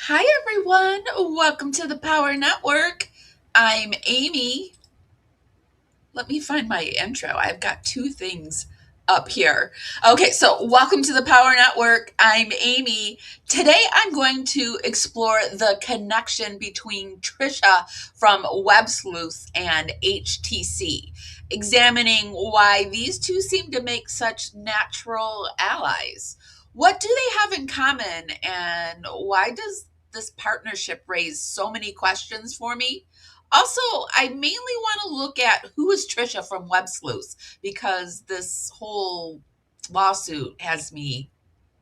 Hi, everyone. Welcome to the Power Network. I'm Amy. Let me find my intro. I've got two things up here. Okay, so welcome to the Power Network. I'm Amy. Today I'm going to explore the connection between Tricia from Web Sleuths and HTC, examining why these two seem to make such natural allies. What do they have in common, and why does this partnership raise so many questions for me? Also, I mainly want to look at who is Tricia from Web Sleuths because this whole lawsuit has me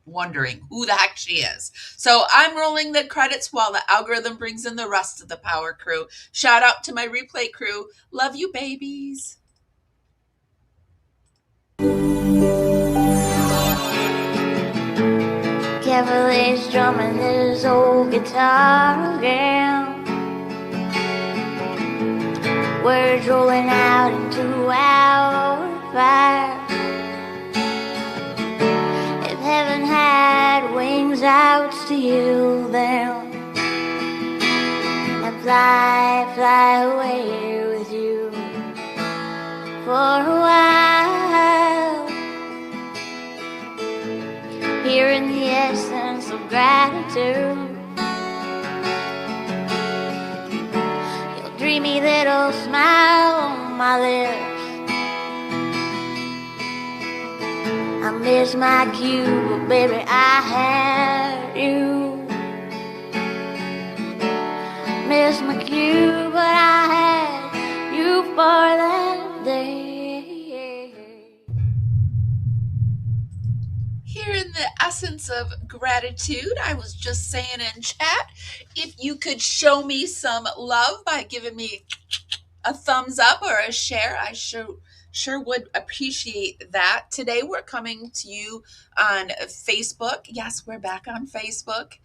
wondering who the heck she is. So I'm rolling the credits while the algorithm brings in the rest of the power crew. Shout out to my replay crew. Love you, babies. Carefully strumming his old guitar again. Words rolling out into our fire. If heaven had wings, I would steal them and fly away with you for a while. Hearing the essence of gratitude, your dreamy little smile on my lips. I miss my cue, but baby, I had you. Miss my cue, but I had you for that day. Here in the essence of gratitude, I was just saying in chat, if you could show me some love by giving me a thumbs up or a share, I sure would appreciate that. Today we're coming to you on Facebook. Yes, we're back on Facebook,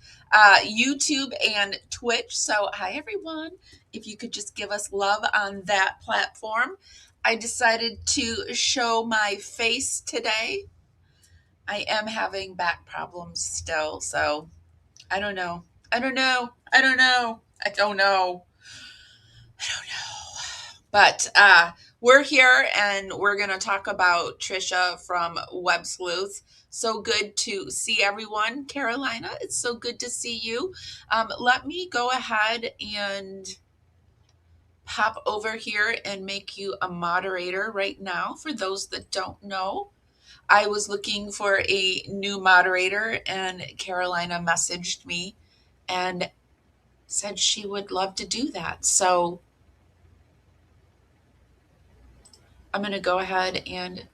YouTube, and Twitch. So hi everyone. If you could just give us love on that platform. I decided to show my face today. I am having back problems still, so I don't know. But we're here and we're going to talk about Tricia from Web Sleuths. So good to see everyone. Carolina, it's so good to see you. Let me go ahead and pop over here and make you a moderator right now for those that don't know. I was looking for a new moderator, and Carolina messaged me and said she would love to do that. So I'm going to go ahead and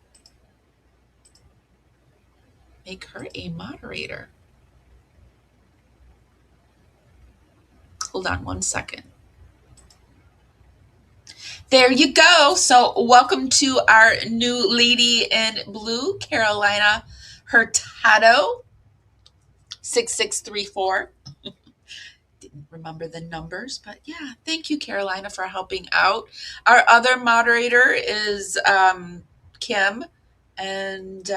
make her a moderator. Hold on one second. There you go. So welcome to our new lady in blue, Carolina Hurtado, 6634. Didn't remember the numbers, but yeah, thank you, Carolina, for helping out. Our other moderator is Kim, and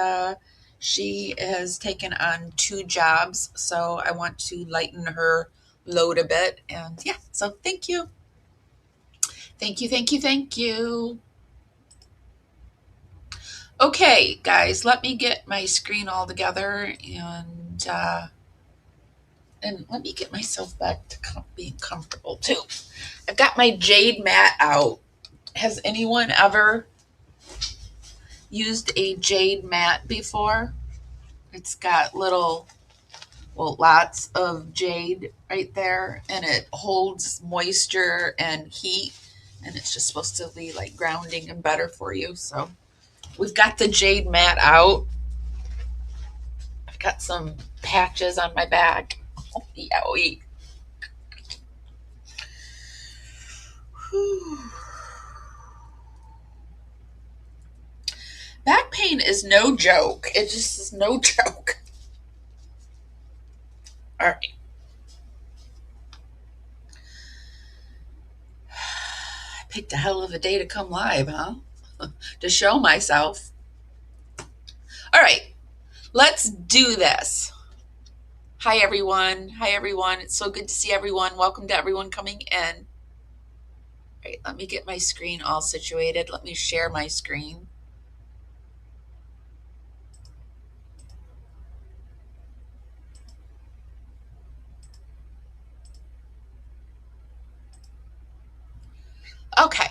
she has taken on 2 jobs, so I want to lighten her load a bit. And yeah, so thank you. Thank you. Okay, guys, let me get my screen all together and let me get myself back to being comfortable too. I've got my jade mat out. Has anyone ever used a jade mat before? It's got lots of jade right there, and it holds moisture and heat, and it's just supposed to be like grounding and better for you. So we've got the jade mat out. I've got some patches on my back. Oh, yowie. Whew. Back pain is no joke. It just is no joke. All right. I picked a hell of a day to come live, huh? To show myself. All right. Let's do this. Hi, everyone. Hi, everyone. It's so good to see everyone. Welcome to everyone coming in. All right, let me get my screen all situated. Let me share my screen. Okay.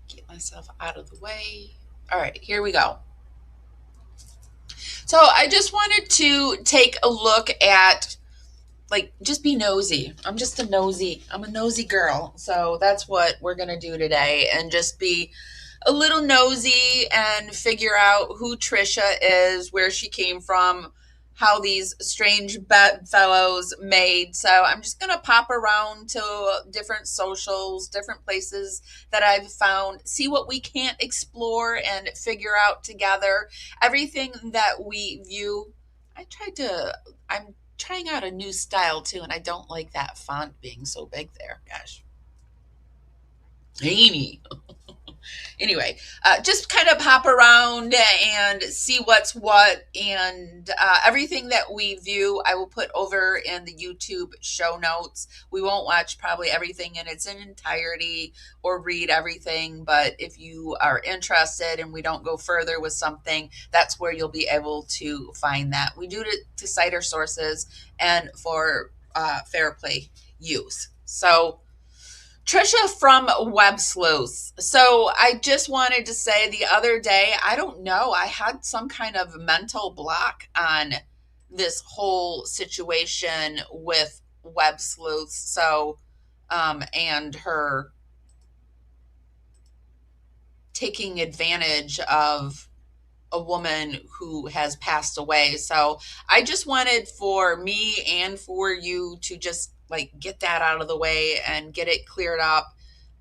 Get myself out of the way. All right, here we go. So I just wanted to take a look at, like, just be nosy. I'm a nosy girl. So that's what we're going to do today, and just be a little nosy and figure out who Trisha is, where she came from, how these strange bedfellows made. So I'm just going to pop around to different socials, different places that I've found, see what we can't explore and figure out together. Everything that we view. I'm trying out a new style too, and I don't like that font being so big there. Gosh. Amy. Anyway, just kind of hop around and see what's what, and everything that we view I will put over in the YouTube show notes. We won't watch probably everything in its entirety or read everything, but if you are interested and we don't go further with something, that's where you'll be able to find that. We do it to cite our sources and for fair play use. So Tricia from Web Sleuths. So I just wanted to say, the other day, I don't know, I had some kind of mental block on this whole situation with Web Sleuths. So, and her taking advantage of a woman who has passed away. So I just wanted for me and for you to just like get that out of the way and get it cleared up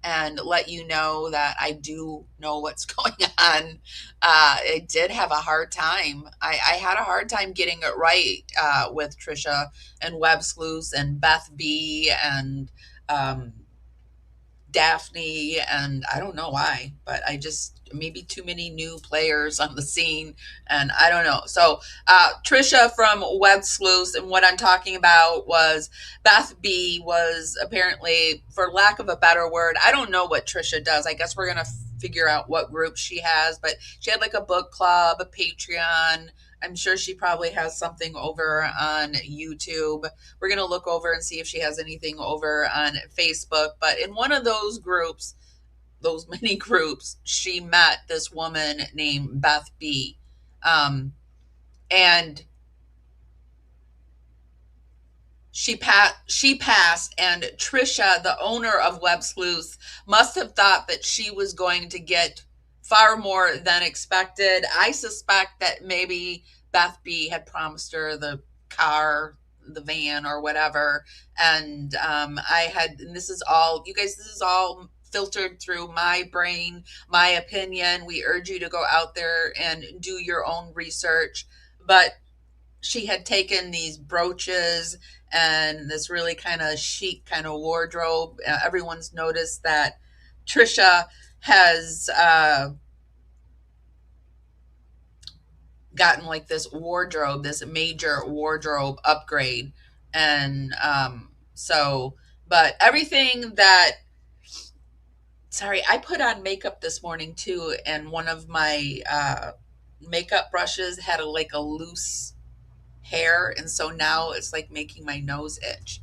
and let you know that I do know what's going on. I did have a hard time. I had a hard time getting it right with Trisha and Web Sleuths and Beth B and um, Daphne, and I don't know why, but I just maybe too many new players on the scene, and I don't know. So, Trisha from Web Sleuths, and what I'm talking about was Beth B was apparently, for lack of a better word, I don't know what Trisha does. I guess we're gonna figure out what group she has, but she had like a book club, a Patreon. I'm sure she probably has something over on YouTube. We're going to look over and see if she has anything over on Facebook. But in one of those groups, those many groups, she met this woman named Beth B. And she passed, and Tricia, the owner of Web Sleuths, must have thought that she was going to get far more than expected. I suspect that maybe Beth B had promised her the car, the van, or whatever. And and this is all, you guys, this is all filtered through my brain, my opinion. We urge you to go out there and do your own research. But she had taken these brooches and this really kind of chic kind of wardrobe. Everyone's noticed that Trisha has gotten like this wardrobe, this major wardrobe upgrade. And but everything that, sorry, I put on makeup this morning too, and one of my makeup brushes had like a loose hair, and so now it's like making my nose itch.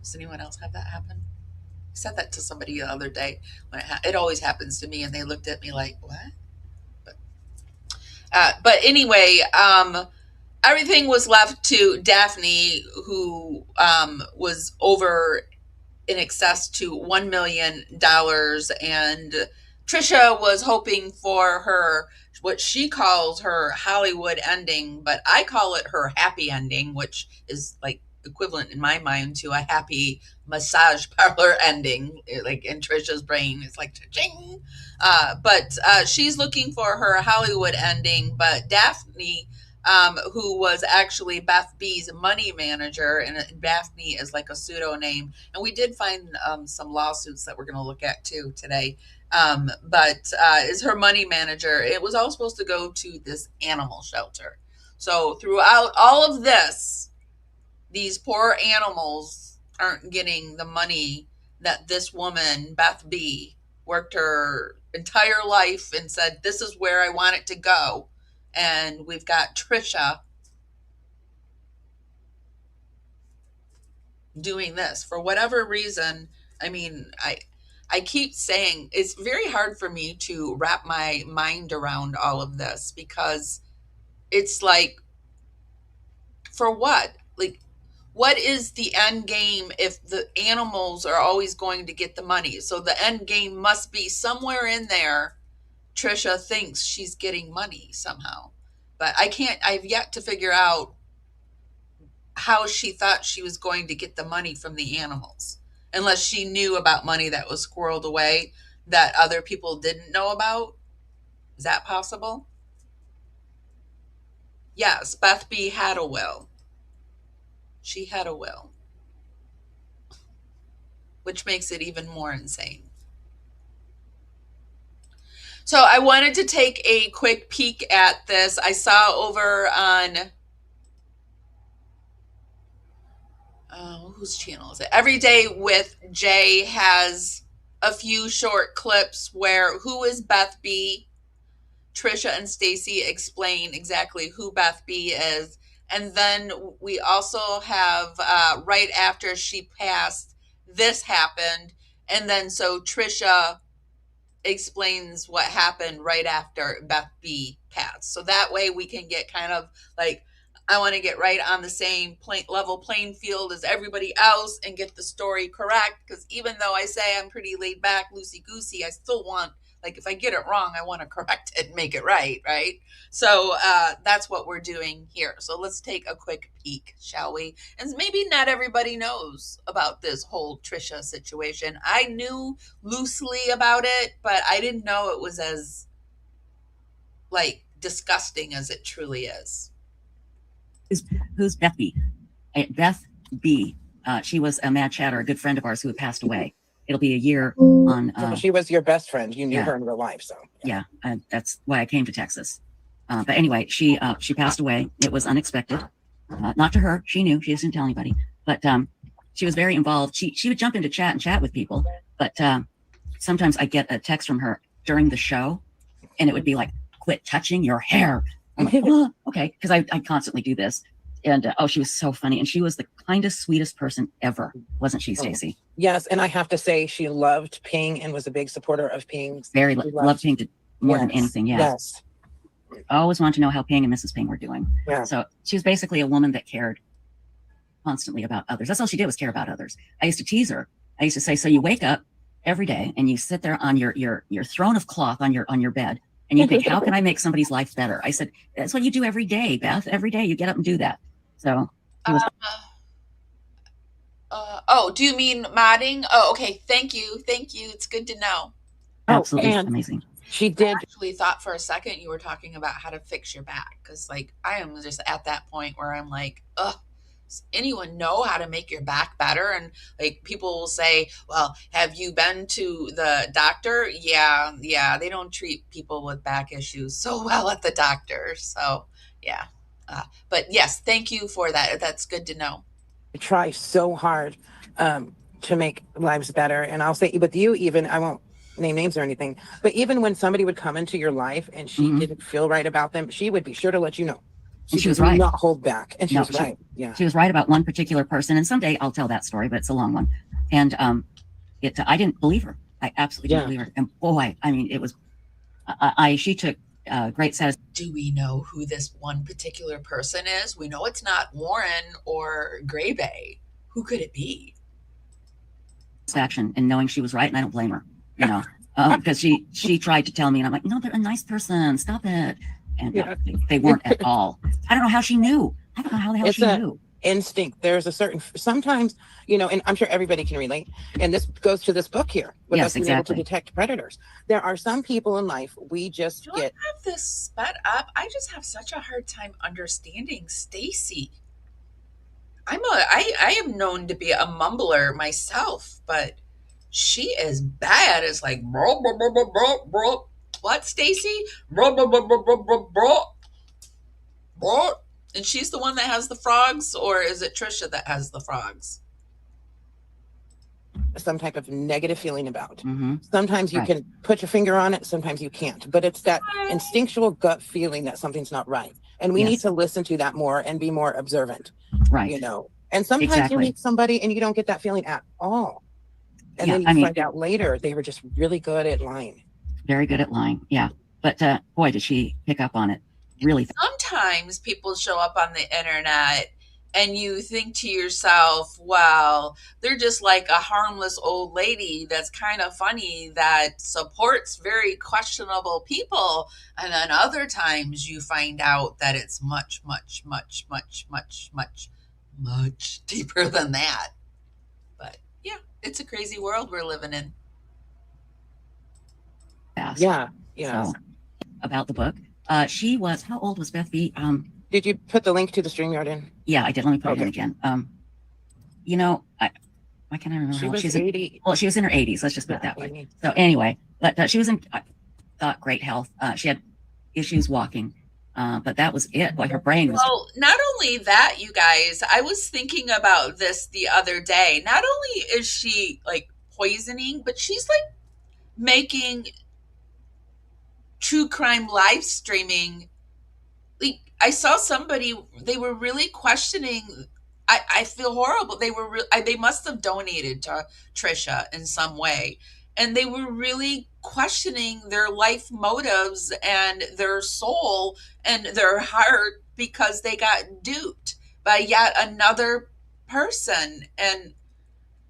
Does anyone else have that happen? I said that to somebody the other day. When it always happens to me, and they looked at me like, "What?" But anyway, everything was left to Daphne, who was over in excess to $1 million, and Trisha was hoping for her, what she calls her Hollywood ending, but I call it her happy ending, which is like equivalent in my mind to a happy massage parlor ending. Like in Trisha's brain, it's like ching. But she's looking for her Hollywood ending, but Daphne, who was actually Beth B's money manager, and Daphne is like a pseudo name. And we did find some lawsuits that we're going to look at too today but is her money manager. It was all supposed to go to this animal shelter. So throughout all of this, these poor animals aren't getting the money that this woman, Beth B, worked her entire life and said, this is where I want it to go. And we've got Tricia doing this for whatever reason. I mean, I keep saying it's very hard for me to wrap my mind around all of this because it's like, for what? Like, what is the end game if the animals are always going to get the money? So the end game must be somewhere in there. Trisha thinks she's getting money somehow, but I've yet to figure out how she thought she was going to get the money from the animals, unless she knew about money that was squirreled away that other people didn't know about. Is that possible? Yes, Beth B had a will. She had a will, which makes it even more insane. So I wanted to take a quick peek at this. I saw over on whose channel is it? Every Day with Jay has a few short clips where who is Beth B? Tricia and Stacy explain exactly who Beth B is. And then we also have right after she passed, this happened. And then so Tricia explains what happened right after Beth B passed. So that way we can get kind of like, I want to get right on the same level playing field as everybody else and get the story correct. Because even though I say I'm pretty laid back, loosey goosey, I still want, like, if I get it wrong, I want to correct it and make it right, right? So that's what we're doing here. So let's take a quick peek, shall we? And maybe not everybody knows about this whole Tricia situation. I knew loosely about it, but I didn't know it was as, like, disgusting as it truly is. Who's Beth B? Beth B. She was a Mad Chatter, a good friend of ours who had passed away. It'll be a year on. She was your best friend. You knew her in real life, so yeah, that's why I came to Texas. But anyway, she passed away. It was unexpected. Not to her. She knew. She just didn't tell anybody. But she was very involved. She would jump into chat and chat with people. But sometimes I get a text from her during the show, and it would be like, "Quit touching your hair." I'm like, oh, okay, because I constantly do this. And she was so funny, and she was the kindest, sweetest person ever, wasn't she, Stacy? Yes, and I have to say she loved Ping and was a big supporter of Ping's. Very loved Ping more than anything. Yes. I always wanted to know how Ping and Mrs. Ping were doing. Yeah. So she was basically a woman that cared constantly about others. That's all she did, was care about others. I used to tease her. I used to say, so you wake up every day and you sit there on your throne of cloth on your bed, and you think, how can I make somebody's life better? I said, that's what you do every day, Beth. Every day you get up and do that. So do you mean modding? Oh, okay. Thank you. It's good to know. Absolutely amazing. She did. I actually thought for a second you were talking about how to fix your back, because, like, I am just at that point where I'm like, ugh, does anyone know how to make your back better? And, like, people will say, well, have you been to the doctor? Yeah, they don't treat people with back issues so well at the doctor. So yeah, but yes, thank you for that. That's good to know. I try so hard to make lives better, and I'll say with you, even, I won't name names or anything, but even when somebody would come into your life and she didn't feel right about them, she would be sure to let you know. She was right. Not hold back. And she was right. Yeah. She was right about one particular person. And someday I'll tell that story, but it's a long one. And I didn't believe her. I absolutely didn't believe her. And boy, I mean, it was, she took great satisfaction. Do we know who this one particular person is? We know it's not Warren or Gray Bay. Who could it be? Satisfaction in knowing she was right, and I don't blame her, because she tried to tell me, and I'm like, no, they're a nice person. Stop it. And they weren't at all. I don't know how she knew. I don't know how the hell she knew. Instinct. There's a certain, sometimes, and I'm sure everybody can relate. And this goes to this book here with us being able to detect predators. There are some people in life we just get. I have this sped up. I just have such a hard time understanding Stacy. I am known to be a mumbler myself, but She is bad. It's like, bro, bro, bro, bro, bro, bro. What, Stacy? Bro, bro, bro, bro, bro, bro, bro, bro. And she's the one that has the frogs, or is it Tricia that has the frogs? Some type of negative feeling about. Mm-hmm. Sometimes you Right. can put your finger on it, sometimes you can't. But it's that instinctual gut feeling that something's not right. And we need Yes. to listen to that more and be more observant, Right. you know. And sometimes you Exactly. meet somebody and you don't get that feeling at all. And Yeah, then you I mean- find out later they were just really good at lying. Very good at lying. Yeah. But boy, did she pick up on it really fast. Sometimes people show up on the internet and you think to yourself, well, they're just like a harmless old lady that's kind of funny that supports very questionable people. And then other times you find out that it's much, much, much, much, much, much, much deeper than that. But yeah, it's a crazy world we're living in. Yeah. Yeah. So about the book. She was, how old was Beth B? Did you put the link to the StreamYard in? Yeah, I did. Let me put it in Okay. again. You know, why can't I remember? She how was she's in, 80. well, she was in her 80s. Let's just put it that way. 80. So anyway, but she was in great health. She had issues walking, but that was it. Like her brain was. Well, not only that, you guys, I was thinking about this the other day. Not only is she like poisoning, but she's like making true crime live streaming. Like, I saw somebody, they were really questioning. I feel horrible. They must have donated to Trisha in some way. And they were really questioning their life motives and their soul and their heart because they got duped by yet another person. And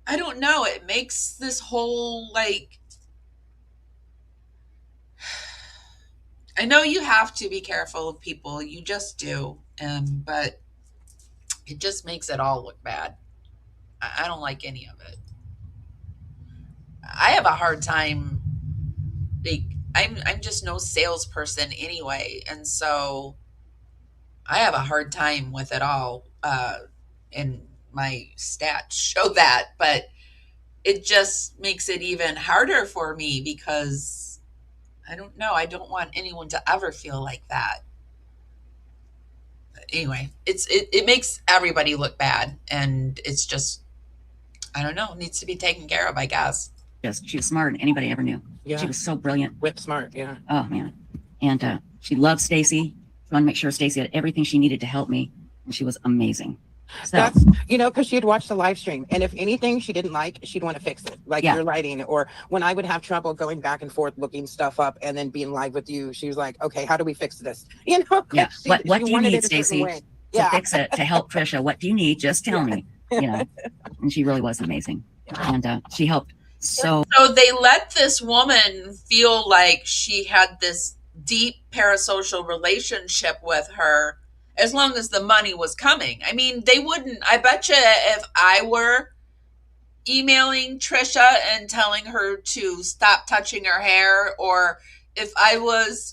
I don't know, it makes this whole like, I know you have to be careful of people, you just do, but it just makes it all look bad. I don't like any of it. I have a hard time. Like, I'm just no salesperson anyway, and so I have a hard time with it all. And my stats show that, but it just makes it even harder for me because I don't know. I don't want anyone to ever feel like that. Anyway, it makes everybody look bad, and it's just, I don't know, needs to be taken care of, I guess. Yes, she was smarter than anybody ever knew. Yeah. She was so brilliant. Whip smart. Yeah. Oh man, and she loved Stacy. She wanted to make sure Stacy had everything she needed to help me, and she was amazing. So That's, because she'd watch the live stream, and if anything she didn't like, she'd want to fix it, like Yeah. your lighting, or when I would have trouble going back and forth looking stuff up and then being live with you, she was like, okay, how do we fix this? You know? Yeah. She- What she do you wanted need, it a certain Stacy, way. to Yeah. fix it, to help Trisha? What do you need? Just tell me. You know. And she really was amazing, and she helped so. So they let this woman feel like she had this deep parasocial relationship with her as long as the money was coming. I mean, they wouldn't, I bet you if I were emailing Trisha and telling her to stop touching her hair, or if I was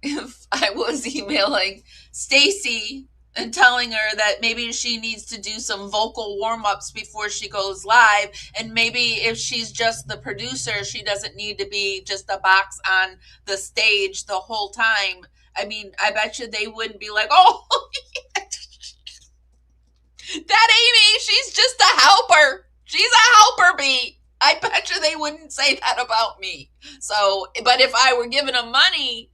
if I was emailing Stacy and telling her that maybe she needs to do some vocal warm-ups before she goes live, and maybe if she's just the producer, she doesn't need to be just a box on the stage the whole time. I mean, I bet you they wouldn't be like, oh, that Amy, she's just a helper. She's a helper bee. I bet you they wouldn't say that about me. So, but if I were giving them money,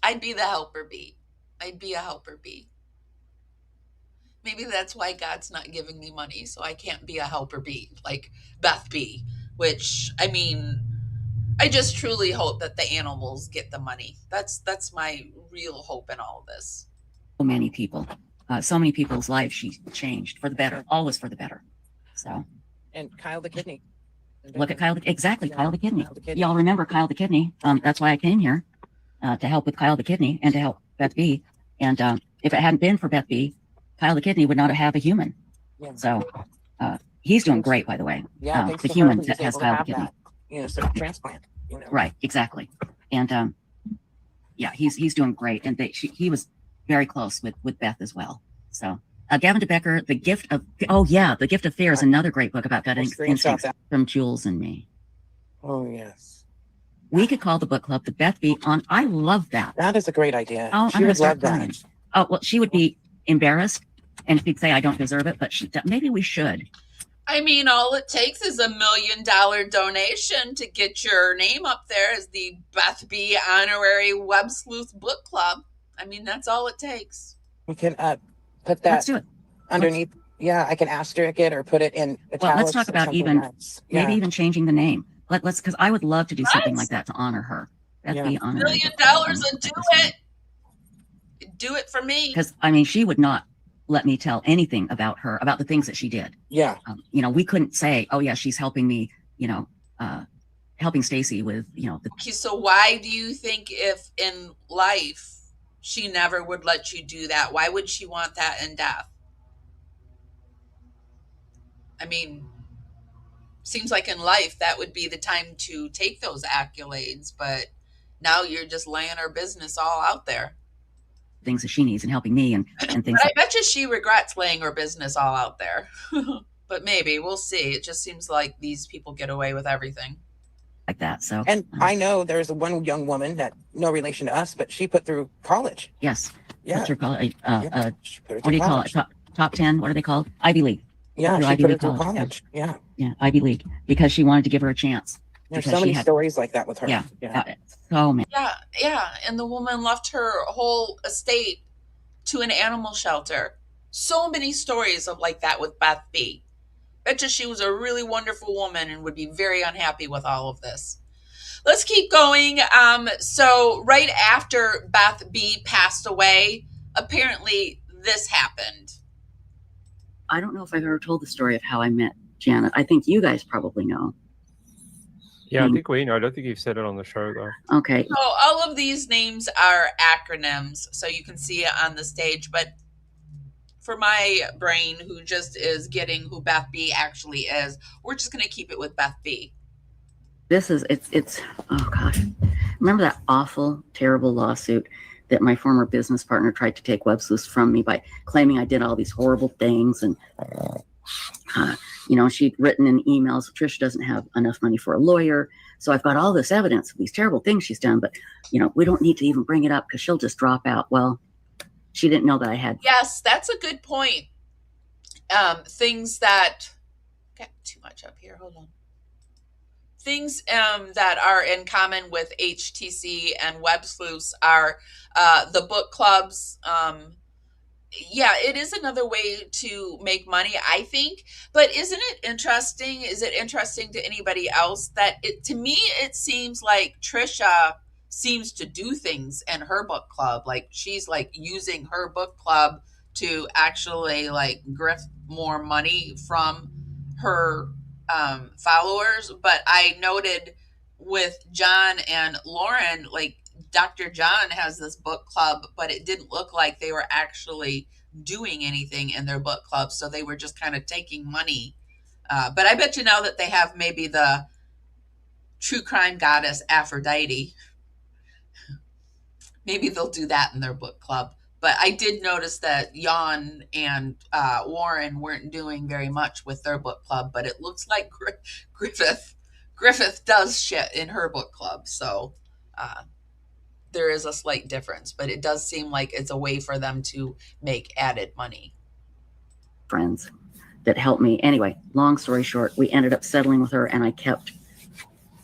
I'd be the helper bee. I'd be a helper bee. Maybe that's why God's not giving me money, so I can't be a helper bee like Beth B, which, I mean, I just truly hope that the animals get the money. That's my real hope in all of this. So many people, so many people's lives she changed for the better, always for the better. So And Kyle the kidney. look at Kyle. Exactly, Yeah, Kyle the kidney. Kyle the kidney. Y'all remember Kyle the kidney? That's why I came here to help with Kyle the kidney and to help Beth B. And if it hadn't been for Beth B, Kyle the kidney would not have a human. Yeah. So he's doing great, by the way. Yeah, thanks the to her, human he that was has able to Kyle the have kidney. that, sort of transplant. Right, exactly. And yeah, he's doing great. And he was very close with Beth as well. So Gavin DeBecker, The Gift of Fear is another great book about gut instincts from Jules and me. Oh, yes. We could call the book club the Beth B on. I love that. That is a great idea. Oh, she would love that. Oh, well, she would be embarrassed and she'd say, I don't deserve it, but maybe we should. I mean, all it takes is $1 million donation to get your name up there as the Beth B honorary Web Sleuths book club. I mean, that's all it takes. We can put that Let's do it. underneath. Yeah, I can asterisk it or put it in italics. Well, let's talk about maybe even changing the name. Let's because I would love to do something like that to honor her. Beth B honorary. $1 million and do it. Do it for me. Because I mean, she would not let me tell anything about her, about the things that she did. Yeah. We couldn't say, oh yeah, she's helping me, helping Stacy with, Okay, so why do you think if in life she never would let you do that? Why would she want that in death? I mean, seems like in life that would be the time to take those accolades, but now you're just laying her business all out there. Things that she needs and helping me and things. But I bet you she regrets laying her business all out there. But maybe we'll see. It just seems like these people get away with everything like that. So, and I know there's one young woman that no relation to us, but she put through college. Yes. Yeah. What's her college? What do you call it? Top 10. What are they called? Ivy League. Yeah, she put her through college. Yeah. Yeah, Ivy League, because she wanted to give her a chance. There's so many stories like that with her. Yeah. So many. Yeah. And the woman left her whole estate to an animal shelter. So many stories of like that with Beth B. Bet you she was a really wonderful woman and would be very unhappy with all of this. Let's keep going. So right after Beth B passed away, apparently this happened. I don't know if I've ever told the story of how I met Janet. I think you guys probably know. Yeah, I think we know. I don't think you've said it on the show, though. Okay. So all of these names are acronyms, so you can see it on the stage. But for my brain, who just is getting who Beth B actually is, we're just going to keep it with Beth B. It's oh gosh. Remember that awful, terrible lawsuit that my former business partner tried to take Web Sleuths from me by claiming I did all these horrible things and she'd written in emails, Tricia doesn't have enough money for a lawyer. So I've got all this evidence of these terrible things she's done, but, we don't need to even bring it up because she'll just drop out. Well, she didn't know that I had. Yes, that's a good point. Things that, got too much up here. Hold on. Things that are in common with HTC and Web Sleuths are the book clubs. It is another way to make money, I think. But isn't it interesting? Is it interesting to anybody else that to me, it seems like Tricia seems to do things in her book club. Like she's like using her book club to actually like grift more money from her followers. But I noted with John and Lauren, like Dr. John has this book club, but it didn't look like they were actually doing anything in their book club. So they were just kind of taking money. But I bet you now that they have maybe the true crime goddess Aphrodite, maybe they'll do that in their book club. But I did notice that Jan and Warren weren't doing very much with their book club, but it looks like Griffith does shit in her book club. So there is a slight difference, but it does seem like it's a way for them to make added money. Friends that helped me. Anyway, long story short, we ended up settling with her and I kept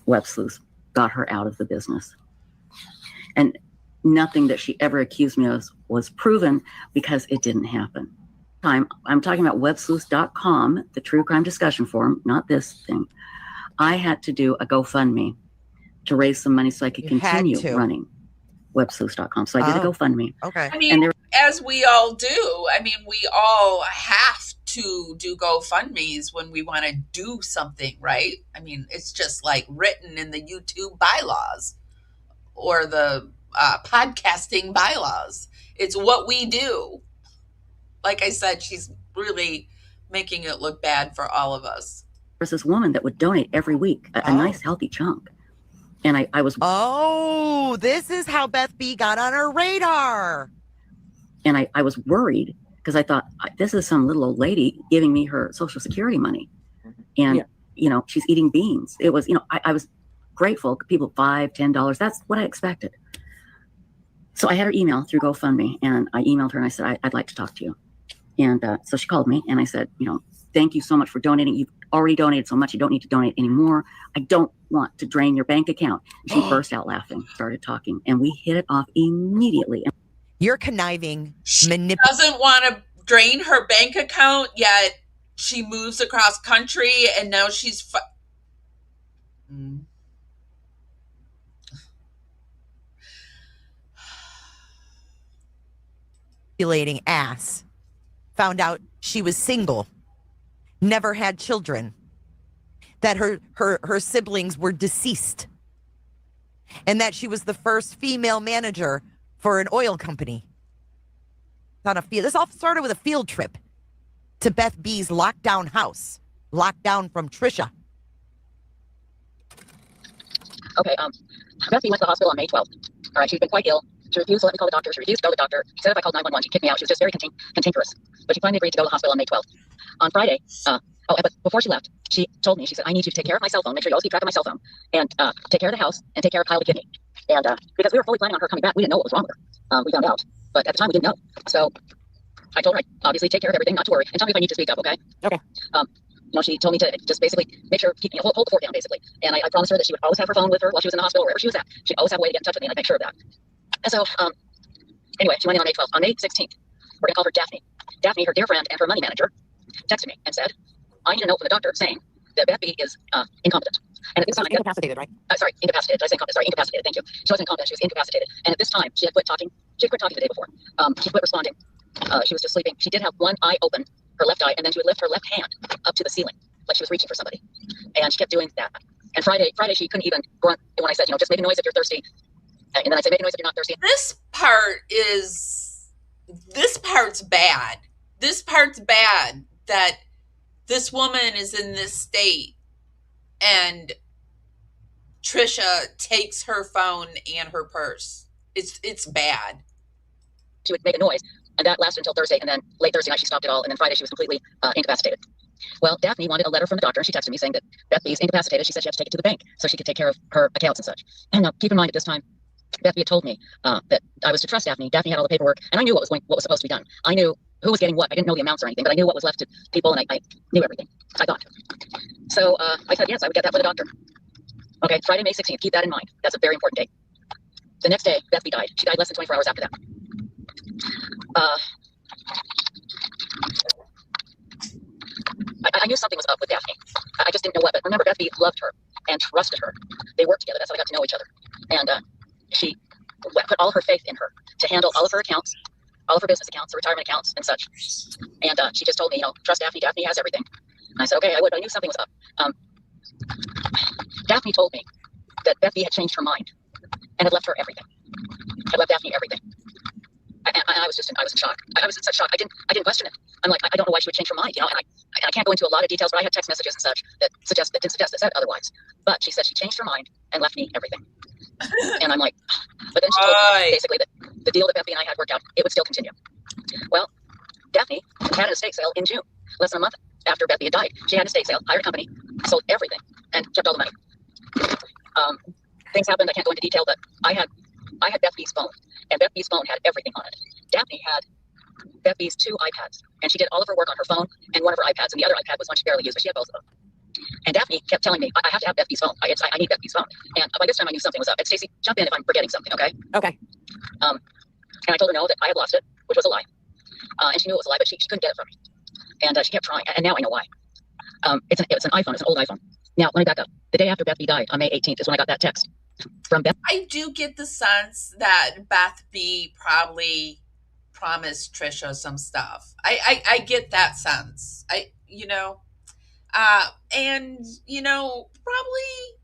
Web Sleuths, got her out of the business. And nothing that she ever accused me of was proven because it didn't happen. I'm talking about websleuths.com, the true crime discussion forum, not this thing. I had to do a GoFundMe to raise some money so I could continue running websleuths.com. So I did a GoFundMe. Okay. I mean, as we all do, we all have to do GoFundMes when we want to do something, right? I mean, it's just like written in the YouTube bylaws or the podcasting bylaws. It's what we do. Like I said, she's really making it look bad for all of us. There's this woman that would donate every week, a nice healthy chunk. And I was... Oh, this is how Beth B got on her radar. And I was worried because I thought, this is some little old lady giving me her Social Security money. And, she's eating beans. It was, I was grateful. People, $5, $10, that's what I expected. So I had her email through GoFundMe, and I emailed her and I said, I'd like to talk to you. And so she called me and I said, thank you so much for donating. You've already donated so much. You don't need to donate anymore. I don't want to drain your bank account. And she burst out laughing, started talking, and we hit it off immediately. You're conniving. She doesn't want to drain her bank account, yet she moves across country and now she's manipulating ass. Found out she was single, never had children, that her siblings were deceased, and that she was the first female manager for an oil company. On a field. This all started with a field trip to Beth B's lockdown house, locked down from Tricia. Okay, Beth B went to the hospital on May 12th. All right, she'd been quite ill. She refused to let me call the doctor. She refused to go to the doctor. She said if I called 911, she'd kick me out. She was just very cantankerous. But she finally agreed to go to the hospital on May 12th. On Friday, but before she left, she told me, she said, I need you to take care of my cell phone. Make sure you always keep track of my cell phone. And take care of the house and take care of Kyle the kidney. And because we were fully planning on her coming back, we didn't know what was wrong with her. We found out. But at the time, we didn't know. So I told her, obviously, take care of everything, not to worry. And tell me if I need to speak up, okay? Okay. She told me to just basically make sure, hold the fort down, basically. And I promised her that she would always have her phone with her while she was in the hospital, wherever she was at. She'd always have a way to get in touch with me, and I'd make sure of that. And so, anyway, she went in on May 12th. On May 16th, we're going to call her Daphne. Daphne, her dear friend and her money manager, texted me and said, I need a note from the doctor saying that Beth B is incompetent. And at this time, incapacitated, right? Sorry, incapacitated. Did I say incompetent? Sorry, incapacitated. Thank you. She wasn't incompetent. She was incapacitated. And at this time, she had quit talking. She had quit talking the day before. She quit responding. She was just sleeping. She did have one eye open, her left eye, and then she would lift her left hand up to the ceiling, like she was reaching for somebody. And she kept doing that. And Friday, she couldn't even grunt when I said, just make a noise if you're thirsty. And then I said, make a noise if you're not thirsty. This part's bad. This part's bad that this woman is in this state and Tricia takes her phone and her purse. It's bad. She would make a noise, and that lasted until Thursday, and then late Thursday night she stopped it all, and then Friday she was completely incapacitated. Well, Daphne wanted a letter from the doctor, and she texted me saying that Beth B is incapacitated. She said she had to take it to the bank so she could take care of her accounts and such. And now keep in mind at this time, Beth B had told me that I was to trust Daphne. Daphne had all the paperwork, and I knew what was supposed to be done. I knew who was getting what. I didn't know the amounts or anything, but I knew what was left to people, and I knew everything, I thought. So I said, yes, I would get that for the doctor. Okay, Friday, May 16th, keep that in mind. That's a very important date. The next day, Beth B died. She died less than 24 hours after that. I knew something was up with Daphne. I just didn't know what. But remember, Beth B loved her and trusted her. They worked together. That's how they got to know each other. And she put all her faith in her to handle all of her accounts, all of her business accounts, her retirement accounts, and such. And she just told me, trust Daphne. Daphne has everything. And I said, okay, I would. But I knew something was up. Daphne told me that Beth B had changed her mind and had left her everything. Had left Daphne everything. And I was in shock. I was in such shock. I didn't question it. I'm like, I don't know why she would change her mind, And I can't go into a lot of details, but I had text messages and such that didn't suggest that said otherwise. But she said she changed her mind and left me everything. And I'm like, but then she told me basically that the deal that Beth B and I had worked out, it would still continue. Well, Daphne had an estate sale in June, less than a month after Beth B had died. She had an estate sale, hired a company, sold everything, and kept all the money. Things happened. I can't go into detail, but I had Beth B's phone, and Beth B's phone had everything on it. Daphne had Beth B's 2 iPads, and she did all of her work on her phone and one of her iPads, and the other iPad was one she barely used, but she had both of them. And Daphne kept telling me, I have to have Beth B's phone. I need Beth B's phone. And by this time, I knew something was up. And Stacey, jump in if I'm forgetting something, okay? Okay. And I told her no, that I had lost it, which was a lie. And she knew it was a lie, but she couldn't get it from me. And she kept trying, and now I know why. It's an iPhone. It's an old iPhone. Now, let me back up. The day after Beth B died, on May 18th, is when I got that text from Beth. I do get the sense that Beth B probably promised Tricia some stuff. I get that sense. Probably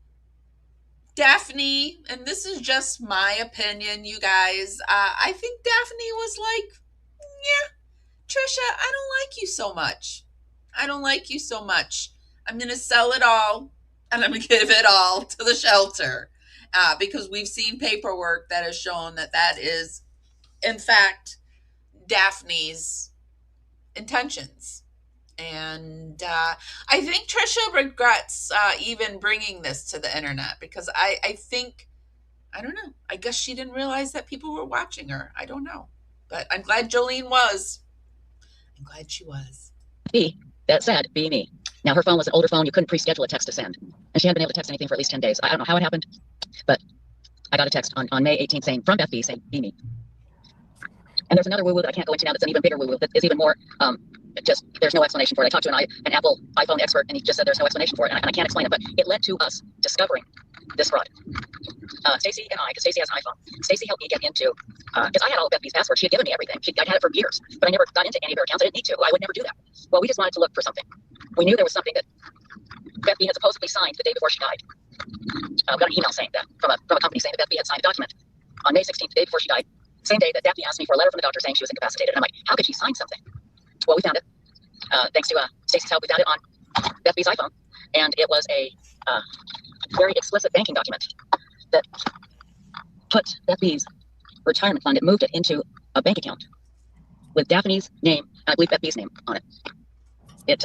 Daphne, and this is just my opinion, you guys. I think Daphne was like, yeah, Tricia, I don't like you so much. I don't like you so much. I'm going to sell it all, and I'm going to give it all to the shelter. Because we've seen paperwork that has shown that is, in fact, Daphne's intentions. And I think Tricia regrets even bringing this to the internet, because I think, I don't know, I guess she didn't realize that people were watching her. I don't know. But I'm glad Jolene was. I'm glad she was. That said, be me. Now, her phone was an older phone. You couldn't pre-schedule a text to send. And she hadn't been able to text anything for at least 10 days. I don't know how it happened, but I got a text on May 18th saying, from Beth B, saying, be me. And there's another woo-woo that I can't go into now that's an even bigger woo-woo that is even more, just, there's no explanation for it. I talked to an Apple iPhone expert, and he just said there's no explanation for it, and I can't explain it, but it led to us discovering this fraud. Stacy and I, because Stacy has an iPhone, Stacy helped me get into, because I had all of Beth B's passwords. She had given me everything. I'd had it for years, but I never got into any of her accounts. I didn't need to. I would never do that. Well, we just wanted to look for something. We knew there was something that Beth B had supposedly signed the day before she died. We got an email saying that, from a company saying that Beth B had signed a document on May 16th, the day before she died. Same day that Daphne asked me for a letter from the doctor saying she was incapacitated. And I'm like, how could she sign something? Well, we found it. Thanks to Stacy's help, we found it on Beth B's iPhone. And it was a very explicit banking document that put Beth B's retirement fund, it moved it into a bank account with Daphne's name, and I believe Beth B's name on it.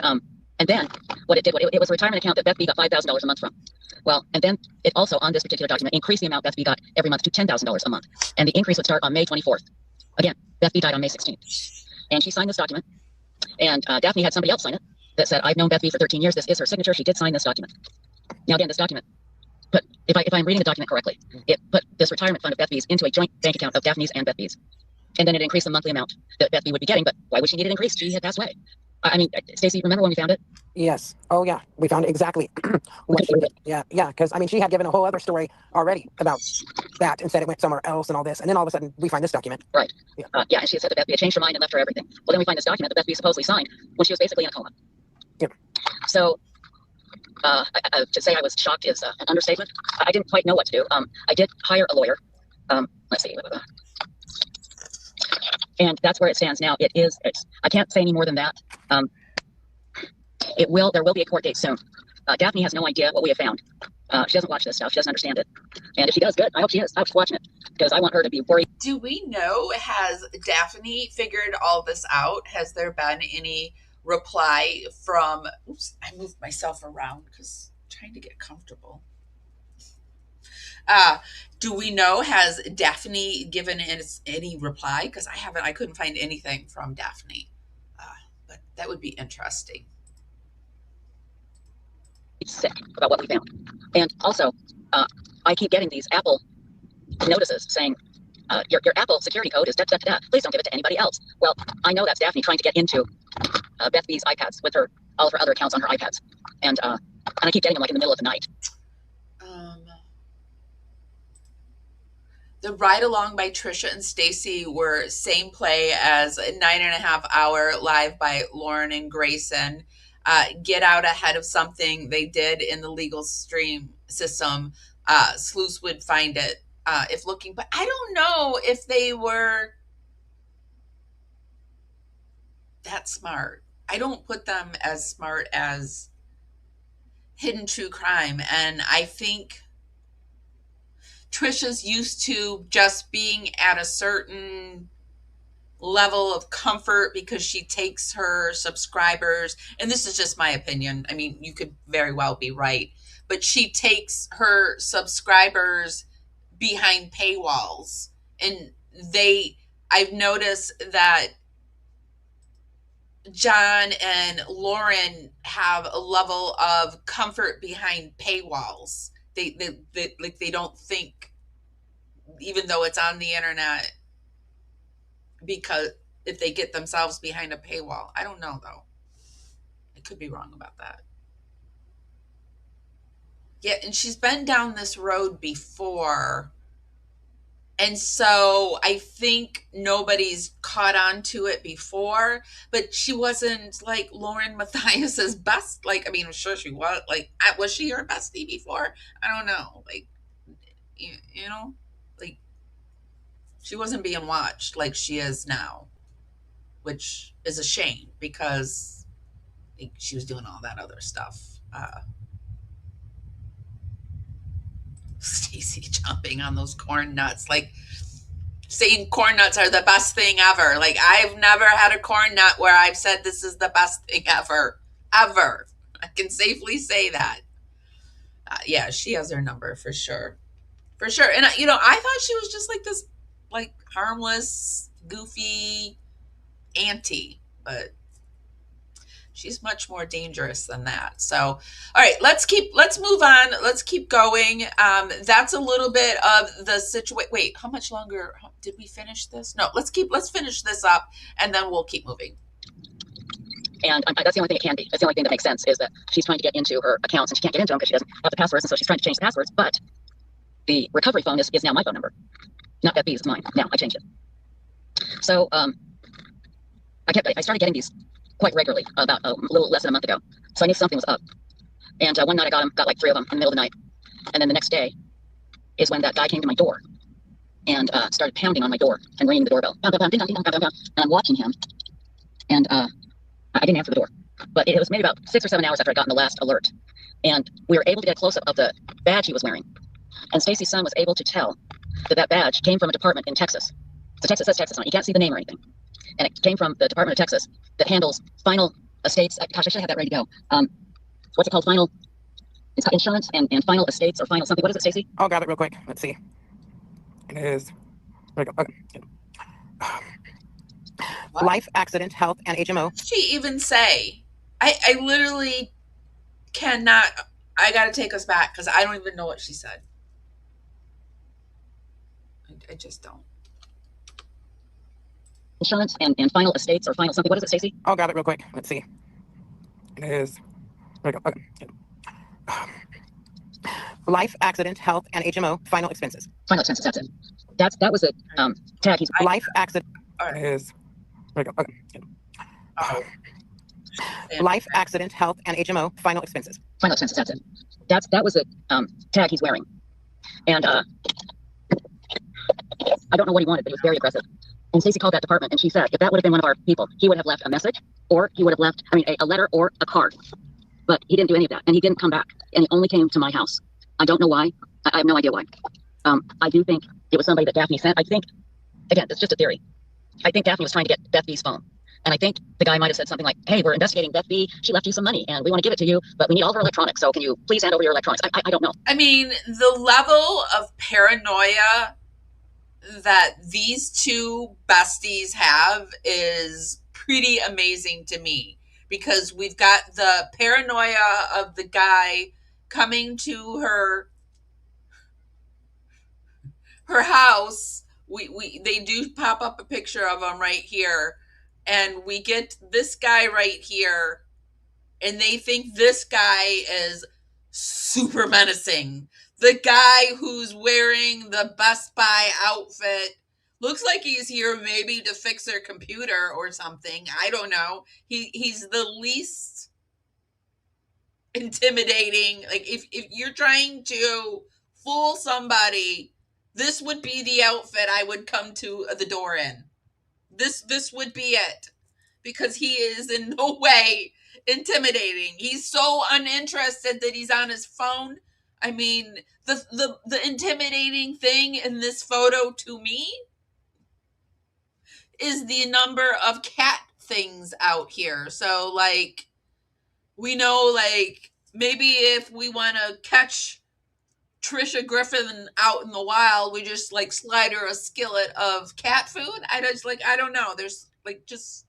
And then what it did, it was a retirement account that Beth B got $5,000 a month from. Well, and then it also, on this particular document, increased the amount Beth B got every month to $10,000 a month. And the increase would start on May 24th. Again, Beth B died on May 16th. And she signed this document. And Daphne had somebody else sign it that said, I've known Beth B for 13 years. This is her signature. She did sign this document. Now, again, this document, but if I'm reading the document correctly, it put this retirement fund of Beth B's into a joint bank account of Daphne's and Beth B's. And then it increased the monthly amount that Beth B would be getting. But why would she need it increased? She had passed away. I mean, Stacy, remember when we found it? Yes. Oh, yeah. We found exactly what she did. Yeah. Yeah. Because, I mean, she had given a whole other story already about that and said it went somewhere else and all this. And then all of a sudden, we find this document. Right. Yeah. And she had said that Beth B had changed her mind and left her everything. Well, then we find this document that Beth B supposedly signed when she was basically in a coma. Yeah. So, to say I was shocked is an understatement. I didn't quite know what to do. I did hire a lawyer. Let's see. And that's where it stands now. I can't say any more than that. There will be a court date soon. Daphne has no idea what we have found. She doesn't watch this stuff. She doesn't understand it. And if she does, good. I hope she is. I hope she's watching it, because I want her to be worried. Do we know, has Daphne figured all this out? Has there been any reply from, oops, I moved myself around because I'm trying to get comfortable. Do we know, has Daphne given any reply? Because I couldn't find anything from Daphne. But that would be interesting. Sick about what we found. And also, I keep getting these Apple notices saying, your Apple security code is da da da da. Please don't give it to anybody else. Well, I know that's Daphne trying to get into Beth B's iPads with all of her other accounts on her iPads. And I keep getting them like in the middle of the night. The Ride Along by Tricia and Stacy were same play as a 9.5 hour live by Lauren and Grayson. Get out ahead of something they did in the legal stream system. Sleuths would find it if looking, but I don't know if they were that smart. I don't put them as smart as Hidden True Crime. And I think Tricia's used to just being at a certain level of comfort because she takes her subscribers, and this is just my opinion. I mean, you could very well be right, but she takes her subscribers behind paywalls. And I've noticed that John and Lauren have a level of comfort behind paywalls. They don't think, even though it's on the internet, because if they get themselves behind a paywall. I don't know, though. I could be wrong about that. Yeah, and she's been down this road before. And so I think nobody's caught on to it before, but she wasn't like Lauren Matthias's best. Like, I mean, I'm sure she was. Like, was she her bestie before? I don't know. Like, you know, like, she wasn't being watched like she is now, which is a shame because she was doing all that other stuff. Stacy jumping on those corn nuts. Like, saying corn nuts are the best thing ever. Like, I've never had a corn nut where I've said this is the best thing ever. Ever. I can safely say that. Yeah, she has her number for sure. For sure. And, I thought she was just like this, like, harmless, goofy auntie. But she's much more dangerous than that. So, all right, let's move on. Let's keep going. That's a little bit of the situation. Wait, how much longer did we finish this? No, let's finish this up and then we'll keep moving. And that's the only thing it can be. That's the only thing that makes sense is that she's trying to get into her accounts and she can't get into them because she doesn't have the passwords. And so she's trying to change the passwords. But the recovery phone is now my phone number. Not Beth B's, it's mine. Now I changed it. So I started getting these quite regularly about a little less than a month ago. So I knew something was up. And one night I got like 3 of them in the middle of the night. And then the next day is when that guy came to my door and started pounding on my door and ringing the doorbell. Pound, pound, pound, ding, dong, ding, dong, pound, pound, pound. And I'm watching him. And I didn't answer the door. But it was maybe about 6 or 7 hours after I'd gotten the last alert. And we were able to get a close-up of the badge he was wearing. And Stacy's son was able to tell that badge came from a department in Texas. So Texas says Texas on it. You can't see the name or anything. And it came from the Department of Texas that handles final estates. Gosh, I should have that ready to go. What's it called? It's got insurance and final estates or final something. What is it, Stacy? I'll grab it real quick. Let's see. It is. There we go. Okay. Life, accident, health, and HMO. She even say, I literally cannot. I got to take us back because I don't even know what she said. I just don't. Insurance and final estates or final something. What is it, Stacy? I'll grab it real quick. Let's see. It is. There we go. Okay. Life, accident, health, and HMO. Final expenses. Final expenses. That's it. That was a tag. He's life, accident. All right. It is. There we go. Okay. Life, accident, health, and HMO. Final expenses. Final expenses. That's it. That was a tag he's wearing, and I don't know what he wanted, but he was very aggressive. And Stacy called that department, and she said if that would have been one of our people, he would have left a message, or he would have left, a letter or a card. But he didn't do any of that, and he didn't come back, and he only came to my house. I don't know why. I have no idea why. I do think it was somebody that Daphne sent. I think, again, it's just a theory. I think Daphne was trying to get Beth B's phone. And I think the guy might have said something like, hey, we're investigating Beth B. She left you some money, and we want to give it to you, but we need all of her electronics, so can you please hand over your electronics? I don't know. I mean, the level of paranoia that these two besties have is pretty amazing to me, because we've got the paranoia of the guy coming to her house. They do pop up a picture of him right here, and we get this guy right here, and they think this guy is super menacing. The guy who's wearing the Best Buy outfit looks like he's here maybe to fix their computer or something. I don't know. He's the least intimidating. Like, if you're trying to fool somebody, this would be the outfit I would come to the door in. This would be it, because he is in no way intimidating. He's so uninterested that he's on his phone. I mean, the intimidating thing in this photo to me is the number of cat things out here. So, like, we know, like, maybe if we want to catch Tricia Griffin out in the wild, we just, like, slide her a skillet of cat food. I don't know. There's, like, just...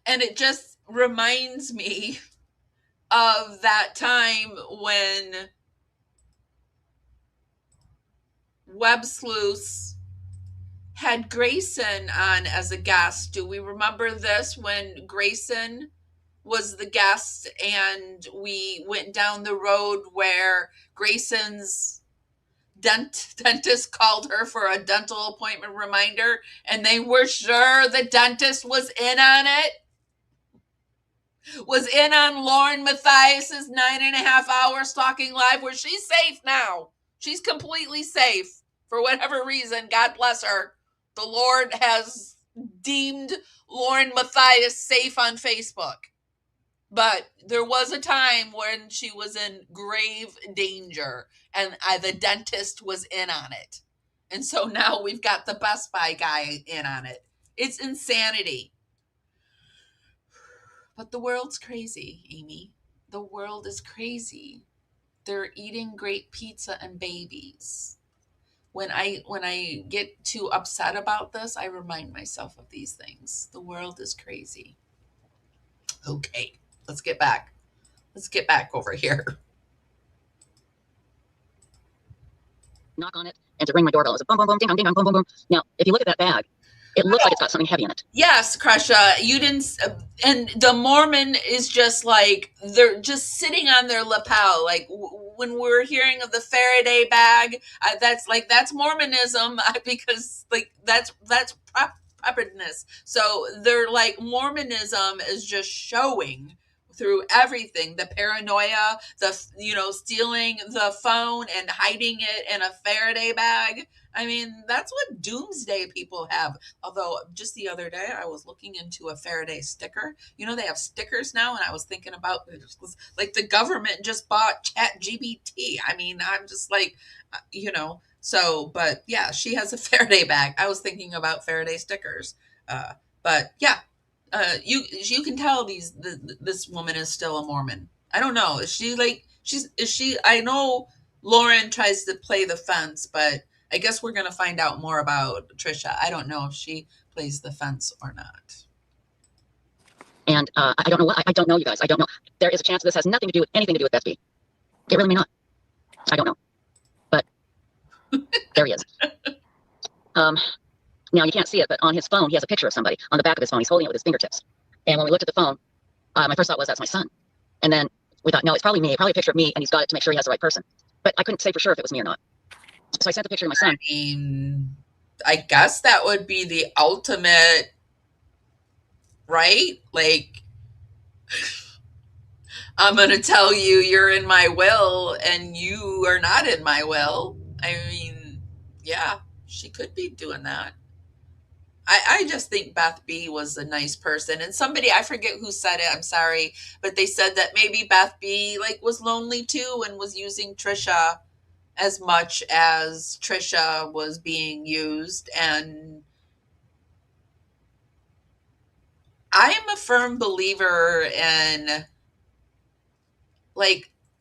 And it just reminds me of that time when Web Sleuths had Grayson on as a guest. Do we remember this, when Grayson was the guest and we went down the road where Grayson's dentist called her for a dental appointment reminder, and they were sure the dentist was in on it? Was in on Lauren Mathias's 9.5 hour stalking live, where she's safe now. She's completely safe for whatever reason. God bless her. The Lord has deemed Lauren Mathias safe on Facebook. But there was a time when she was in grave danger, and the dentist was in on it. And so now we've got the Best Buy guy in on it. It's insanity. But the world's crazy, Amy. The world is crazy. They're eating great pizza and babies. When I get too upset about this, I remind myself of these things. The world is crazy. Okay, let's get back. Let's get back over here. Knock on it and to ring my doorbell. It's a boom, boom, boom, ding, dong, ding, dong, boom, boom, boom. Now, if you look at that bag, it looks like it's got something heavy in it. Yes, Krisha, you didn't. And the Mormon is just like they're just sitting on their lapel. Like when we're hearing of the Faraday bag, that's Mormonism because like that's preparedness. So they're like Mormonism is just showing through everything, the paranoia, the stealing the phone and hiding it in a Faraday bag. I mean, that's what doomsday people have. Although just the other day I was looking into a Faraday sticker. They have stickers now, and I was thinking about like the government just bought Chat GBT. I mean, I'm just like, So, but yeah, she has a Faraday bag. I was thinking about Faraday stickers. But yeah, you can tell this woman is still a Mormon. I don't know. Is she? I know Lauren tries to play the fence, but I guess we're gonna find out more about Tricia. I don't know if she plays the fence or not. And I don't know what I don't know, you guys. I don't know. There is a chance this has nothing to do with anything to do with Beth B. It really may not. I don't know, but there he is. Now you can't see it, but on his phone he has a picture of somebody. On the back of his phone, he's holding it with his fingertips. And when we looked at the phone, my first thought was that's my son. And then we thought, no, it's probably me. Probably a picture of me, and he's got it to make sure he has the right person. But I couldn't say for sure if it was me or not. So I sent the picture to my son. I mean, I guess that would be the ultimate, right? Like, I'm going to tell you you're in my will and you are not in my will. I mean, yeah, she could be doing that. I just think Beth B was a nice person. And somebody, I forget who said it, I'm sorry, but they said that maybe Beth B was lonely too and was using Tricia as much as Tricia was being used. And I am a firm believer in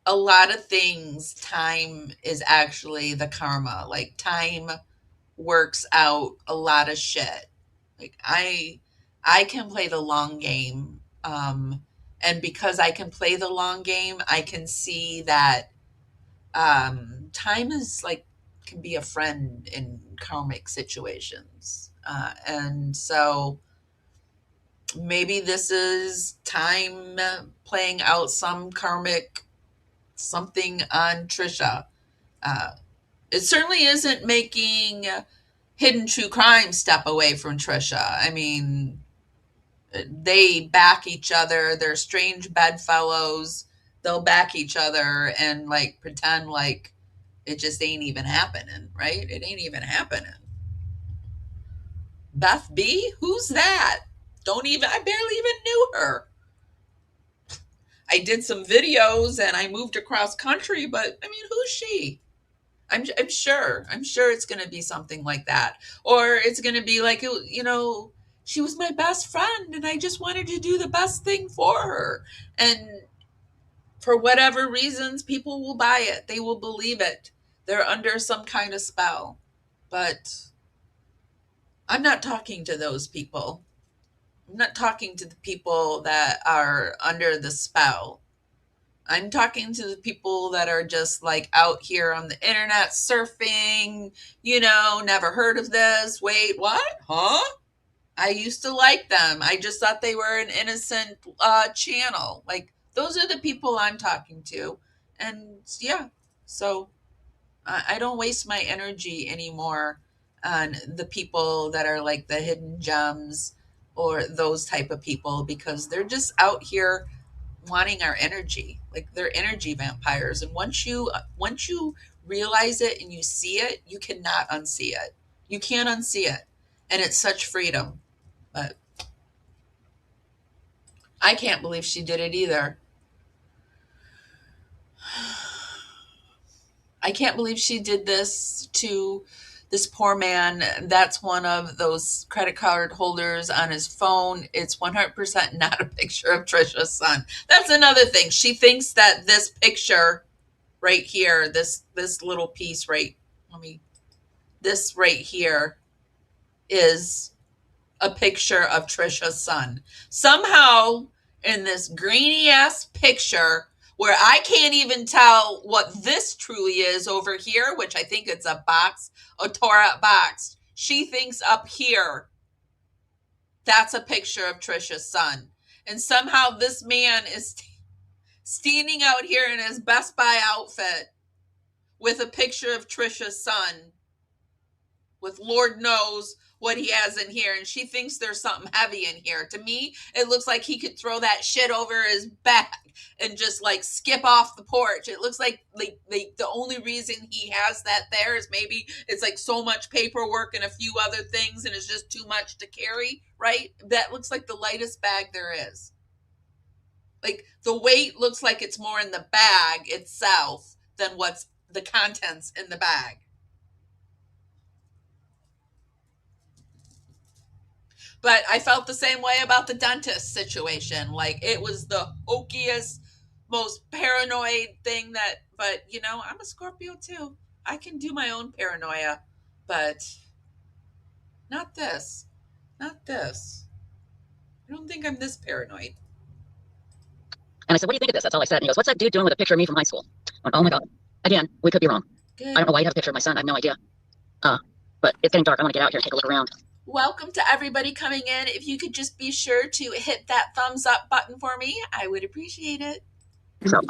a lot of things. Time is actually the karma. Like time works out a lot of shit. Like I can play the long game. And because I can play the long game, I can see that time is can be a friend in karmic situations. And so maybe this is time playing out some karmic something on Tricia. It certainly isn't making Hidden True Crime step away from Tricia. I mean, they back each other. They're strange bedfellows. They'll back each other and pretend like it just ain't even happening, right? It ain't even happening. Beth B? Who's that? I barely even knew her. I did some videos and I moved across country, but I mean, who's she? I'm sure it's going to be something like that. Or it's going to be like, she was my best friend and I just wanted to do the best thing for her. And for whatever reasons, people will buy it. They will believe it. They're under some kind of spell. But I'm not talking to those people. I'm not talking to the people that are under the spell. I'm talking to the people that are just out here on the internet surfing, never heard of this. Wait, what? Huh? I used to like them. I just thought they were an innocent channel. Those are the people I'm talking to. And yeah, so I don't waste my energy anymore on the people that are the hidden gems or those type of people, because they're just out here wanting our energy. They're energy vampires. And once you realize it and you see it, you cannot unsee it. You can't unsee it. And it's such freedom. But I can't believe she did it either. I can't believe she did this to This poor man, that's one of those credit card holders on his phone. It's 100% not a picture of Trisha's son. That's another thing. She thinks that this picture right here, this little piece this right here is a picture of Trisha's son. Somehow in this grainy ass picture where I can't even tell what this truly is over here, which I think it's a box, a tore out box. She thinks up here that's a picture of Trisha's son. And somehow this man is standing out here in his Best Buy outfit with a picture of Trisha's son, with Lord knows what he has in here, and she thinks there's something heavy in here. To me, it looks like he could throw that shit over his back and just like skip off the porch. It looks like the only reason he has that there is maybe it's like so much paperwork and a few other things and it's just too much to carry, right? That looks like the lightest bag there is. Like the weight looks like it's more in the bag itself than what's the contents in the bag. But I felt the same way about the dentist situation. Like it was the hokiest, most paranoid thing but you know, I'm a Scorpio too. I can do my own paranoia, but not this. Not this. I don't think I'm this paranoid. And I said, what do you think of this? That's all I said. And he goes, what's that dude doing with a picture of me from high school? I went, oh my God. Again, we could be wrong. Good. I don't know why you have a picture of my son. I have no idea. But it's getting dark. I want to get out here and take a look around. Welcome to everybody coming in. If you could just be sure to hit that thumbs up button for me, I would appreciate it. So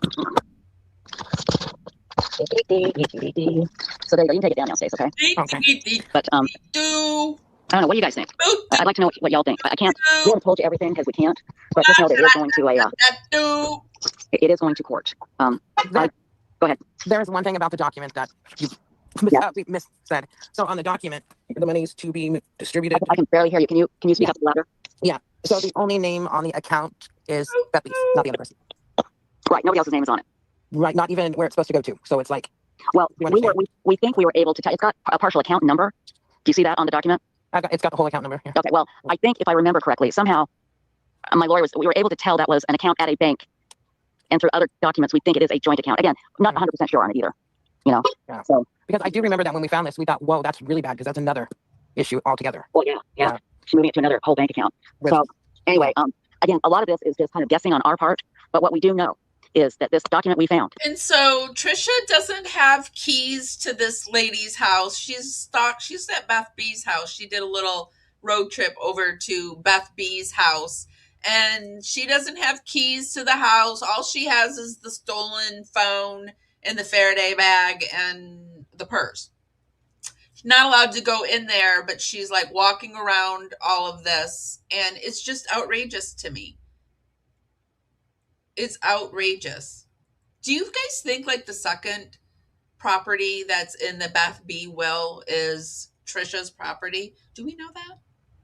there you go. You can take it down now, Stace, okay? Okay. But I don't know. What do you guys think? I'd like to know what y'all think. I can't. We haven't told you everything because we can't. But just know that it is going to it is going to court. Go ahead. There's one thing about the document that you said. So on the document, the money is to be distributed. I can barely hear you. Can you speak up louder? Yeah. So the only name on the account is Beth B's, not the other person. Right. Nobody else's name is on it. Right. Not even where it's supposed to go to. So it's like. Well, we think we were able to tell. It's got a partial account number. Do you see that on the document? It's got the whole account number here. Okay. Well, I think if I remember correctly, somehow my lawyer we were able to tell that was an account at a bank, and through other documents, we think it is a joint account. Again, I'm not 100% sure on it either. You know. Yeah. So because I do remember that when we found this, we thought, whoa, that's really bad because that's another issue altogether. Well, yeah. She's moving it to another whole bank account. So anyway, again, a lot of this is just kind of guessing on our part, but what we do know is that this document we found. And so Tricia doesn't have keys to this lady's house. She's at Beth B's house. She did a little road trip over to Beth B's house, and she doesn't have keys to the house. All she has is the stolen phone and the Faraday bag and the purse. She's not allowed to go in there, but she's like walking around all of this, and it's just outrageous to me. It's outrageous. Do you guys think like the second property that's in the Beth B will is Trisha's property? Do we know that?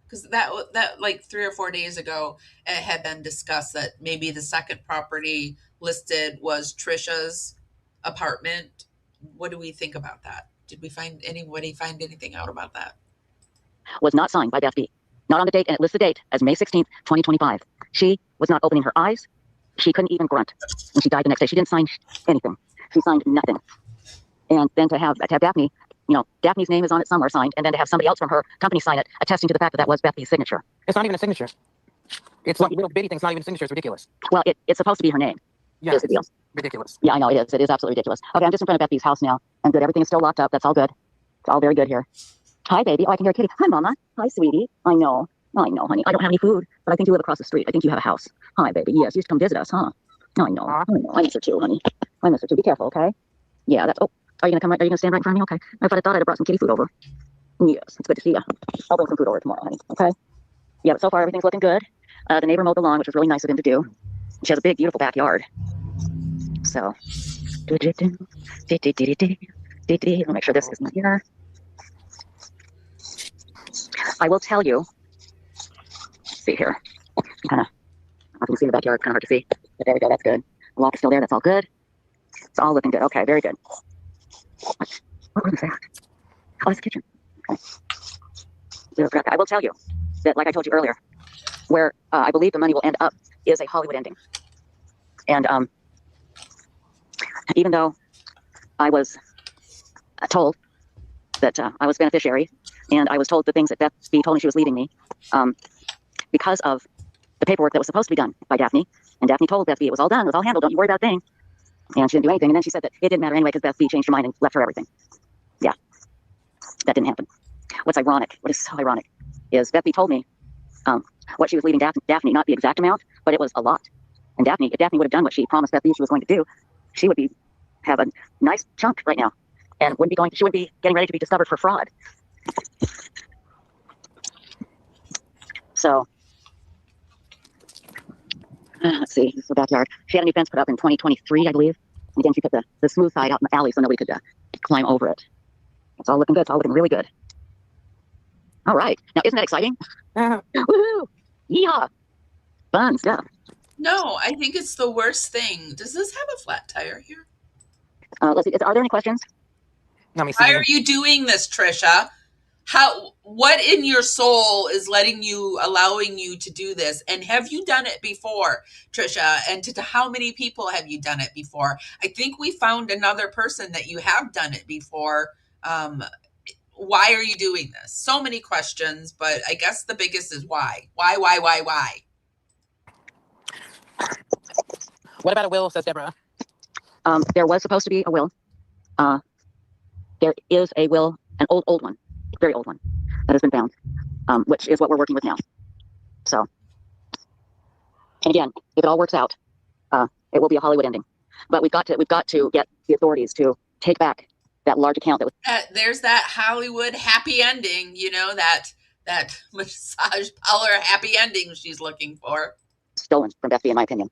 Because that like 3 or 4 days ago, it had been discussed that maybe the second property listed was Trisha's apartment. What do we think about that? Did anybody find anything out about that? Was not signed by Beth B. Not on the date, and it lists the date as May 16th, 2025. She was not opening her eyes. She couldn't even grunt. And she died the next day. She didn't sign anything. She signed nothing. And then to have Daphne, Daphne's name is on it somewhere signed, and then to have somebody else from her company sign it, attesting to the fact that was Beth B's signature. It's not even a signature. It's like little bitty things, not even a signature. It's ridiculous. Well, it's supposed to be her name. Yeah, is the deal. Ridiculous. Yeah, I know it is. It is absolutely ridiculous. Okay, I'm just in front of Beth B's house now. And good. Everything is still locked up. That's all good. It's all very good here. Hi, baby. Oh, I can hear Kitty. Hi, Mama. Hi, sweetie. I know, honey. I don't have any food, but I think you live across the street. I think you have a house. Hi, baby. Yes, you used to come visit us, huh? I know. I miss her too, honey. I miss her too. Be careful, okay? Yeah, are you gonna come right? Are you gonna stand right in front of me? Okay. I thought I'd have brought some kitty food over. Yes, it's good to see you. I'll bring some food over tomorrow, honey. Okay. Yeah, but so far everything's looking good. The neighbor mowed the lawn, which was really nice of him to do. She has a big, beautiful backyard. So, let me make sure this is not here. I will tell you. Let's see here. I can see the backyard. It's kind of hard to see. But there we go. That's good. The lock is still there. That's all good. It's all looking good. Okay, very good. What room is that? Oh, it's the kitchen. I will tell you that, like I told you earlier, where I believe the money will end up is a Hollywood ending. And even though I was told that I was beneficiary, and I was told the things that Beth B told me she was leaving me, because of the paperwork that was supposed to be done by Daphne, and Daphne told Beth B it was all done, it was all handled, don't you worry about a thing. And she didn't do anything, and then she said that it didn't matter anyway because Beth B changed her mind and left her everything. Yeah, that didn't happen. What's ironic, what is so ironic, is Beth B told me what she was leaving Daphne, not the exact amount, but it was a lot. And Daphne, if Daphne would have done what she promised Beth B she was going to do, she would have a nice chunk right now, and she wouldn't be getting ready to be discovered for fraud. So, let's see, this is the backyard. She had a new fence put up in 2023, I believe. And again, she put the smooth side out in the alley so nobody could climb over it. It's all looking good. It's all looking really good. All right. Now, isn't that exciting? Woohoo! Yeehaw! Fun stuff. No, I think it's the worst thing. Does this have a flat tire here? Let's see. Are there any questions? Let me see. Why are you doing this, Tricia? What in your soul is allowing you to do this? And have you done it before, Tricia? And to how many people have you done it before? I think we found another person that you have done it before. Why are you doing this? So many questions, but I guess the biggest is why? Why? What about a will, says Deborah? There was supposed to be a will. There is a will, an old one, very old one, that has been found, which is what we're working with now. So, and again, if it all works out, it will be a Hollywood ending. But we've got to get the authorities to take back that large account that was. There's that Hollywood happy ending, that massage parlor happy ending she's looking for. Stolen from Beth B, in my opinion.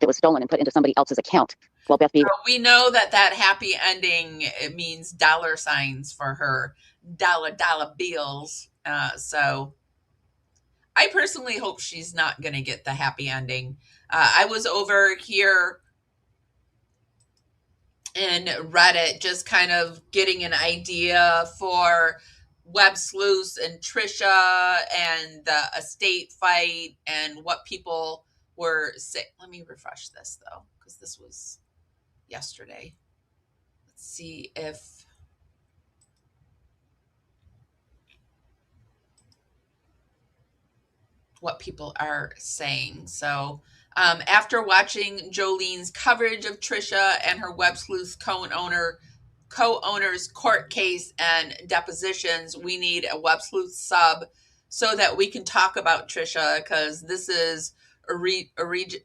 It was stolen and put into somebody else's account. Well, Beth B. We know that happy ending, it means dollar signs for her, dollar bills. So I personally hope she's not going to get the happy ending. I was over here in Reddit just kind of getting an idea for Web Sleuths and Tricia and the estate fight and what people were saying. Let me refresh this though, because this was yesterday. Let's see if what people are saying. So after watching Jolene's coverage of Tricia and her Web Sleuths co-owner's court case and depositions, we need a Web Sleuth sub so that we can talk about Tricia, because this is egregious.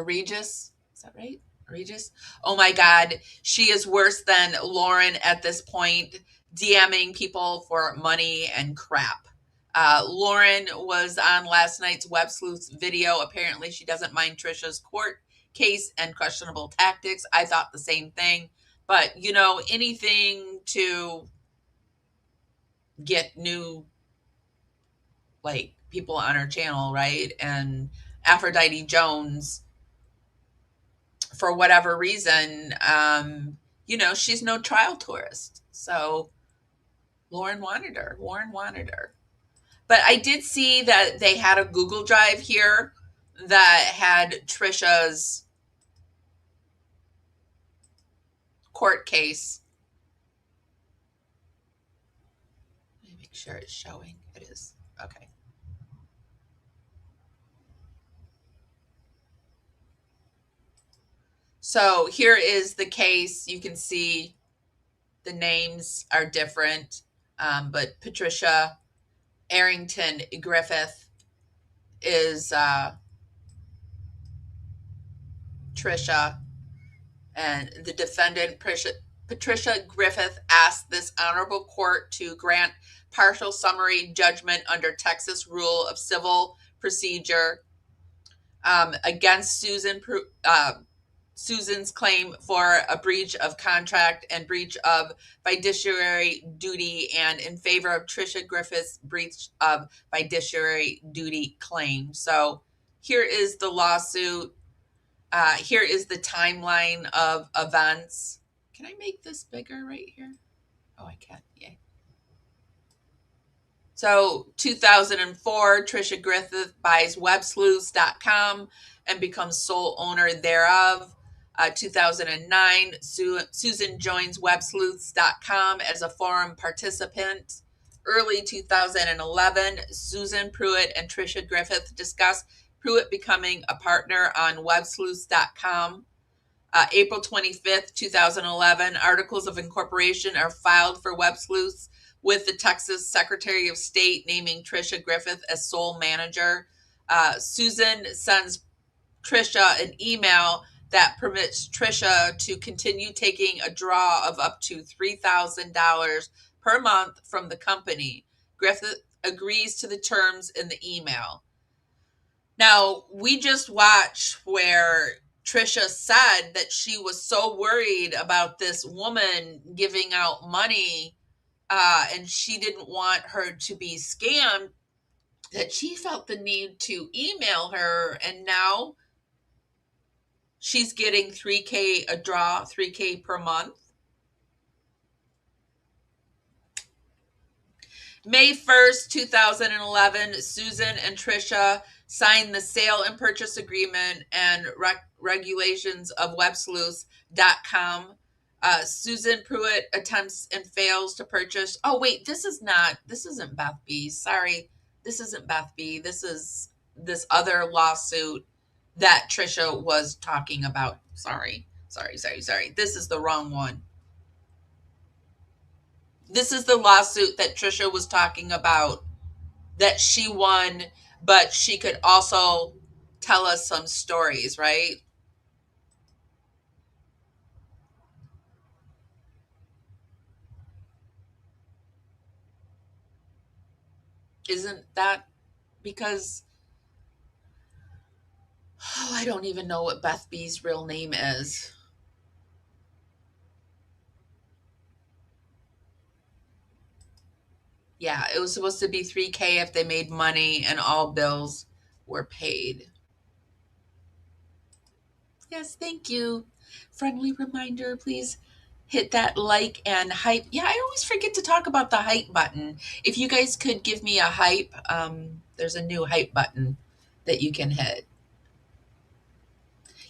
Is that right? Egregious. Oh my God. She is worse than Lauren at this point, DMing people for money and crap. Lauren was on last night's Web Sleuths video. Apparently she doesn't mind Tricia's court case and questionable tactics. I thought the same thing, but anything to get new people on her channel, right? And Aphrodite Jones, for whatever reason, she's no trial tourist. So Lauren wanted her. But I did see that they had a Google Drive here that had Tricia's court case. Let me make sure it's showing. It is. Okay. So here is the case. You can see the names are different, but Patricia Arrington Griffith is Tricia, and the defendant, Patricia Griffith, asked this honorable court to grant partial summary judgment under Texas Rule of Civil Procedure against Susan's claim for a breach of contract and breach of fiduciary duty, and in favor of Tricia Griffith's breach of fiduciary duty claim. So here is the lawsuit. Here is the timeline of events. Can I make this bigger right here? Oh, I can't. Yay. So 2004, Tricia Griffith buys Websleuths.com and becomes sole owner thereof. 2009, Susan joins Websleuths.com as a forum participant. Early 2011, Susan Pruitt and Tricia Griffith discuss Pruitt becoming a partner on Websleuths.com. April 25th, 2011, articles of incorporation are filed for Web Sleuths with the Texas Secretary of State naming Tricia Griffith as sole manager. Susan sends Tricia an email that permits Tricia to continue taking a draw of up to $3,000 per month from the company. Griffith agrees to the terms in the email. Now, we just watched where Tricia said that she was so worried about this woman giving out money and she didn't want her to be scammed, that she felt the need to email her, and now she's getting $3K a draw, $3K per month. May 1st, 2011, Susan and Tricia signed the sale and purchase agreement and regulations of websleuths.com. Susan Pruitt attempts and fails to purchase. Oh, wait, this isn't Beth B. Sorry, this isn't Beth B. This is this other lawsuit that Tricia was talking about. Sorry. This is the wrong one. This is the lawsuit that Tricia was talking about that she won, but she could also tell us some stories, right? Isn't that because I don't even know what Beth B's real name is. Yeah, it was supposed to be $3K if they made money and all bills were paid. Yes, thank you. Friendly reminder, please hit that like and hype. Yeah, I always forget to talk about the hype button. If you guys could give me a hype, there's a new hype button that you can hit.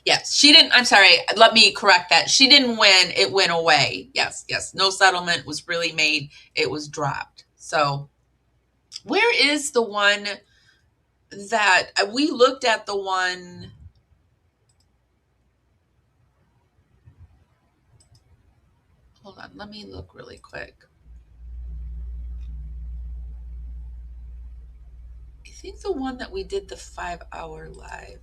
Yes, she didn't. I'm sorry. Let me correct that. She didn't win. It went away. Yes. No settlement was really made. It was dropped. So, where is the one that we looked at? The one. Hold on. Let me look really quick. I think the one that we did the 5-hour live.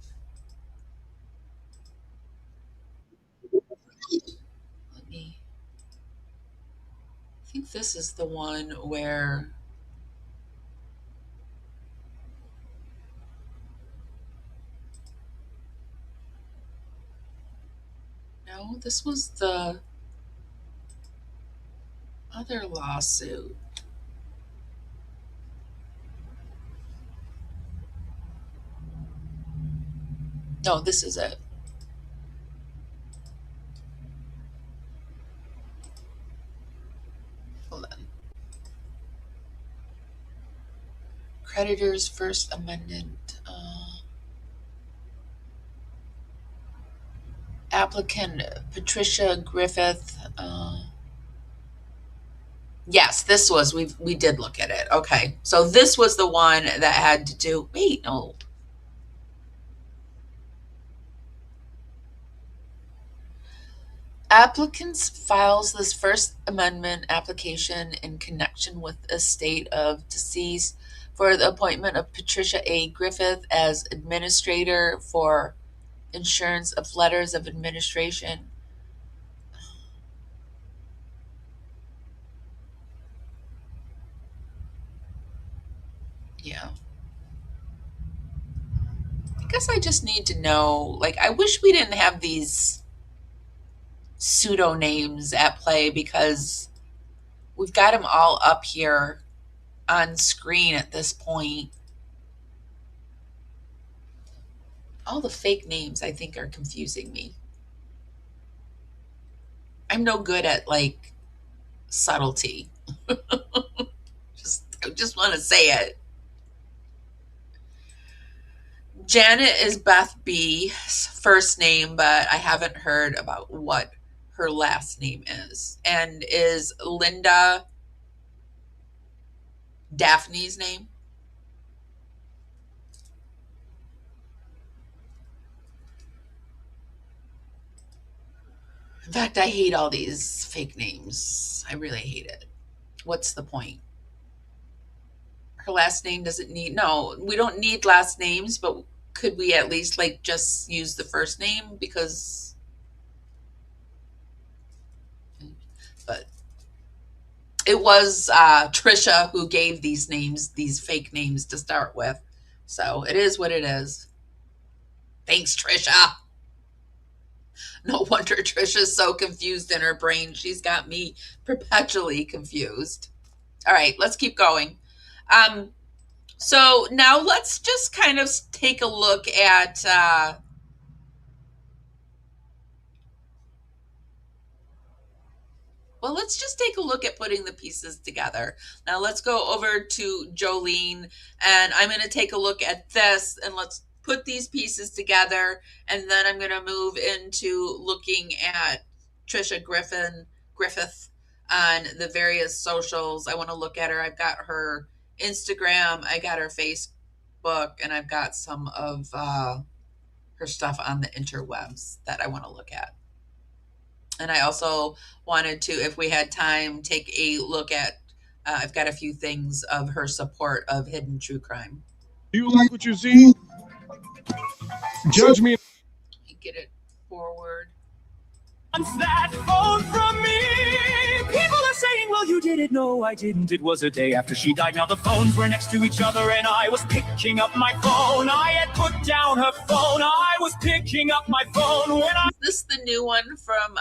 I think this is the one where no, this was the other lawsuit. No, this is it. Hold on. Creditors First Amendment. Applicant Patricia Griffith. Yes, this was we did look at it. Okay, so this was the one that had to do. Wait, no. Applicants files this First Amendment application in connection with estate of deceased for the appointment of Patricia A. Griffith as administrator for insurance of letters of administration. Yeah. I guess I just need to know, like, I wish we didn't have these pseudo names at play because we've got them all up here on screen at this point. All the fake names, I think, are confusing me. I'm no good at, like, subtlety. just want to say it. Janet is Beth B's first name, but I haven't heard about what her last name is. And is Linda Daphne's name? In fact, I hate all these fake names. I really hate it. What's the point? Her last name doesn't need, no, we don't need last names, but could we at least like just use the first name? Because, but it was Tricia who gave these names, these fake names to start with. So it is what it is. Thanks, Tricia. No wonder Tricia's so confused in her brain. She's got me perpetually confused. All right, let's keep going. So now let's just kind of take a look at well, let's just take a look at putting the pieces together. Now let's go over to Jolene, and I'm going to take a look at this, and let's put these pieces together, and then I'm going to move into looking at Tricia Griffith on the various socials. I want to look at her. I've got her Instagram, I got her Facebook, and I've got some of her stuff on the interwebs that I want to look at. And I also wanted to, if we had time, take a look at, I've got a few things of her support of hidden true crime. Do you like what you see? Judge me. Get it forward. That phone from me. People are saying, well, you did it. No, I didn't. It was a day after she died. Now the phones were next to each other and I was picking up my phone. I had put down her phone. I was picking up my phone when I... Is this the new one from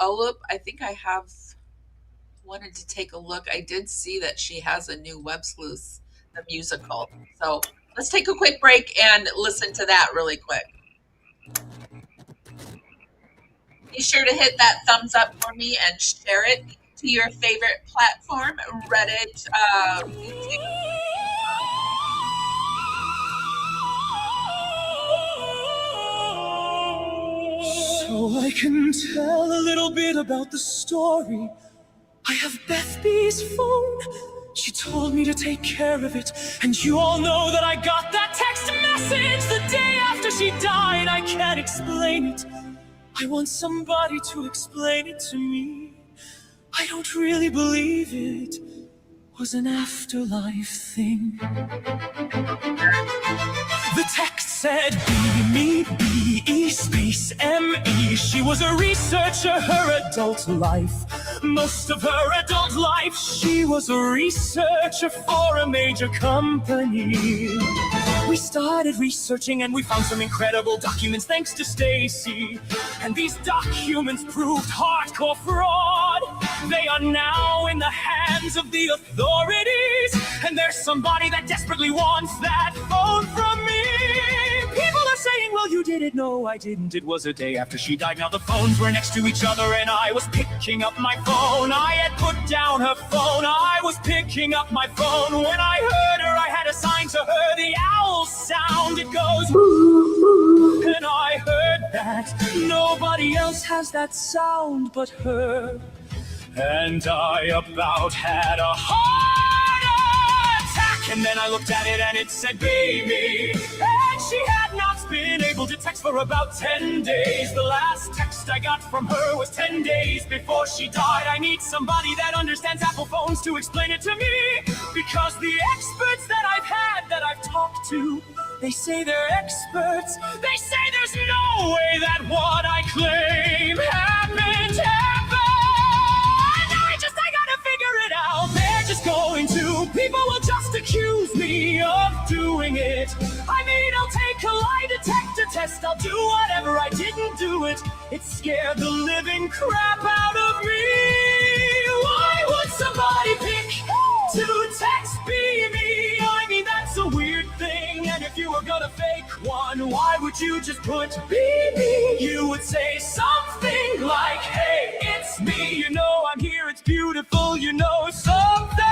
Olup? I think I have wanted to take a look. I did see that she has a new Web Sleuths, the musical. So let's take a quick break and listen to that really quick. Be sure to hit that thumbs up for me and share it to your favorite platform, Reddit, YouTube. So I can tell a little bit about the story. I have Beth B's phone. She told me to take care of it. And you all know that I got that text message the day after she died. I can't explain it. I want somebody to explain it to me. I don't really believe it was an afterlife thing. The text said, B, me, B-E, space, M-E. She was a researcher her adult life. Most of her adult life, she was a researcher for a major company. We started researching and we found some incredible documents thanks to Stacy. And these documents proved hardcore fraud. They are now in the hands of the authorities. And there's somebody that desperately wants that phone from me. People are saying, well, you did it. No, I didn't. It was a day after she died. Now the phones were next to each other and I was picking up my phone. I had put down her phone. I was picking up my phone. When I heard her, I had assigned to her the owl sound. It goes, and I heard that. Nobody else has that sound but her. And I about had a heart attack. And then I looked at it and it said, baby. And she had not been able to text for about 10 days. The last text I got from her was 10 days before she died. I need somebody that understands Apple phones to explain it to me. Because the experts that I've had, that I've talked to, they say they're experts. They say there's no way that what I claim happened. They're just going to. People will just accuse me of doing it. I mean, I'll take a lie detector test. I'll do whatever. I didn't do it. It scared the living crap out of me. Why would somebody pick to text me? I mean, that's a weird thing. And if you were gonna fake one, one, why would you just put BB? You would say something like, hey, it's me, you know I'm here, it's beautiful, you know something.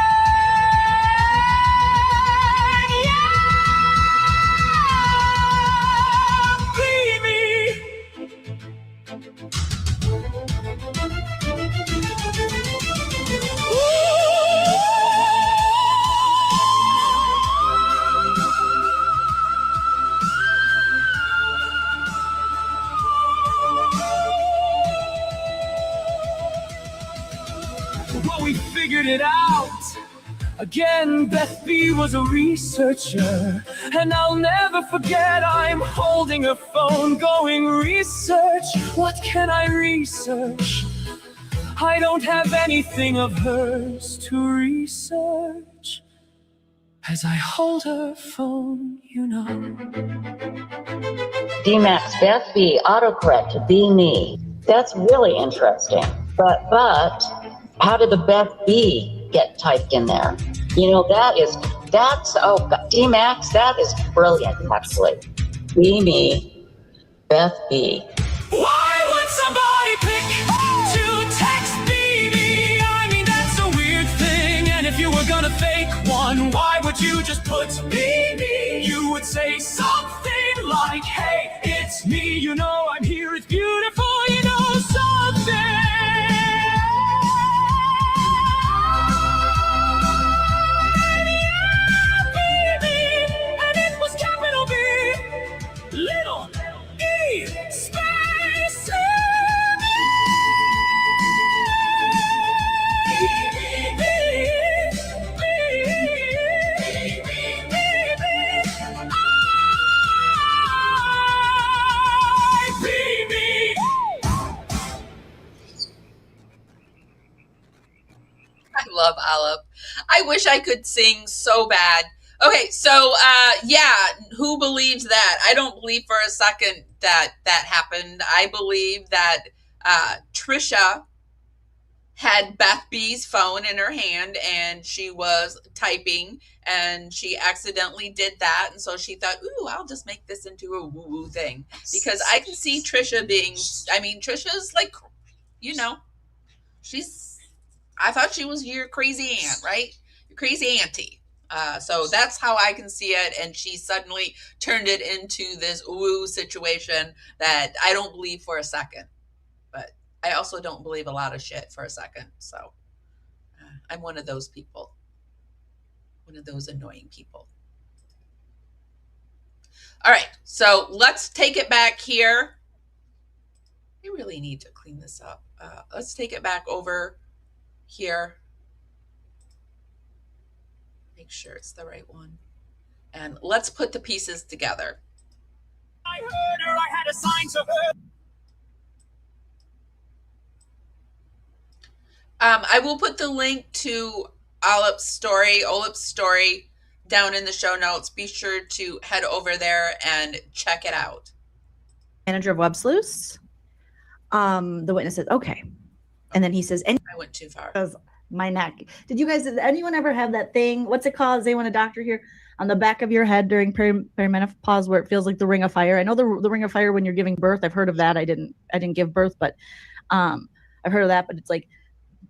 Well, we figured it out. Again, Beth B was a researcher, and I'll never forget I'm holding a phone going, research, what can I research? I don't have anything of hers to research. As I hold her phone, you know. DMAX Beth B autocorrect be me. That's really interesting. But how did the Beth B get typed in there? You know, DMAX, that is brilliant, actually. Be me, Beth B. Why would somebody pick to text BB? I mean, that's a weird thing. And if you were gonna fake one, why would you just put BB? You would say something like, hey, it's me, you know I'm here, it's beautiful, you know something. Little E space I love Olive. I wish I could sing so bad. Okay, so yeah, who believes that? I don't believe for a second that that happened. I believe that Tricia had Beth B's phone in her hand and she was typing and she accidentally did that, and so she thought, ooh, I'll just make this into a woo-woo thing. Because I can see Tricia being, I mean, Tricia's like, you know, I thought she was your crazy aunt, right? Your crazy auntie. So that's how I can see it. And she suddenly turned it into this woo situation that I don't believe for a second. But I also don't believe a lot of shit for a second. So I'm one of those people. One of those annoying people. All right. So let's take it back here. I really need to clean this up. Let's take it back over here. Make sure it's the right one. And let's put the pieces together. I heard her, I had a sign to her. I will put the link to Olip's story down in the show notes. Be sure to head over there and check it out. Manager of Web Sleuths. The witness says, okay. And then he says, I went too far. My neck. Did anyone ever have that thing? What's it called? Is anyone a doctor here? On the back of your head during perimenopause where it feels like the ring of fire. I know the ring of fire when you're giving birth. I've heard of that. I didn't give birth, but I've heard of that. But it's like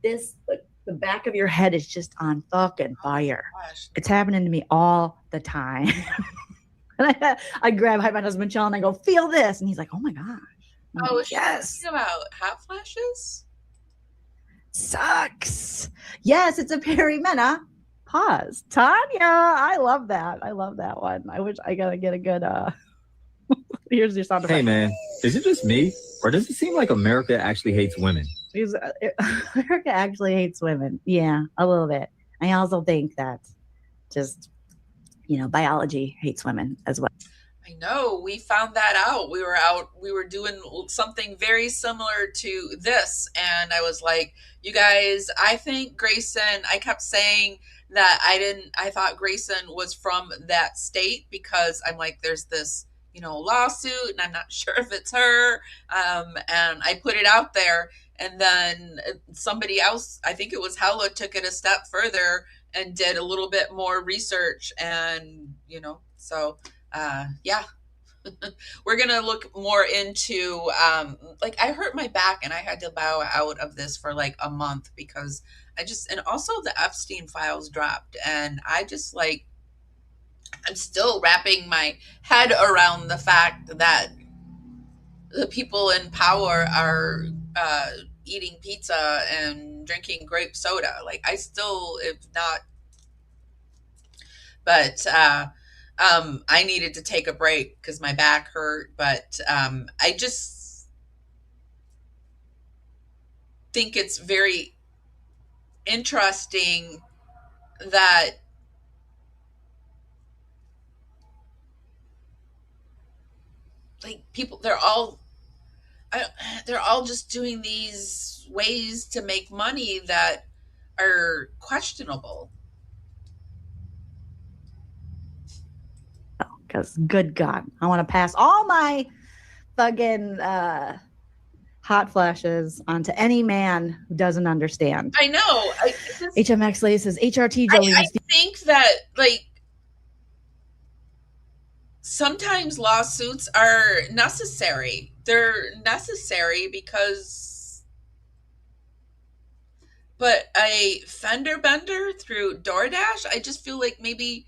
this, the back of your head is just on fucking fire. It's happening to me all the time. And I grab my husband Sean and I go, feel this. And he's like, oh my gosh. Oh, yes. About hot flashes? Sucks. Yes, it's a perimenopause. Tanya, I love that. I love that one. I wish I gotta get a good here's your sound effect. Hey man, is it just me? Or does it seem like America actually hates women? America actually hates women. Yeah, a little bit. I also think that just, biology hates women as well. I know. We found that out. We were doing something very similar to this. And I was like, you guys, I think Grayson, I kept saying that I thought Grayson was from that state because I'm like, there's this, lawsuit and I'm not sure if it's her. And I put it out there and then somebody else, I think it was Hella, took it a step further and did a little bit more research and, so yeah, we're gonna look more into like I hurt my back and I had to bow out of this for like a month because and also the Epstein files dropped and I just like I'm still wrapping my head around the fact that the people in power are eating pizza and drinking grape soda. Like I still, if not, but I needed to take a break because my back hurt. But I just think it's very interesting that like people, they're all just doing these ways to make money that are questionable. Because good God, I want to pass all my fucking hot flashes onto any man who doesn't understand. I know. HMX Lay says HRT Jolene. I think that like sometimes lawsuits are necessary. They're necessary because, but a fender bender through DoorDash, I just feel like maybe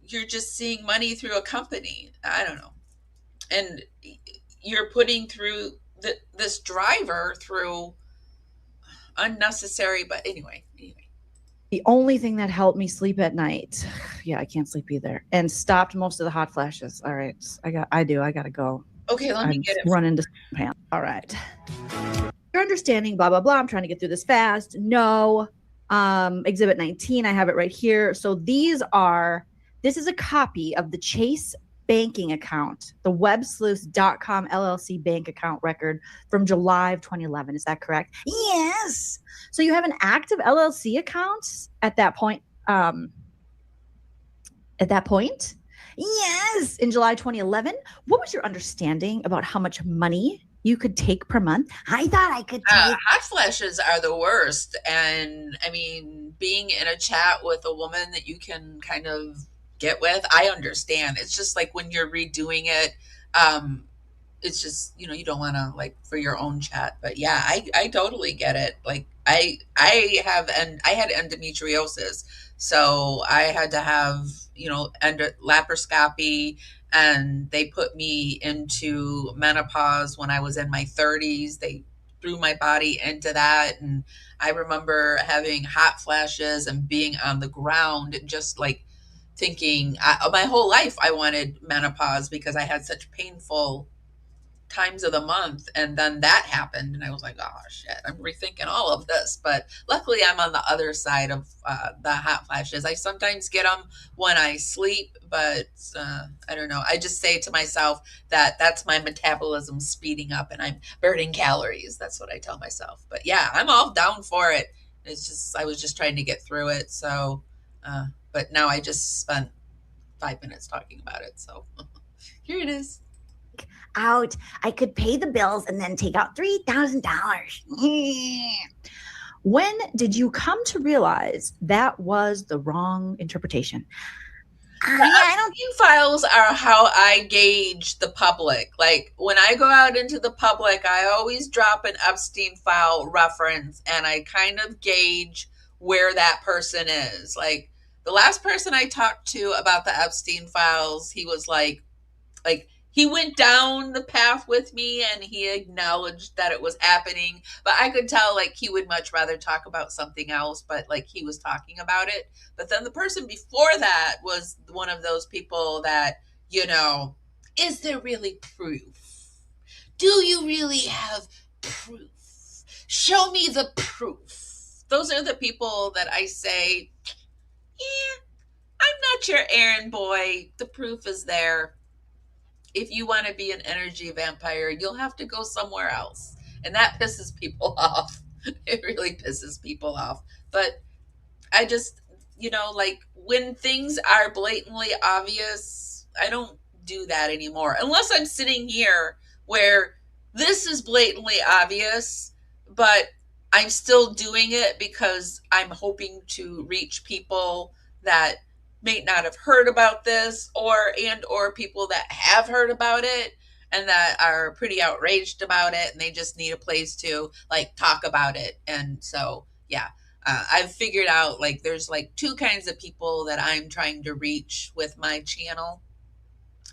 you're just seeing money through a company. I don't know. And you're putting through this driver through unnecessary, but anyway. The only thing that helped me sleep at night, yeah, I can't sleep either, and stopped most of the hot flashes. All right, I gotta go. Okay, let me get it. Run into pants. All right. Your understanding, blah, blah, blah. I'm trying to get through this fast. No. Exhibit 19, I have it right here. So this is a copy of the Chase banking account, the Websleuths.com LLC bank account record from July of 2011. Is that correct? Yes. So you have an active LLC account at that point. Yes. In July 2011. What was your understanding about how much money you could take per month? I thought I could take. Hot flashes are the worst. And I mean, being in a chat with a woman that you can kind of get with, I understand. It's just like when you're redoing it, it's just, you don't want to like for your own chat. But yeah, I totally get it. Like I had endometriosis, so I had to have laparoscopy, and they put me into menopause when I was in my 30s. They threw my body into that, and I remember having hot flashes and being on the ground, just like thinking my whole life I wanted menopause because I had such painful times of the month, and then that happened and I was like, oh shit, I'm rethinking all of this. But luckily I'm on the other side of the hot flashes. I sometimes get them when I sleep, but I don't know, I just say to myself that that's my metabolism speeding up and I'm burning calories. That's what I tell myself. But yeah, I'm all down for it. It's just I was just trying to get through it. So but now I just spent 5 minutes talking about it, so here it is. Out, I could pay the bills and then take out $3,000. When did you come to realize that was the wrong interpretation? Epstein files are how I gauge the public. Like when I go out into the public, I always drop an Epstein file reference and I kind of gauge where that person is. Like the last person I talked to about the Epstein files, he was like he went down the path with me and he acknowledged that it was happening, but I could tell like he would much rather talk about something else, but like he was talking about it. But then the person before that was one of those people that, is there really proof? Do you really have proof? Show me the proof. Those are the people that I say, yeah, I'm not your errand boy. The proof is there. If you want to be an energy vampire, you'll have to go somewhere else. And that pisses people off. It really pisses people off. But I just, like when things are blatantly obvious, I don't do that anymore. Unless I'm sitting here where this is blatantly obvious, but I'm still doing it because I'm hoping to reach people that may not have heard about this, or people that have heard about it and that are pretty outraged about it, and they just need a place to like talk about it. And so, yeah, I've figured out like there's like two kinds of people that I'm trying to reach with my channel.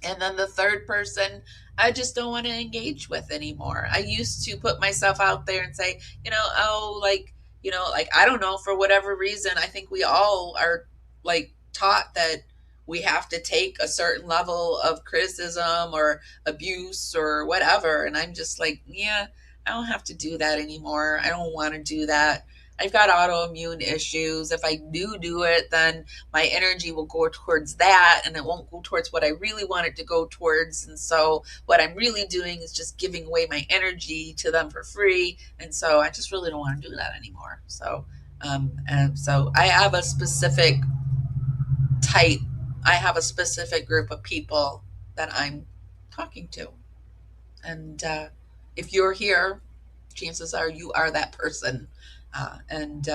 And then the third person, I just don't want to engage with anymore. I used to put myself out there and say, I don't know, for whatever reason, I think we all are like taught that we have to take a certain level of criticism or abuse or whatever. And I'm just like, yeah, I don't have to do that anymore. I don't want to do that. I've got autoimmune issues. If I do it, then my energy will go towards that, and it won't go towards what I really want it to go towards. And so what I'm really doing is just giving away my energy to them for free. And so I just really don't want to do that anymore. So, and so I have a specific group of people that I'm talking to. And if you're here, chances are you are that person. And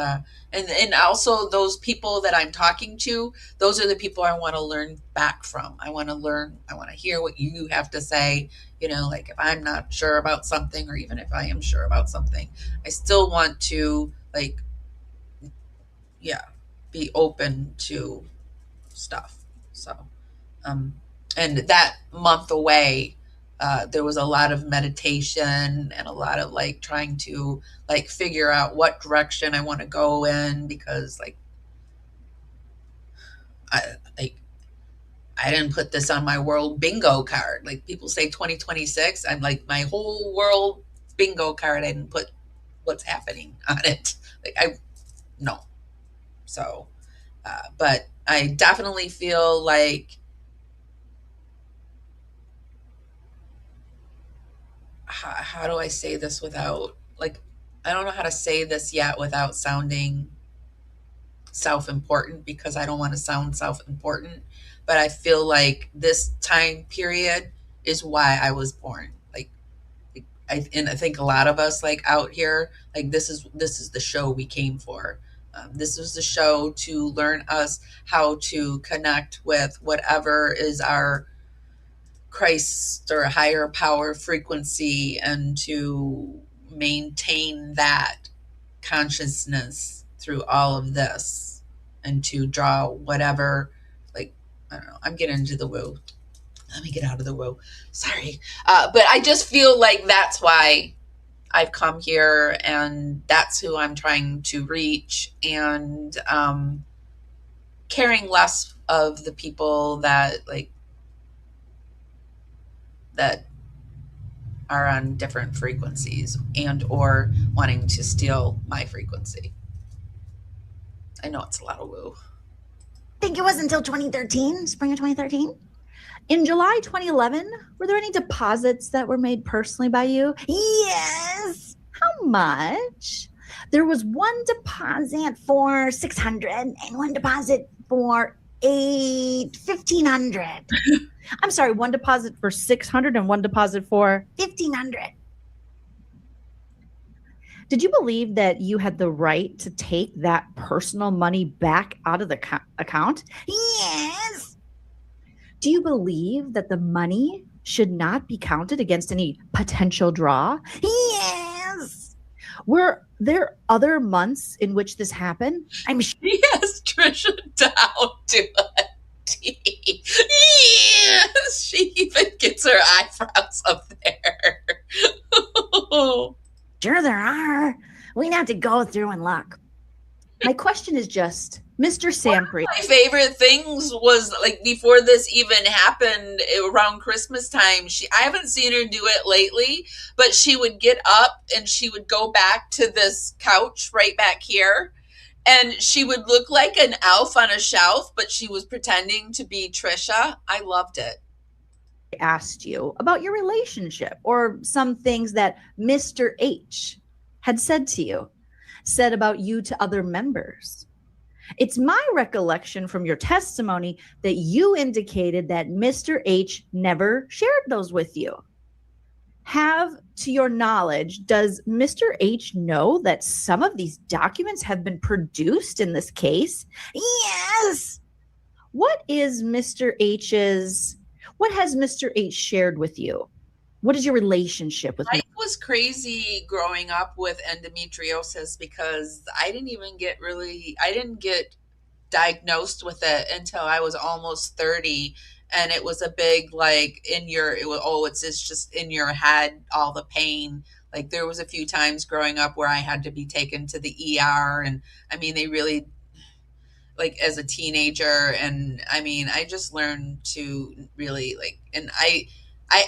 also those people that I'm talking to, those are the people I want to learn back from. I want to hear what you have to say. Like if I'm not sure about something, or even if I am sure about something, I still want to be open to stuff. So, and that month away, there was a lot of meditation and a lot of like trying to like figure out what direction I want to go in, because like I didn't put this on my world bingo card. Like people say 2026, I'm like my whole world bingo card, I didn't put what's happening on it. No. So, but I definitely feel like how do I say this without I don't know how to say this yet without sounding self-important, because I don't want to sound self-important, but I feel like this time period is why I was born. I think a lot of us out here, this is the show we came for. This was the show to learn us how to connect with whatever is our Christ or higher power frequency, and to maintain that consciousness through all of this, and to draw whatever, I don't know, I'm getting into the woo. Let me get out of the woo. Sorry. But I just feel like that's why I've come here, and that's who I'm trying to reach, and caring less of the people that that are on different frequencies and or wanting to steal my frequency. I know it's a lot of woo. I think it was until 2013, spring of 2013. In July 2011, were there any deposits that were made personally by you? Yes. How much? There was one deposit for $600 and one deposit for $1,500. I'm sorry, one deposit for $600 and one deposit for $1,500. Did you believe that you had the right to take that personal money back out of the account? Yes. Do you believe that the money should not be counted against any potential draw? Yes. Were there other months in which this happened? I'm sure. Yes, Trisha, down to a T. Yes, she even gets her eyebrows up there. Sure there are. We'd have to go through and look. My question is just, Mr. Sampry. My favorite things was before this even happened, around Christmas time, I haven't seen her do it lately, but she would get up and she would go back to this couch right back here, and she would look like an elf on a shelf, but she was pretending to be Tricia. I loved it. Asked you about your relationship or some things that Mr. H had said about you to other members. It's my recollection from your testimony that you indicated that Mr. H never shared those with you. To your knowledge, does Mr. H know that some of these documents have been produced in this case? Yes. what is Mr. H's, what has Mr. H shared with you? What is your relationship with Life was crazy growing up with endometriosis because I didn't get diagnosed with it until I was almost 30. And it was a big, like, it's just in your head, all the pain. Like, there was a few times growing up where I had to be taken to the ER. And I mean, they really, like, as a teenager. And I mean, I just learned to really, like, and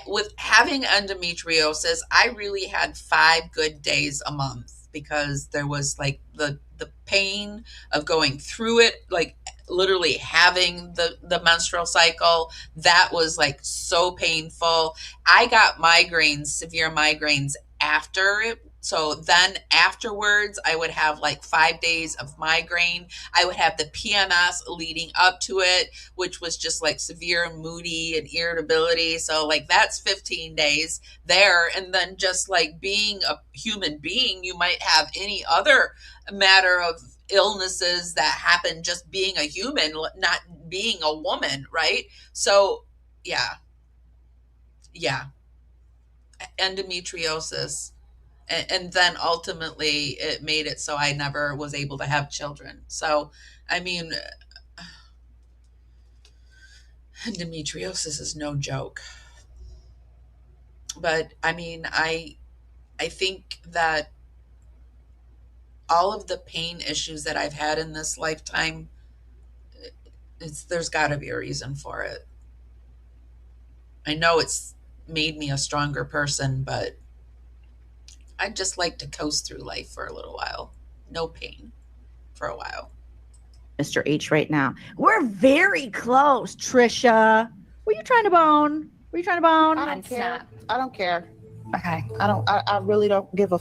with having endometriosis, I really had 5 good days a month because there was, like, the pain of going through it, like literally having the menstrual cycle. That was, like, so painful. I got migraines, severe migraines after it. So then afterwards, I would have like 5 days of migraine. I would have the PMS leading up to it, which was just like severe moody and irritability. So, like, that's 15 days there. And then just like being a human being, you might have any other matter of illnesses that happen just being a human, not being a woman, right? So, yeah. Endometriosis. And then ultimately it made it so I never was able to have children. So, I mean, endometriosis is no joke. But I mean, I think that all of the pain issues that I've had in this lifetime, there's got to be a reason for it. I know it's made me a stronger person, but I'd just like to coast through life for a little while. No pain for a while. Mr. H right now? We're very close, Trisha. Were you trying to bone? Were you trying to bone? I don't care. I don't care. Okay. I really don't give a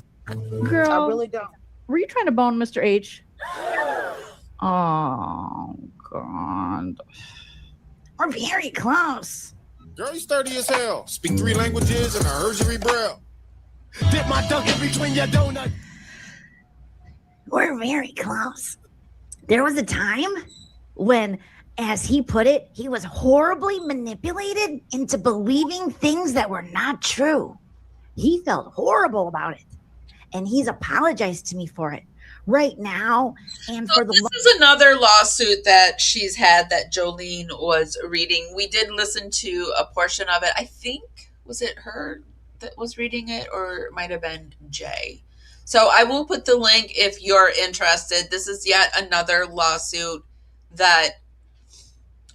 Girl. I really don't. Were you trying to bone Mr. H? Oh, God. We're very close. Girl, you sturdy as hell. Speak 3 languages and I heard you read Braille. Dip my dunk in between your donut. We're very close. There was a time when, as he put it, he was horribly manipulated into believing things that were not true. He felt horrible about it, and he's apologized to me for it right now. And So for the this is another lawsuit that she's had that Jolene was reading. We did listen to a portion of it. I think, was it her that was reading it, or it might have been Jay? So I will put the link if you're interested. This is yet another lawsuit that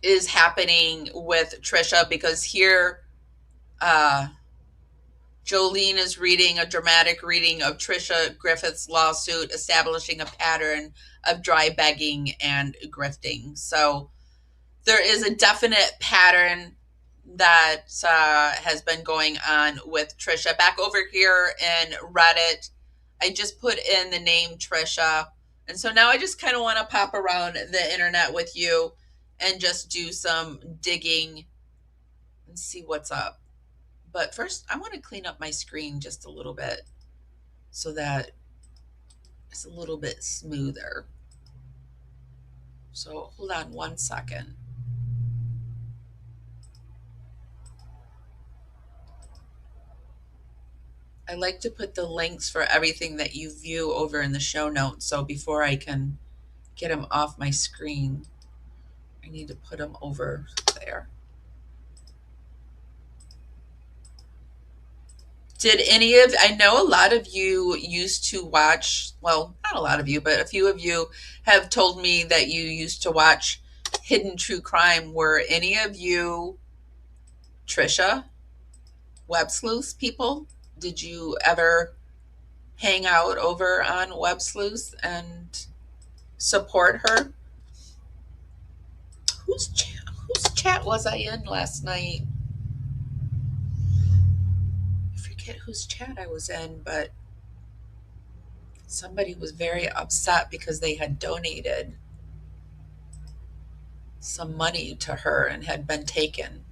is happening with Tricia, because here Jolene is reading a dramatic reading of Tricia Griffith's lawsuit establishing a pattern of dry begging and grifting. So there is a definite pattern that has been going on with Tricia. Back over here in Reddit, I just put in the name Tricia. And so now I just kind of want to pop around the internet with you and just do some digging and see what's up. But first, I want to clean up my screen just a little bit so that it's a little bit smoother. So hold on one second. I like to put the links for everything that you view over in the show notes. So before I can get them off my screen, I need to put them over there. I know a lot of you used to watch, well, not a lot of you, but a few of you have told me that you used to watch Hidden True Crime. Were any of you Tricia, Web Sleuths people? Did you ever hang out over on Web Sleuths and support her? Whose chat was I in last night? I forget whose chat I was in, but somebody was very upset because they had donated some money to her and had been taken.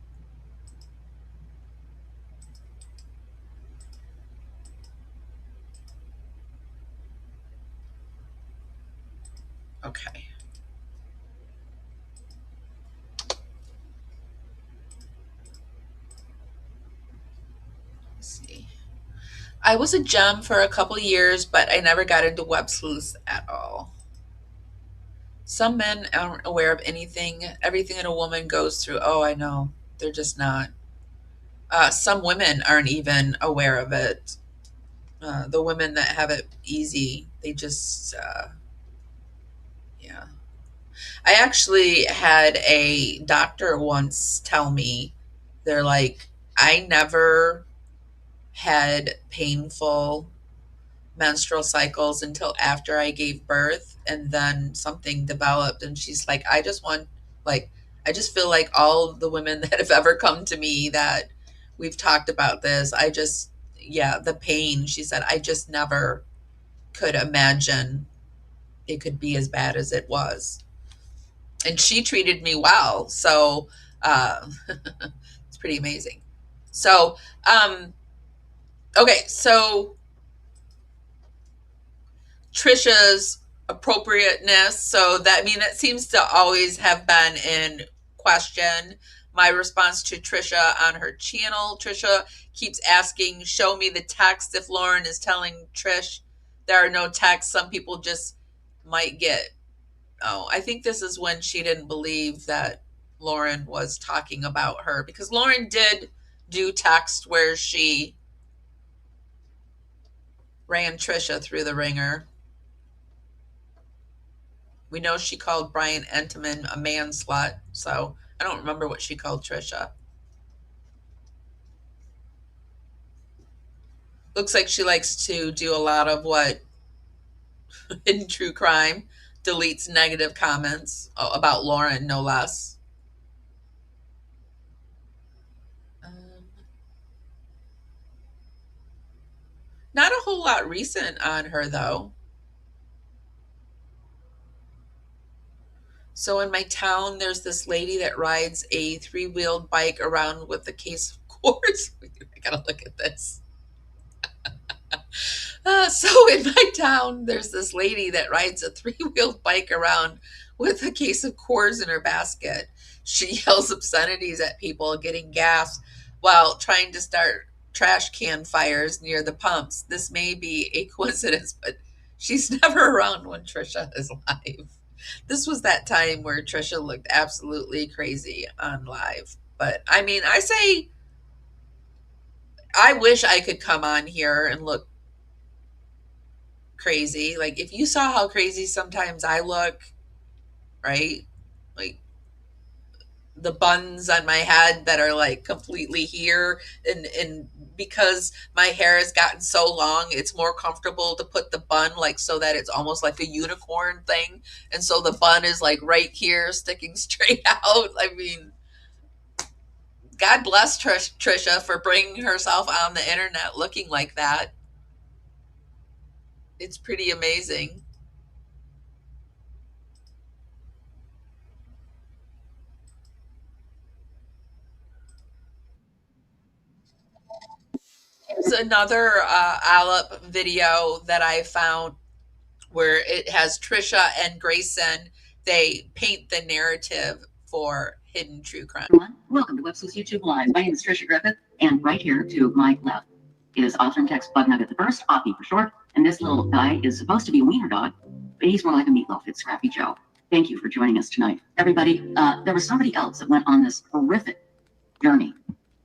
Okay. see. I was a gem for a couple years, but I never got into Web Sleuths at all. Some men aren't aware of everything that a woman goes through. Oh, I know. They're just not. Some women aren't even aware of it. The women that have it easy, they just, yeah. I actually had a doctor once tell me, they're like, I never had painful menstrual cycles until after I gave birth, and then something developed, and she's like, I just feel like all the women that have ever come to me that we've talked about this, the pain, she said, I just never could imagine it could be as bad as it was. And she treated me well. So it's pretty amazing. So, okay. So Trisha's appropriateness. So that seems to always have been in question. My response to Trisha on her channel, Trisha keeps asking, show me the text. If Lauren is telling Trish there are no texts, some people just might get, I think this is when she didn't believe that Lauren was talking about her, because Lauren did do text where she ran Trisha through the ringer. We know she called Brian Entenman a man slut, so I don't remember what she called Trisha. Looks like she likes to do a lot of what in true crime, deletes negative comments about Lauren, no less. Not a whole lot recent on her, though. So in my town, there's this lady that rides a 3-wheeled bike around with a case of quartz. I gotta look at this. So in my town, there's this lady that rides a 3-wheeled bike around with a case of quartz in her basket. She yells obscenities at people getting gas while trying to start trash can fires near the pumps. This may be a coincidence, but she's never around when Trisha is live. This was that time where Trisha looked absolutely crazy on live. But I mean, I wish I could come on here and look crazy. Like, if you saw how crazy sometimes I look, right? Like the buns on my head that are like completely here, and because my hair has gotten so long, it's more comfortable to put the bun like so that it's almost like a unicorn thing, and so the bun is like right here sticking straight out. I mean, God bless Trisha for bringing herself on the internet looking like that. It's pretty amazing. Here's another Aleph video that I found where it has Trisha and Grayson. They paint the narrative for Hidden True Crime. Everyone, welcome to Web Sleuths YouTube Live. My name is Tricia Griffith, and right here to my left is author and text Bug Nugget the First, Hoppy for short, and this little guy is supposed to be a wiener dog, but he's more like a meatloaf. It's Scrappy Joe. Thank you for joining us tonight. Everybody, there was somebody else that went on this horrific journey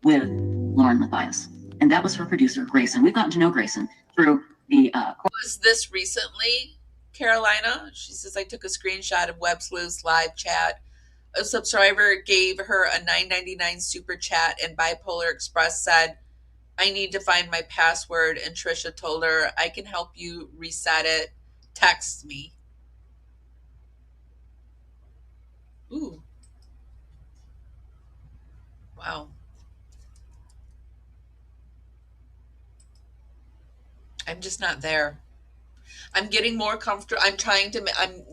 with Lauren Matthias, and that was her producer, Grayson. We've gotten to know Grayson through the... Was this recently, Carolina? She says, I took a screenshot of Web Sleuths live chat. A subscriber gave her a $9.99 super chat, and Bipolar Express said, I need to find my password, and Trisha told her, I can help you reset it. Text me. Ooh. Wow. I'm just not there. I'm getting more comfortable. I'm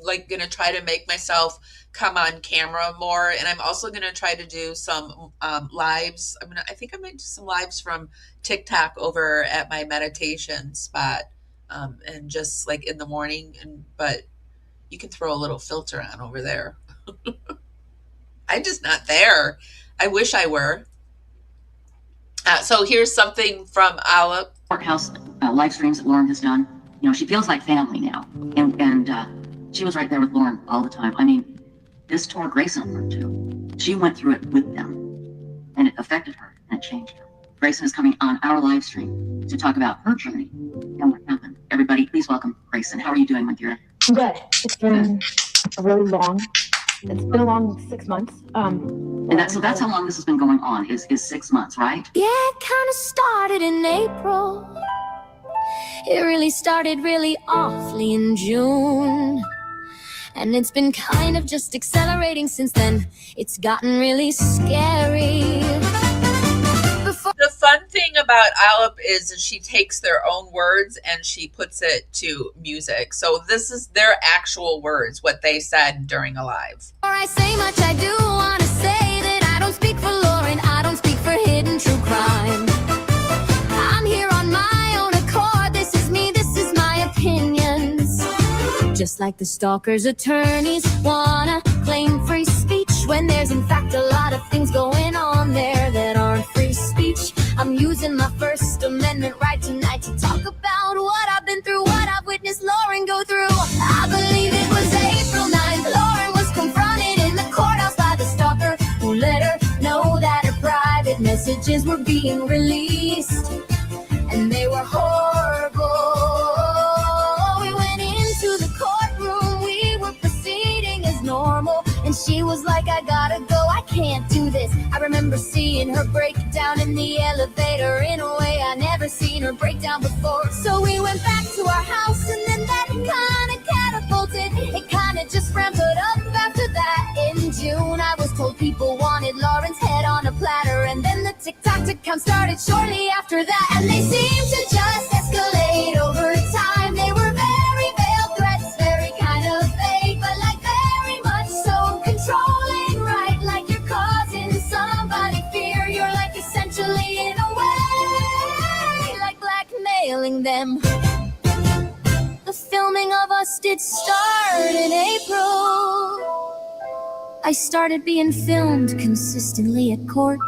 like going to try to make myself come on camera more. And I'm also going to try to do some lives. I think I might do some lives from TikTok over at my meditation spot. And just like in the morning, but you can throw a little filter on over there. I'm just not there. I wish I were. So here's something from Ala. Courthouse live streams that Lauren has done. You know, she feels like family now, and she was right there with Lauren all the time. I mean, this tore Grayson apart too. She went through it with them, and it affected her and it changed her. Grayson is coming on our live stream to talk about her journey and what happened. Everybody, please welcome Grayson. How are you doing, my dear? Good. It's been a really long. It's been a long 6 months. And that's how long this has been going on, is 6 months, right? Yeah, it kind of started in April. It really started really awfully in June. And it's been kind of just accelerating since then. It's gotten really scary. The fun thing about Aleph is that she takes their own words and she puts it to music. So this is their actual words, what they said during a live. Before I say much, I do want to say that I don't speak for Lauren. I don't speak for hidden true crime. I'm here on my own accord. This is me, this is my opinions. Just like the stalker's attorneys wanna claim free speech when there's in fact a lot of things going on there that aren't free speech. I'm using my First Amendment right tonight to talk about what I've been through, what I've witnessed Lauren go through. I believe it was April 9th. Lauren was confronted in the courthouse by the stalker who let her know that her private messages were being released. And they were horrible. We went into the courtroom, we were proceeding as normal. And she was like, I gotta go, I can't do this. I remember seeing her break down in the elevator in a way I never seen her break down before. So we went back to our house and then that kind of catapulted. It kind of just ramped it up after that. In June, I was told people wanted Lauren's head on a platter. And then the TikTok account started shortly after that. And they seemed to just escalate over time. They were very veiled threats, very kind of vague, but like very much so controlling, right? Like you're causing somebody fear. You're like essentially in a way, like blackmailing them. The filming of us did start in April. I started being filmed consistently at court.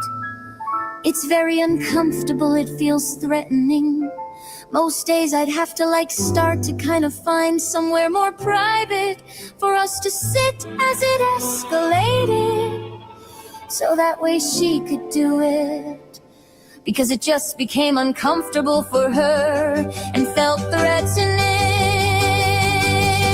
It's very uncomfortable, it feels threatening. Most days I'd have to start to kind of find somewhere more private for us to sit as it escalated. So that way she could do it. Because it just became uncomfortable for her and felt threatening.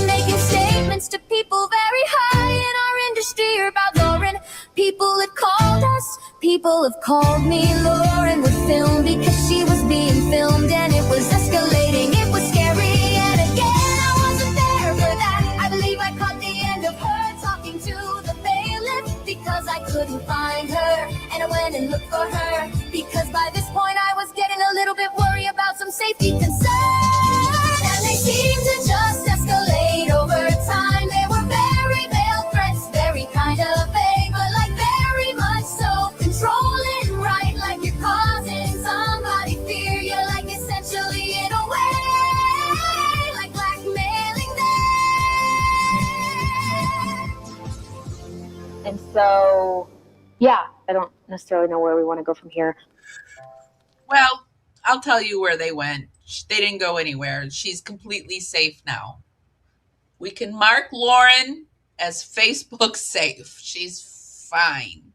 Making statements to people very high in our industry about Lauren. People had called us, people have called me. Lauren would film because she was being filmed and it was escalating. It was scary and again I wasn't there for that. I believe I caught the end of her talking to the bailiff because I couldn't find her. And I went and looked for her because by this point I was getting a little bit worried about some safety concerns. And they seemed to just escalate over time. They were very veiled threats, very kind of vague, but like very much so controlling, right? Like you're causing somebody fear. You're like essentially in a way, like blackmailing them. And so, yeah, I don't necessarily know where we want to go from here. Well, I'll tell you where they went. They didn't go anywhere. She's completely safe now. We can mark Lauren as Facebook safe. She's fine.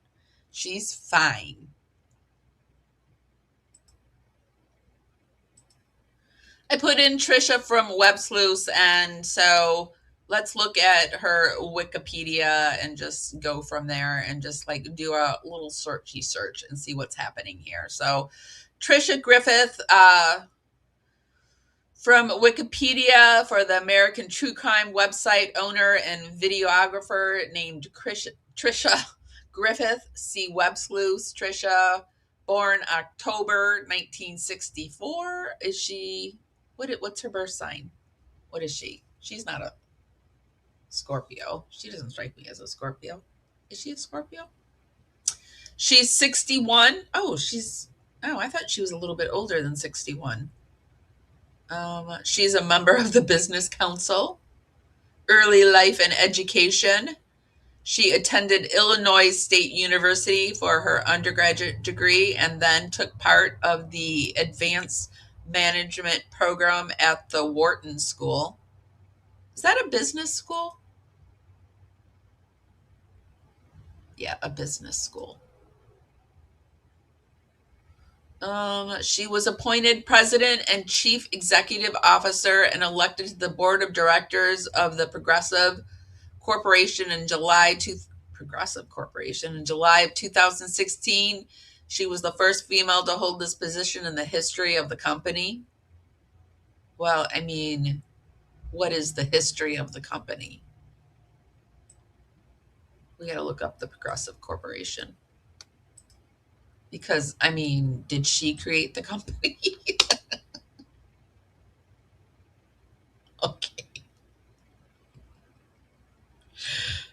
She's fine. I put in Tricia from Web Sleuths, and so let's look at her Wikipedia and just go from there and just do a little searchy search and see what's happening here. So Tricia Griffith from Wikipedia for the American True Crime website, owner and videographer named Tricia Griffith. See Web Sleuths. Tricia, born October 1964. Is she, what's her birth sign? What is she? She's not a Scorpio. She doesn't strike me as a Scorpio. Is she a Scorpio? She's 61. Oh, I thought she was a little bit older than 61. She's a member of the Business Council, Early Life and Education. She attended Illinois State University for her undergraduate degree and then took part of the advanced management program at the Wharton School. Is that a business school? Yeah, a business school. She was appointed president and chief executive officer and elected to the board of directors of the Progressive Corporation in July of 2016. She was the first female to hold this position in the history of the company. Well, I mean, what is the history of the company? We got to look up the Progressive Corporation. Because, I mean, did she create the company? Okay.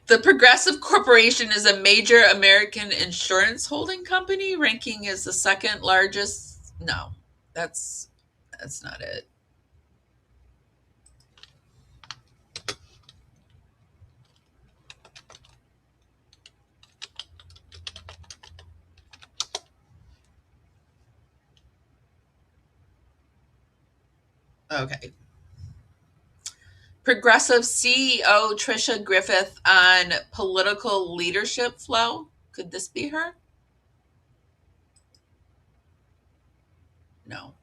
The Progressive Corporation is a major American insurance holding company, ranking as the second largest. No, that's not it. Okay. Progressive CEO Tricia Griffith on political leadership flow. Could this be her? No.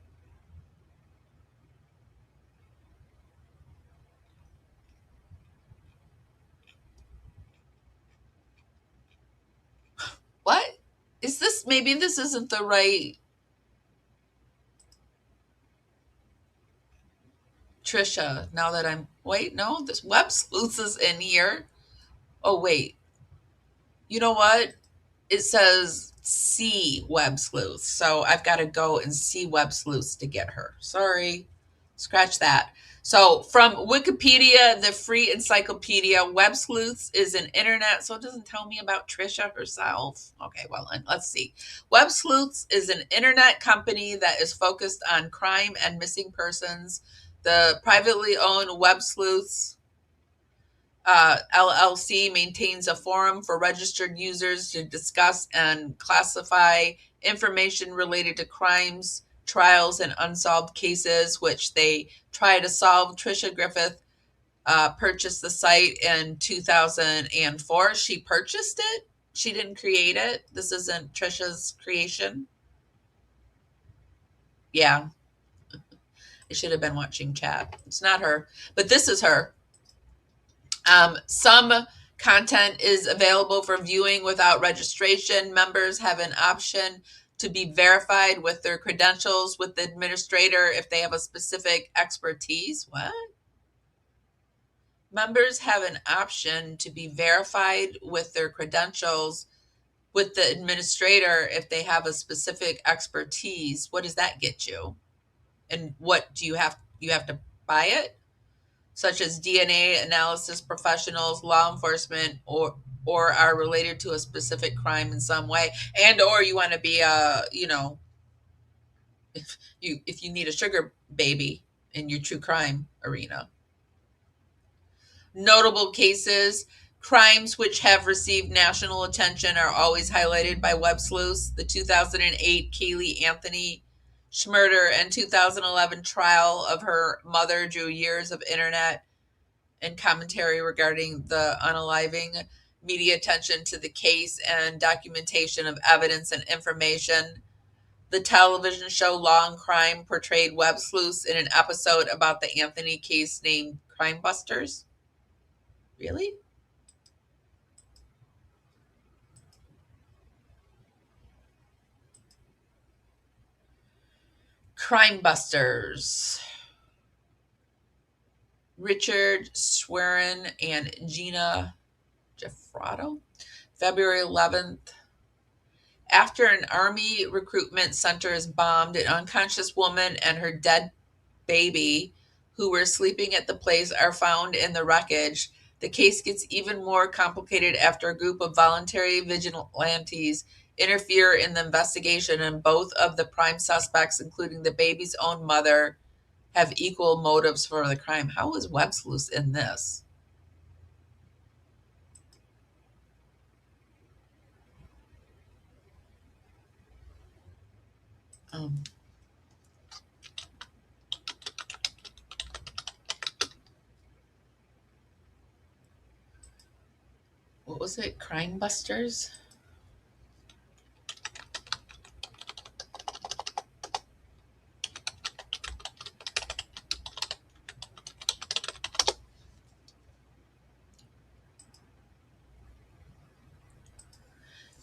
What? Is this, maybe this isn't the right Tricia, now that I'm, wait, no, this Web Sleuths is in here. Oh, wait. You know what? It says see Web Sleuths. So I've got to go and see Web Sleuths to get her. Sorry. Scratch that. So from Wikipedia, the free encyclopedia, Web Sleuths is an internet. So it doesn't tell me about Tricia herself. Okay, well, let's see. Web Sleuths is an internet company that is focused on crime and missing persons. The privately owned Web Sleuths LLC maintains a forum for registered users to discuss and classify information related to crimes, trials, and unsolved cases, which they try to solve. Tricia Griffith purchased the site in 2004. She purchased it. She didn't create it. This isn't Tricia's creation. Yeah. I should have been watching chat. It's not her, but this is her. Some content is available for viewing without registration. Members have an option to be verified with their credentials with the administrator if they have a specific expertise. What? Members have an option to be verified with their credentials with the administrator if they have a specific expertise. What does that get you? And what do you have? You have to buy it? Such as DNA analysis professionals, law enforcement, or are related to a specific crime in some way, and or you want to be if you need a sugar baby in your true crime arena. Notable cases, crimes which have received national attention are always highlighted by Web Sleuths. The 2008 Kaylee Anthony murder and 2011 trial of her mother drew years of internet and commentary regarding the unaliving, media attention to the case, and documentation of evidence and information. The television show Law and Crime portrayed Web Sleuths in an episode about the Anthony case named Crime Busters. Really? Crime Busters. Richard Swearin and Gina Gefrato. February 11th. After an army recruitment center is bombed, an unconscious woman and her dead baby who were sleeping at the place are found in the wreckage. The case gets even more complicated after a group of voluntary vigilantes interfere in the investigation, and both of the prime suspects, including the baby's own mother, have equal motives for the crime. How is Web Sleuths in this? Um, what was it? Crime Busters?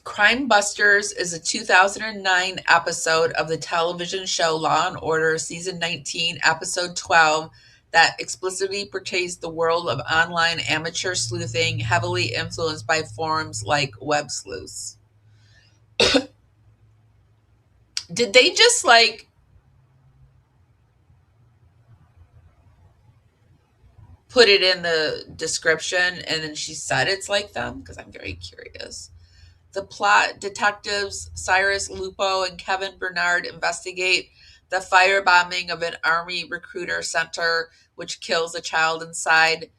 Crime Busters is a 2009 episode of the television show Law and Order, Season 19, Episode 12, that explicitly portrays the world of online amateur sleuthing, heavily influenced by forums like Web Sleuths. Did they just like put it in the description and then she said it's like them? Because I'm very curious. The plot: detectives Cyrus Lupo and Kevin Bernard investigate the firebombing of an Army recruiter center, which kills a child inside.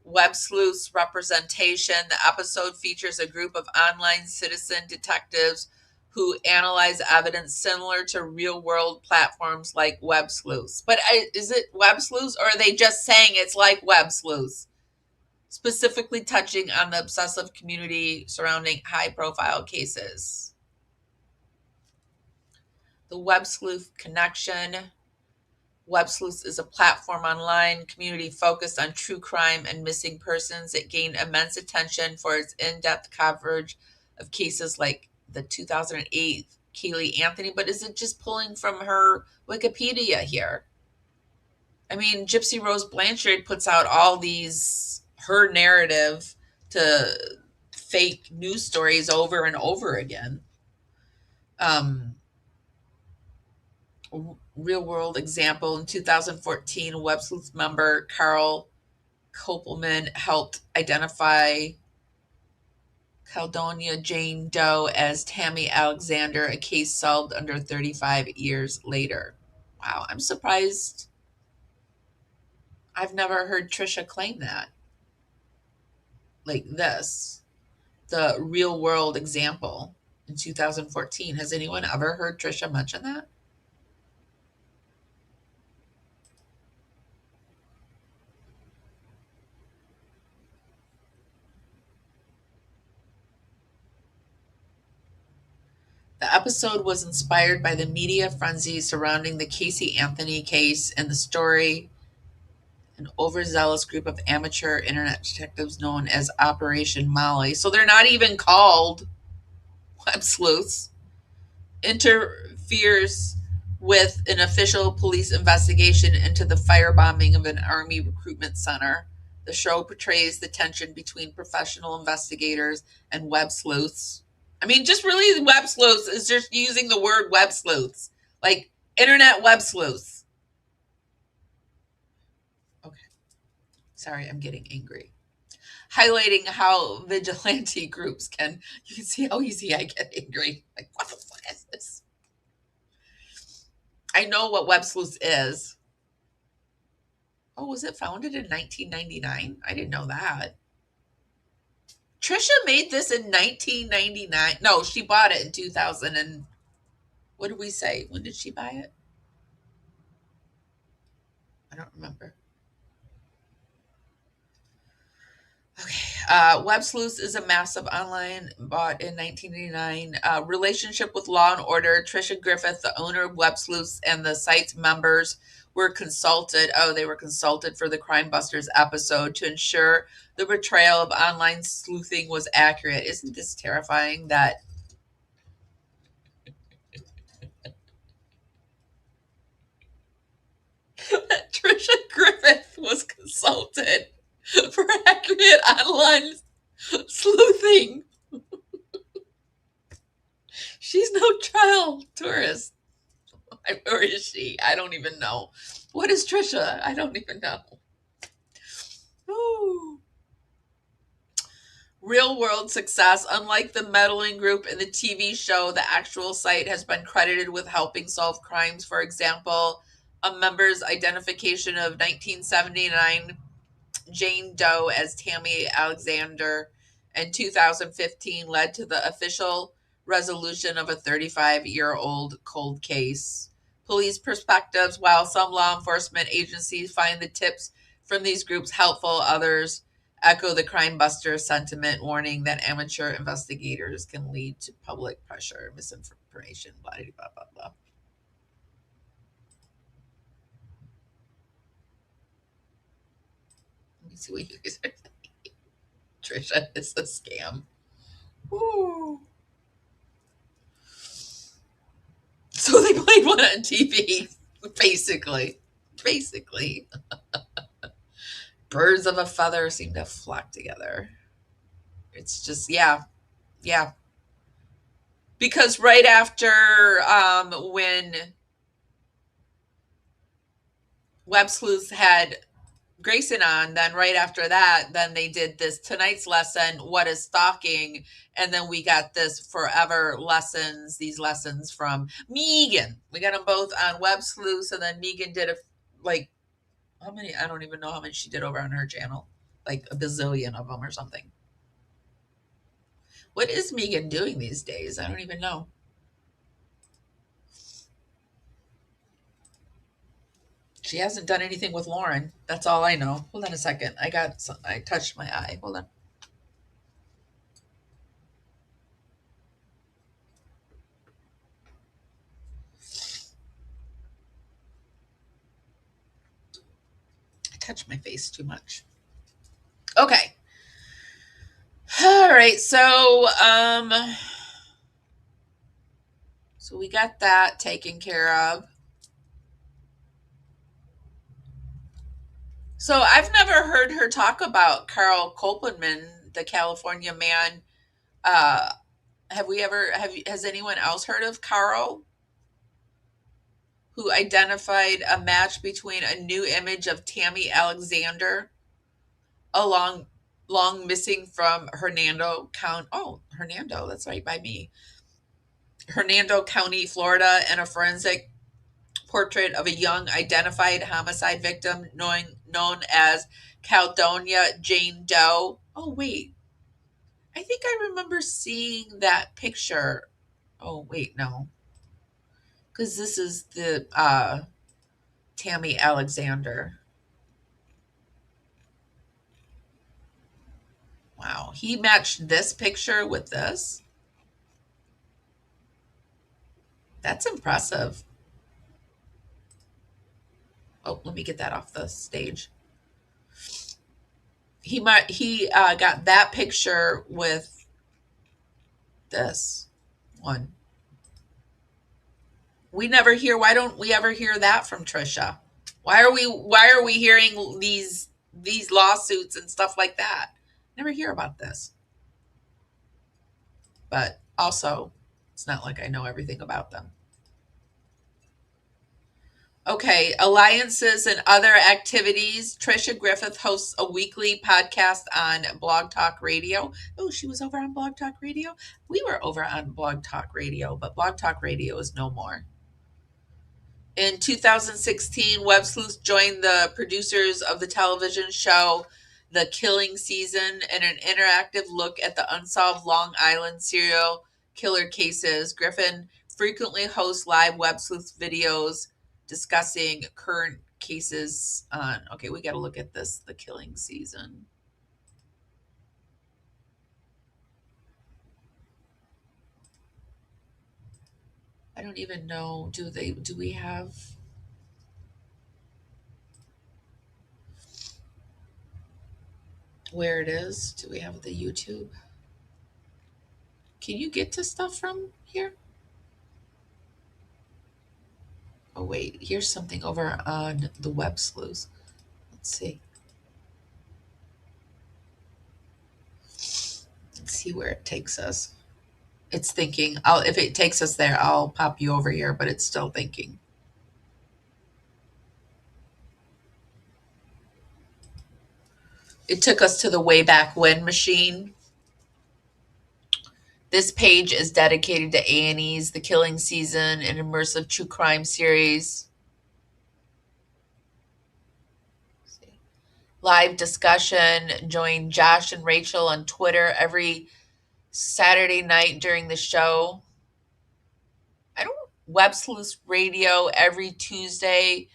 Web Sleuths representation. The episode features a group of online citizen detectives who analyze evidence similar to real-world platforms like Web Sleuths. But is it Web Sleuths, or are they just saying it's like Web Sleuths? Specifically touching on the obsessive community surrounding high-profile cases. The Web Sleuth Connection. Web Sleuths is a platform online community focused on true crime and missing persons. It gained immense attention for its in-depth coverage of cases like the 2008 Kaylee Anthony. But is it just pulling from her Wikipedia here? I mean, Gypsy Rose Blanchard puts out all these, her narrative to fake news stories over and over again. Real world example: in 2014, Web Sleuth member Carl Kopelman helped identify Caledonia Jane Doe as Tammy Alexander, a case solved under 35 years later. Wow, I'm surprised. I've never heard Tricia claim that. Like this, the real world example in 2014. Has anyone ever heard Tricia mention that? The episode was inspired by the media frenzy surrounding the Casey Anthony case and the story an overzealous group of amateur internet detectives known as Operation Molly. So they're not even called Web Sleuths. Interferes with an official police investigation into the firebombing of an Army recruitment center. The show portrays the tension between professional investigators and Web Sleuths. I mean, just really Web Sleuths is just using the word Web Sleuths, like internet Web Sleuths. Okay. Sorry, I'm getting angry. Highlighting how vigilante groups can, you can see how easy I get angry. Like, what the fuck is this? I know what Web Sleuths is. Oh, was it founded in 1999? I didn't know that. Tricia made this in 1999. No, she bought it in 2000. And what did we say? When did she buy it? I don't remember. Okay. Web Sleuths is a massive online, bought in 1989. Relationship with Law and Order. Tricia Griffith, the owner of Web Sleuths, and the site's members were consulted. Oh, they were consulted for the Crime Busters episode to ensure the portrayal of online sleuthing was accurate. Isn't this terrifying that Tricia Griffith was consulted for accurate online sleuthing? She's no child tourist. Or is she? I don't even know. What is Tricia? I don't even know. Ooh. Real world success. Unlike the meddling group in the TV show, the actual site has been credited with helping solve crimes. For example, a member's identification of 1979 Jane Doe as Tammy Alexander in 2015 led to the official resolution of a 35-year-old cold case. Police perspectives. While some law enforcement agencies find the tips from these groups helpful, others echo the crime buster sentiment, warning that amateur investigators can lead to public pressure, misinformation, blah, blah, blah, blah. Let me see what you guys are saying. Trisha, it's a scam. Ooh. So they played one on TV, basically. Birds of a feather seem to flock together. It's just, yeah. Because right after when Web Sleuths had Grayson on, then right after that, then they did this tonight's lesson, what is stalking, and then we got this forever lessons, these lessons from Megan. We got them both on Web Sleuths, and then Megan did how many? I don't even know how many she did over on her channel, like a bazillion of them or something. What is Megan doing these days? I don't even know. She hasn't done anything with Lauren. That's all I know. Hold on a second. I touched my eye. Hold on. I touched my face too much. Okay. All right. So we got that taken care of. So I've never heard her talk about Carl Kopelman, the California man. Has anyone else heard of Carl, who identified a match between a new image of Tammy Alexander, long missing from Hernando County? Oh, Hernando, that's right by me. Hernando County, Florida, and a forensic portrait of a young identified homicide victim known as Caledonia Jane Doe. Oh, wait. I think I remember seeing that picture. Oh, wait, no. Because this is the Tammy Alexander. Wow. He matched this picture with this. That's impressive. Oh, let me get that off the stage. He got that picture with this one. We never hear. Why don't we ever hear that from Tricia? Why are we hearing these lawsuits and stuff like that? Never hear about this. But also, it's not like I know everything about them. Okay, alliances and other activities. Tricia Griffith hosts a weekly podcast on Blog Talk Radio. Oh, she was over on Blog Talk Radio? We were over on Blog Talk Radio, but Blog Talk Radio is no more. In 2016, Web Sleuths joined the producers of the television show The Killing Season in an interactive look at the unsolved Long Island serial killer cases. Griffin frequently hosts live Web Sleuths videos discussing current cases on, okay, we got to look at this, The Killing Season. I don't even know, do we have, where it is? Do we have the YouTube? Can you get to stuff from here? Oh, wait, here's something over on the Web Sleuths. Let's see. Let's see where it takes us. It's thinking. If it takes us there, I'll pop you over here, but it's still thinking. It took us to the way back when machine. This page is dedicated to A&E's The Killing Season, an immersive true crime series. Live discussion. Join Josh and Rachel on Twitter every Saturday night during the show. Web Sleuths Radio every Tuesday.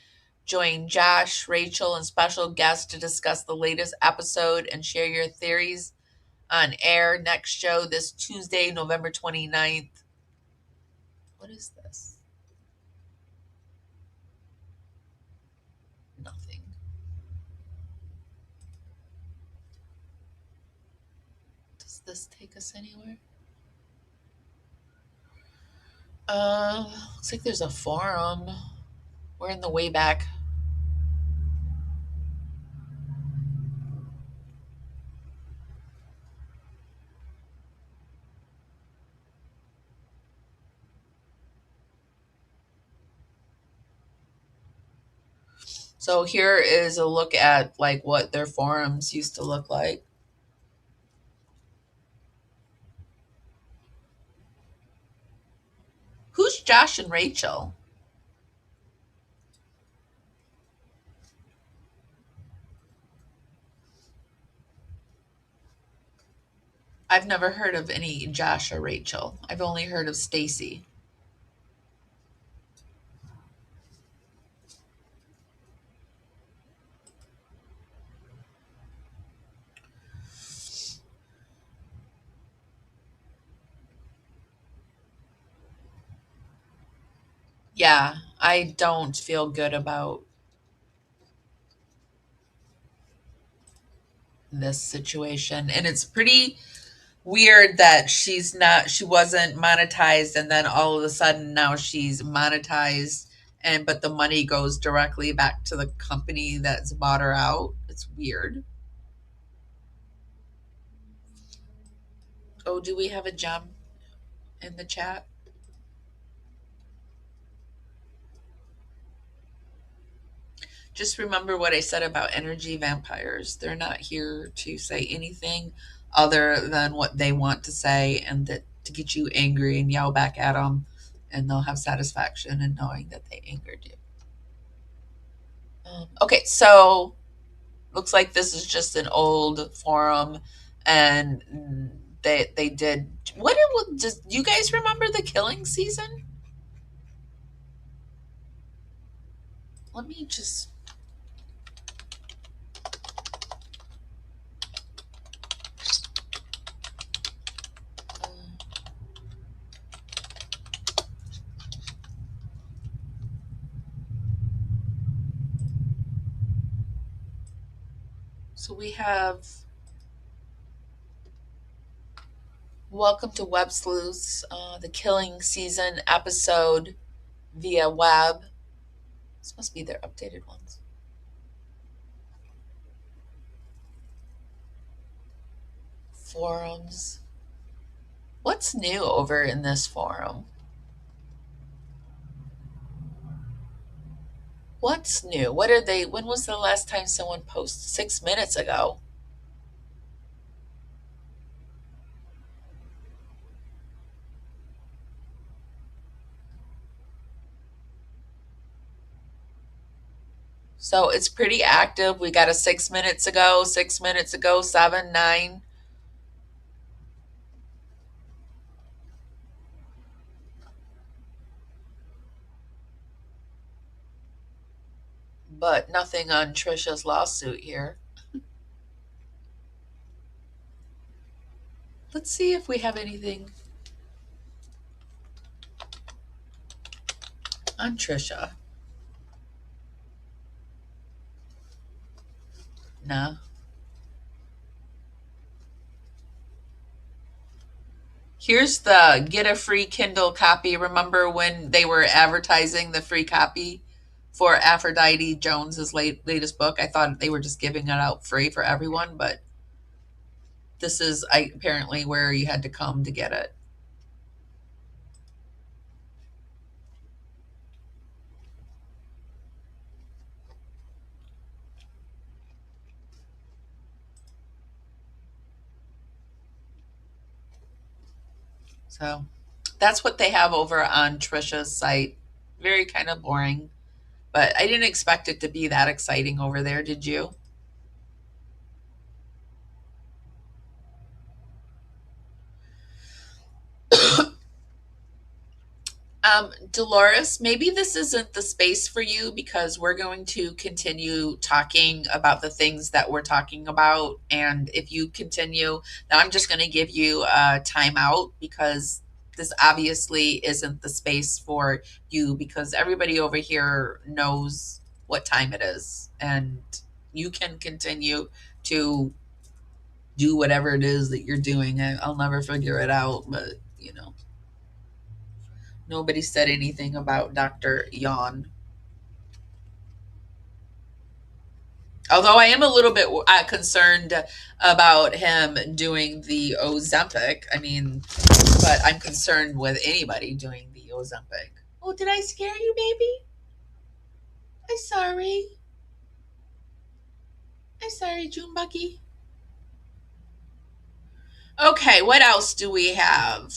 Join Josh, Rachel, and special guests to discuss the latest episode and share your theories on air. Next show this Tuesday, November 29th. What is this? Nothing. Does this take us anywhere? Looks like there's a forum. We're in the way back. So here is a look at like what their forums used to look like. Who's Josh and Rachel? I've never heard of any Josh or Rachel. I've only heard of Stacy. Yeah, I don't feel good about this situation. And it's pretty weird that she wasn't monetized, and then all of a sudden now she's monetized, but the money goes directly back to the company that's bought her out. It's weird. Oh, do we have a gem in the chat? Just remember what I said about energy vampires. They're not here to say anything other than what they want to say, and that to get you angry and yell back at them, and they'll have satisfaction in knowing that they angered you. Okay, so looks like this is just an old forum, and they did what it was. Do you guys remember the killing season? Let me just. So we have welcome to Web Sleuths, the killing season episode via web. This must be their updated ones. Forums. What's new over in this forum? What's new? What are they? When was the last time someone posted? 6 minutes ago. So it's pretty active. We got a 6 minutes ago, 6 minutes ago, 7, 9. But nothing on Tricia's lawsuit here. Let's see if we have anything on Tricia. No. Here's the get a free Kindle copy. Remember when they were advertising the free copy for Aphrodite Jones's latest book? I thought they were just giving it out free for everyone, but this is apparently where you had to come to get it. So that's what they have over on Tricia's site. Very kind of boring, but I didn't expect it to be that exciting over there. Did you? Dolores, maybe this isn't the space for you because we're going to continue talking about the things that we're talking about. And if you continue, now I'm just going to give you a timeout because this obviously isn't the space for you because everybody over here knows what time it is. And you can continue to do whatever it is that you're doing. I'll never figure it out, but you know. Nobody said anything about Dr. Yawn. Although I am a little bit concerned about him doing the Ozempic. I mean, but I'm concerned with anybody doing the Ozempic. Oh, did I scare you, baby? I'm sorry. I'm sorry, June Bucky. Okay, what else do we have?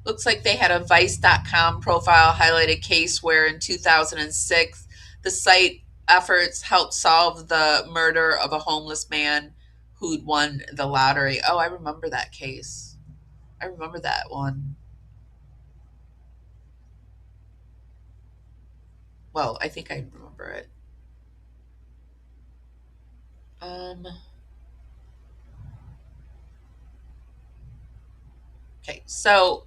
Looks like they had a Vice.com profile highlighted case where in 2006, the site efforts helped solve the murder of a homeless man who'd won the lottery. Oh, I remember that case. I remember that one. Well, I think I remember it. Okay, so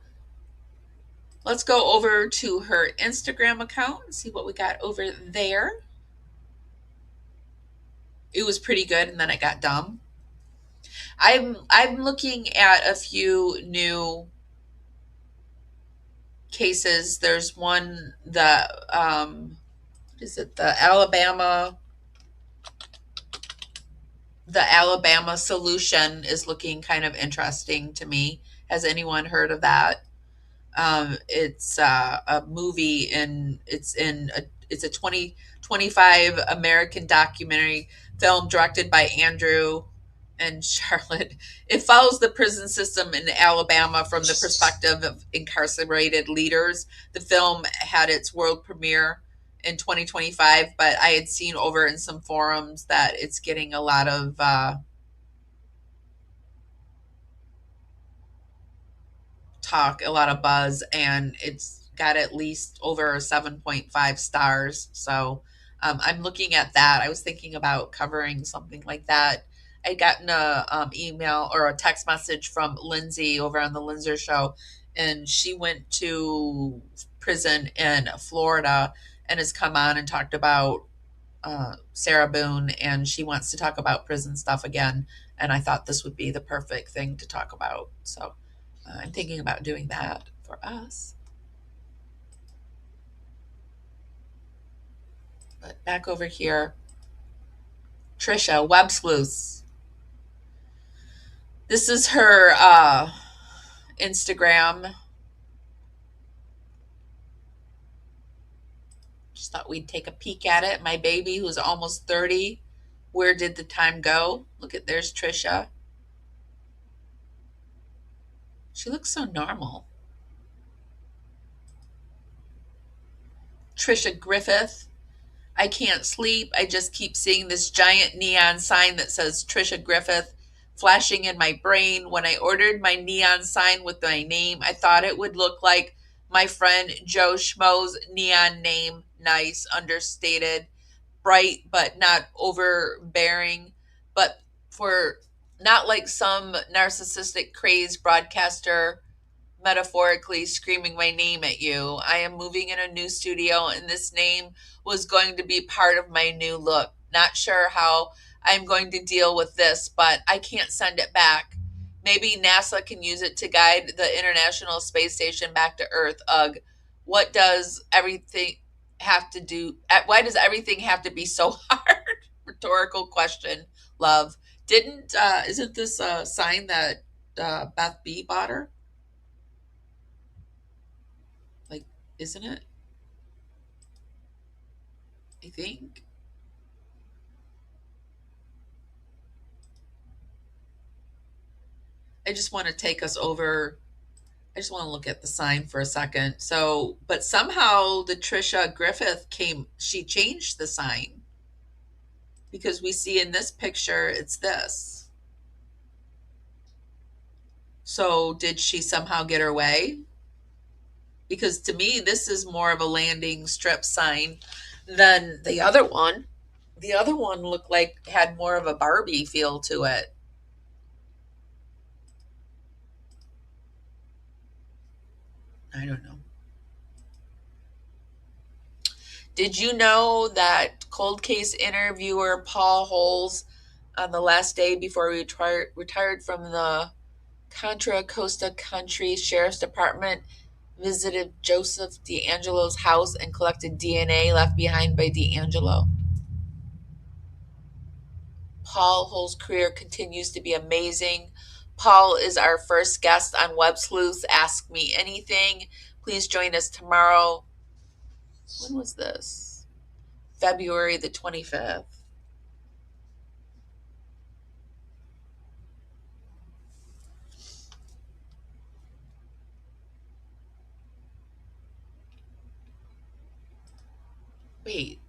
let's go over to her Instagram account and see what we got over there. It was pretty good, and then it got dumb. I'm looking at a few new cases. There's one that what is it? The Alabama solution is looking kind of interesting to me. Has anyone heard of that? It's a movie and it's a 2025 American documentary film directed by Andrew and Charlotte. It follows the prison system in Alabama from the perspective of incarcerated leaders. The film had its world premiere in 2025, but I had seen over in some forums that it's getting a lot of talk, a lot of buzz, and it's got at least over 7.5 stars. So I'm looking at that. I was thinking about covering something like that. I'd gotten a email or a text message from Lindsay over on the Lindsay Show, and she went to prison in Florida and has come on and talked about Sarah Boone, and she wants to talk about prison stuff again. And I thought this would be the perfect thing to talk about. So I'm thinking about doing that for us. But back over here, Tricia, Web Sleuths. This is her Instagram. Just thought we'd take a peek at it. My baby, who's almost 30. Where did the time go? Look at, there's Tricia. She looks so normal. Tricia Griffith. I can't sleep. I just keep seeing this giant neon sign that says Tricia Griffith flashing in my brain. When I ordered my neon sign with my name, I thought it would look like my friend Joe Schmo's neon name. Nice, understated, bright, but not overbearing. But for not like some narcissistic crazed broadcaster metaphorically screaming my name at you. I am moving in a new studio, and this name was going to be part of my new look. Not sure how I'm going to deal with this, but I can't send it back. Maybe NASA can use it to guide the International Space Station back to Earth. Ugh. What does everything have to do? Why does everything have to be so hard? Rhetorical question. Love. Isn't this a sign that Beth B bought her? Isn't it? I think. I just want to take us over I just want to look at the sign for a second. So, but somehow the Tricia Griffith she changed the sign, because we see in this picture it's this. So did she somehow get her way? Because to me, this is more of a landing strip sign than the other one. The other one looked like had more of a Barbie feel to it. I don't know. Did you know that cold case interviewer Paul Holes, on the last day before he retired from the Contra Costa County Sheriff's Department, visited Joseph D'Angelo's house and collected DNA left behind by D'Angelo? Paul Holes' career continues to be amazing. Paul is our first guest on Web Sleuths Ask Me Anything. Please join us tomorrow. When was this? February the 25th. Wait.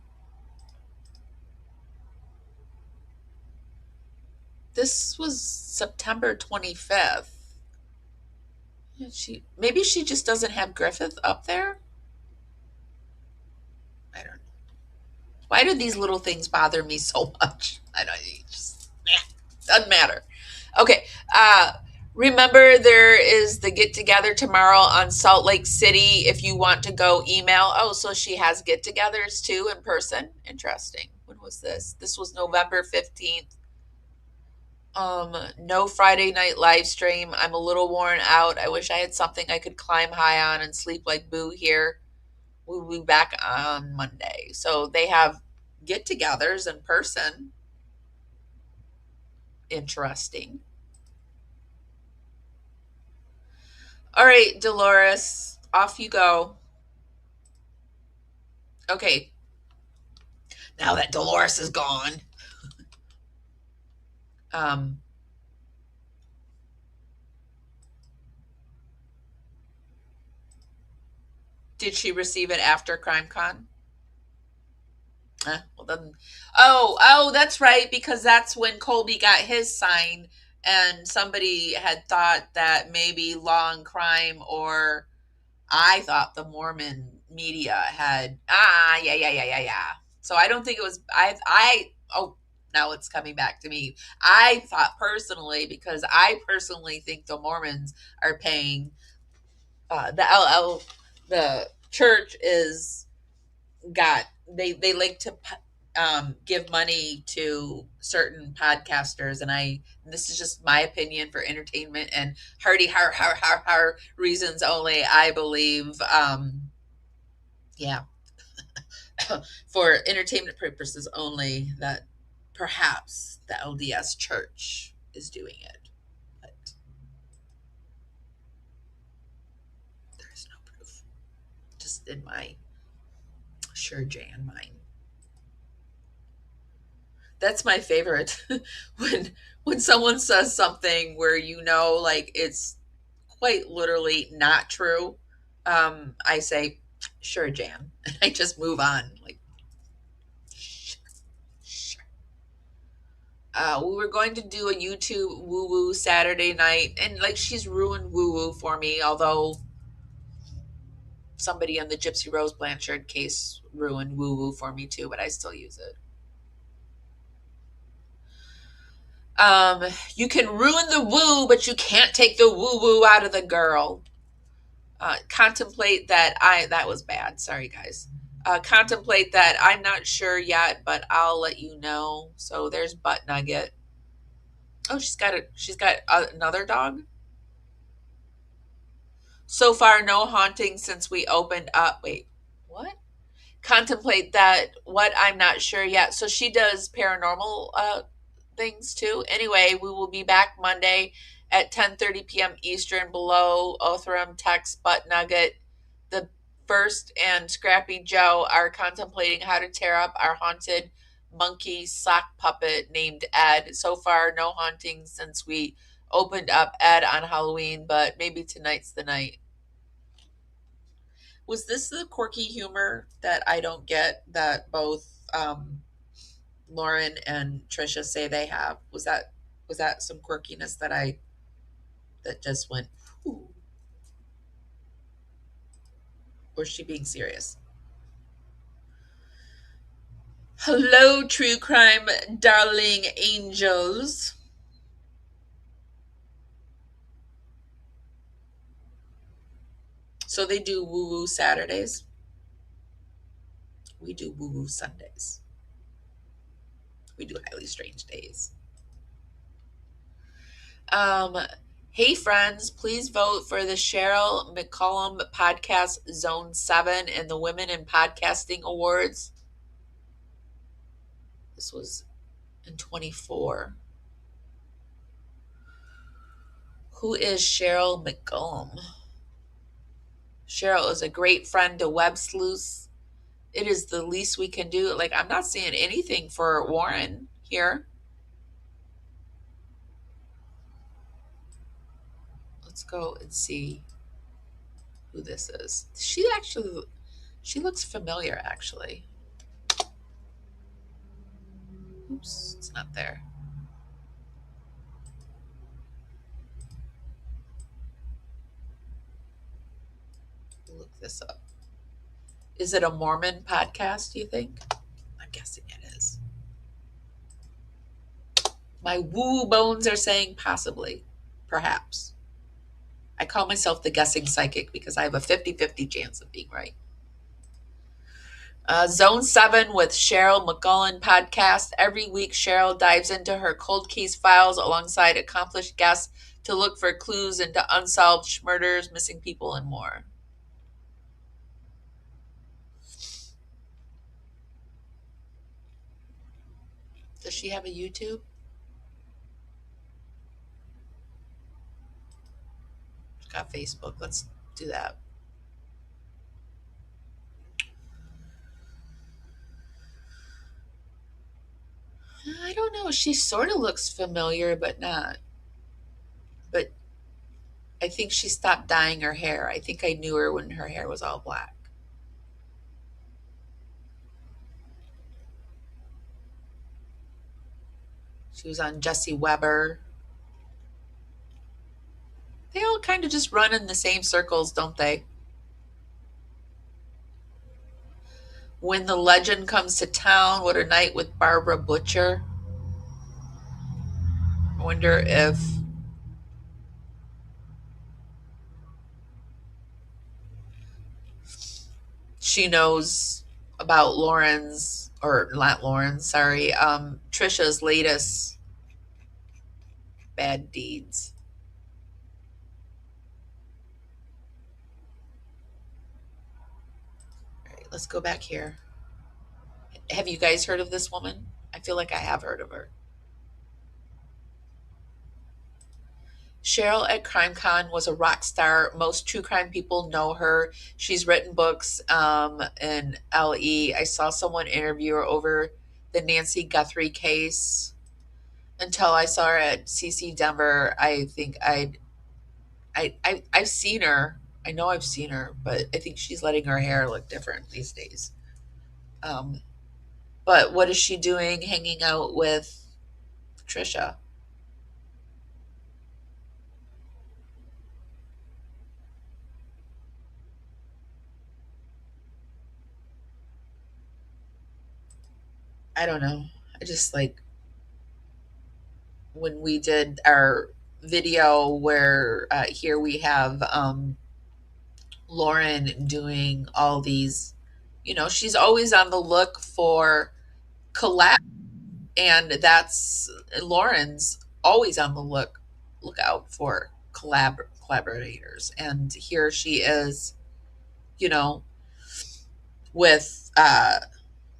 This was September 25th. Maybe she just doesn't have Griffith up there? I don't know. Why do these little things bother me so much? I don't, doesn't matter. Okay. Remember, there is the get together tomorrow on Salt Lake City. If you want to go, email. Oh, so she has get togethers too in person. Interesting. When was this? This was November 15th. No Friday night live stream. I'm a little worn out. I wish I had something I could climb high on and sleep like Boo here. We'll be back on Monday. So they have get togethers in person. Interesting. All right, Dolores, off you go. Okay. Now that Dolores is gone. Did she receive it after CrimeCon? Well then, oh, that's right, because that's when Colby got his sign, and somebody had thought that maybe Law and Crime, or I thought the Mormon media had, yeah. So I don't think it was, now it's coming back to me. I thought personally, because I personally think the Mormons are paying, the church they like to give money to certain podcasters, and this is just my opinion for entertainment and hearty reasons only. I believe, for entertainment purposes only, that perhaps the LDS Church is doing it, but there's no proof. Just in my sure Jan mind. That's my favorite. when someone says something where like it's quite literally not true, I say, sure, Jan. And I just move on. Like, sure. We were going to do a YouTube woo-woo Saturday night, and like she's ruined woo-woo for me, although somebody in the Gypsy Rose Blanchard case ruined woo-woo for me too, but I still use it. You can ruin the woo, but you can't take the woo-woo out of the girl. Contemplate that that was bad. Sorry, guys. Contemplate that I'm not sure yet, but I'll let you know. So there's Butt Nugget. Oh, she's got another dog. So far, no haunting since we opened up. Wait, what? Contemplate that what I'm not sure yet. So she does paranormal things too. Anyway, we will be back Monday at 10:30 p.m. Eastern. Below Othram, text Butt Nugget. The First and Scrappy Joe are contemplating how to tear up our haunted monkey sock puppet named Ed. So far, no haunting since we opened up Ed on Halloween, but maybe tonight's the night. Was this the quirky humor that I don't get that both Lauren and Tricia say they have? Was that some quirkiness that just went, ooh? Or is she being serious? Hello, true crime darling angels. So they do woo-woo Saturdays. We do woo-woo Sundays. We do highly strange days. Hey friends, please vote for the Cheryl McCollum Podcast Zone 7 in the Women in Podcasting Awards. This was in 24. Who is Cheryl McCollum? Cheryl is a great friend to Web Sleuths. It is the least we can do. Like, I'm not seeing anything for Warren here. Let's go and see who this is. She looks familiar, actually. Oops, it's not there. Look this up. Is it a Mormon podcast, do you think? I'm guessing it is. My woo bones are saying possibly, perhaps. I call myself the guessing psychic because I have a 50-50 chance of being right. Zone 7 with Cheryl McCollum podcast. Every week, Cheryl dives into her cold case files alongside accomplished guests to look for clues into unsolved murders, missing people, and more. Does she have a YouTube? She's got Facebook. Let's do that. I don't know. She sort of looks familiar, but not. But I think she stopped dyeing her hair. I think I knew her when her hair was all black. She was on Jesse Weber. They all kind of just run in the same circles, don't they? When the Legend Comes to Town, What a Night with Barbara Butcher. I wonder if she knows about Lauren's, or not Lauren's, sorry, Trisha's latest bad deeds. All right, let's go back here. Have you guys heard of this woman? I feel like I have heard of her. Cheryl at CrimeCon was a rock star. Most true crime people know her. She's written books in LE. I saw someone interview her over the Nancy Guthrie case. Until I saw her at CC Denver, I think I've seen her. I know I've seen her, but I think she's letting her hair look different these days. But what is she doing hanging out with Tricia? I don't know. I just like when we did our video where here we have Lauren doing all these, she's always on the look for collab, and that's Lauren's always on the lookout for collaborators, and here she is, with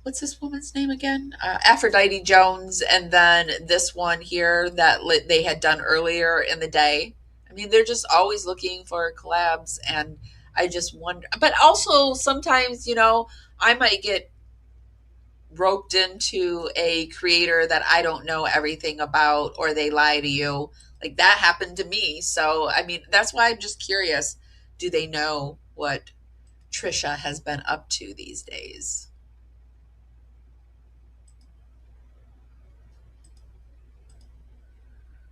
what's this woman's name again? Aphrodite Jones, and then this one here that they had done earlier in the day. I mean, they're just always looking for collabs, and I just wonder. But also sometimes, I might get roped into a creator that I don't know everything about, or they lie to you. Like that happened to me. So, I mean, that's why I'm just curious. Do they know what Trisha has been up to these days?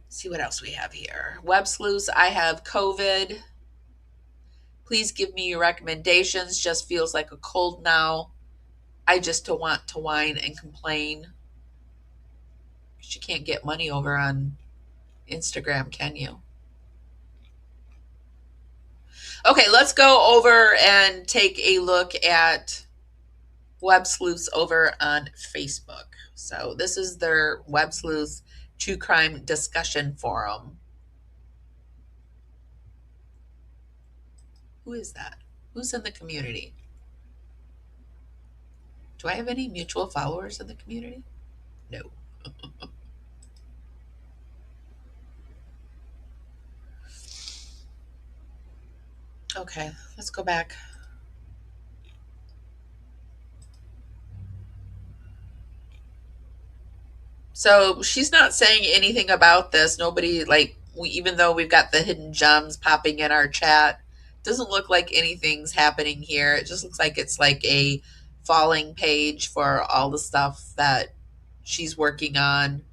See what else we have here. Web Sleuths, I have COVID. Please give me your recommendations. Just feels like a cold now. I just want to whine and complain. You can't get money over on Instagram, can you? Okay, let's go over and take a look at Web Sleuths over on Facebook. So this is their Web Sleuths True Crime Discussion Forum. Who is that? Who's in the community? Do I have any mutual followers in the community? No. Okay, let's go back. So she's not saying anything about this. Nobody, like, even though we've got the hidden gems popping in our chat, doesn't look like anything's happening here. It just looks like it's like a falling page for all the stuff that she's working on.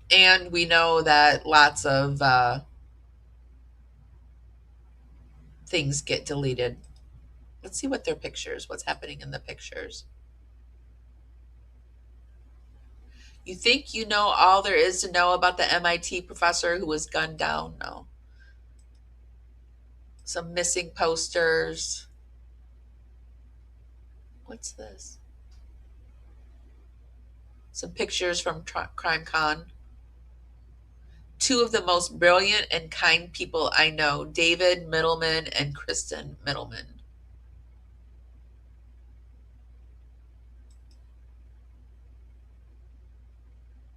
And we know that lots of things get deleted. Let's see what their pictures, what's happening in the pictures. You think you know all there is to know about the MIT professor who was gunned down? No. Some missing posters. What's this? Some pictures from CrimeCon. Two of the most brilliant and kind people I know, David Middleman and Kristen Middleman.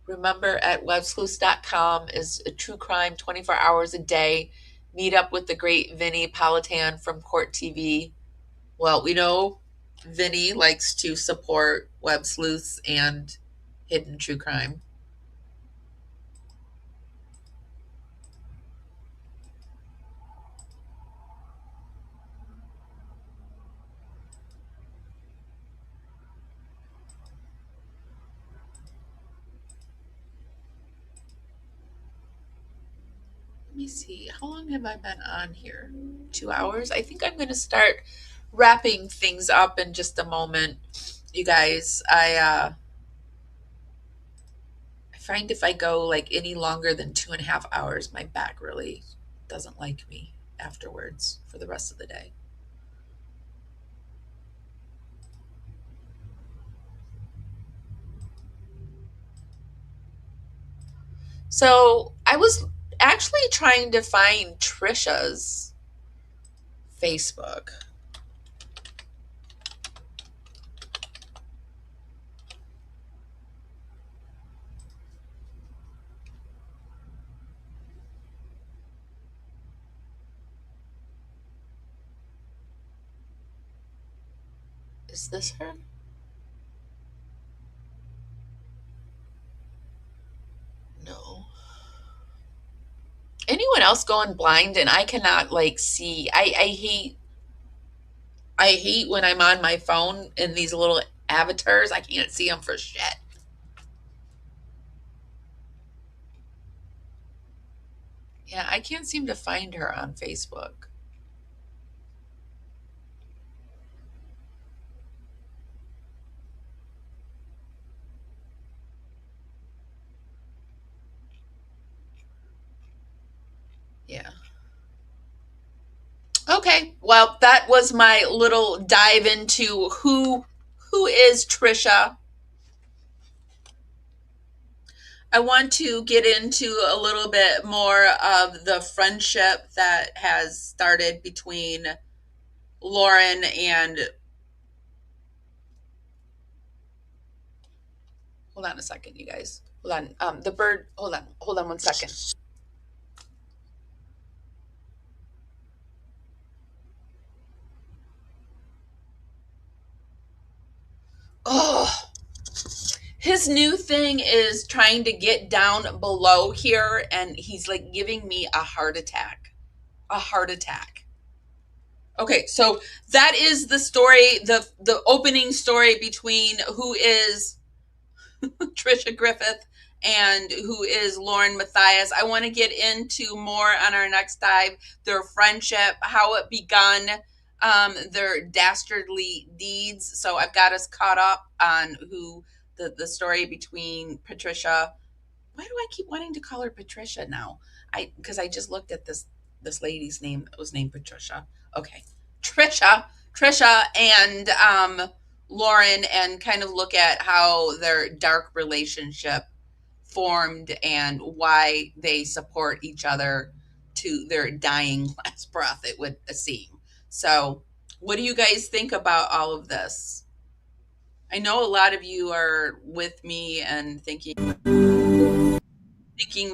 Remember, at websleuths.com is a true crime 24 hours a day. Meet up with the great Vinny Politan from Court TV. Well, we know Vinny likes to support Web Sleuths and Hidden True Crime. Let me see. How long have I been on here? 2 hours? I think I'm going to start wrapping things up in just a moment. You guys, I find if I go like any longer than 2.5 hours, my back really doesn't like me afterwards for the rest of the day. So I was actually trying to find Tricia's Facebook. Is this her? No. Anyone else going blind and I cannot like see? I hate when I'm on my phone and these little avatars. I can't see them for shit. Yeah, I can't seem to find her on Facebook. Yeah. Okay, well, that was my little dive into who is Tricia. I want to get into a little bit more of the friendship that has started between Lauren and, hold on a second, you guys. Hold on. The bird, hold on 1 second. Oh, his new thing is trying to get down below here, and he's like giving me a heart attack. A heart attack. Okay, so that is the story, the opening story between who is Tricia Griffith and who is Lauren Matthias. I want to get into more on our next dive, their friendship, how it begun, their dastardly deeds. So I've got us caught up on who the story between Patricia. Why do I keep wanting to call her Patricia now? Because I just looked at this lady's name. It was named Patricia. Okay. Tricia and Lauren, and kind of look at how their dark relationship formed and why they support each other to their dying last breath, it would seem. So what do you guys think about all of this? I know a lot of you are with me and thinking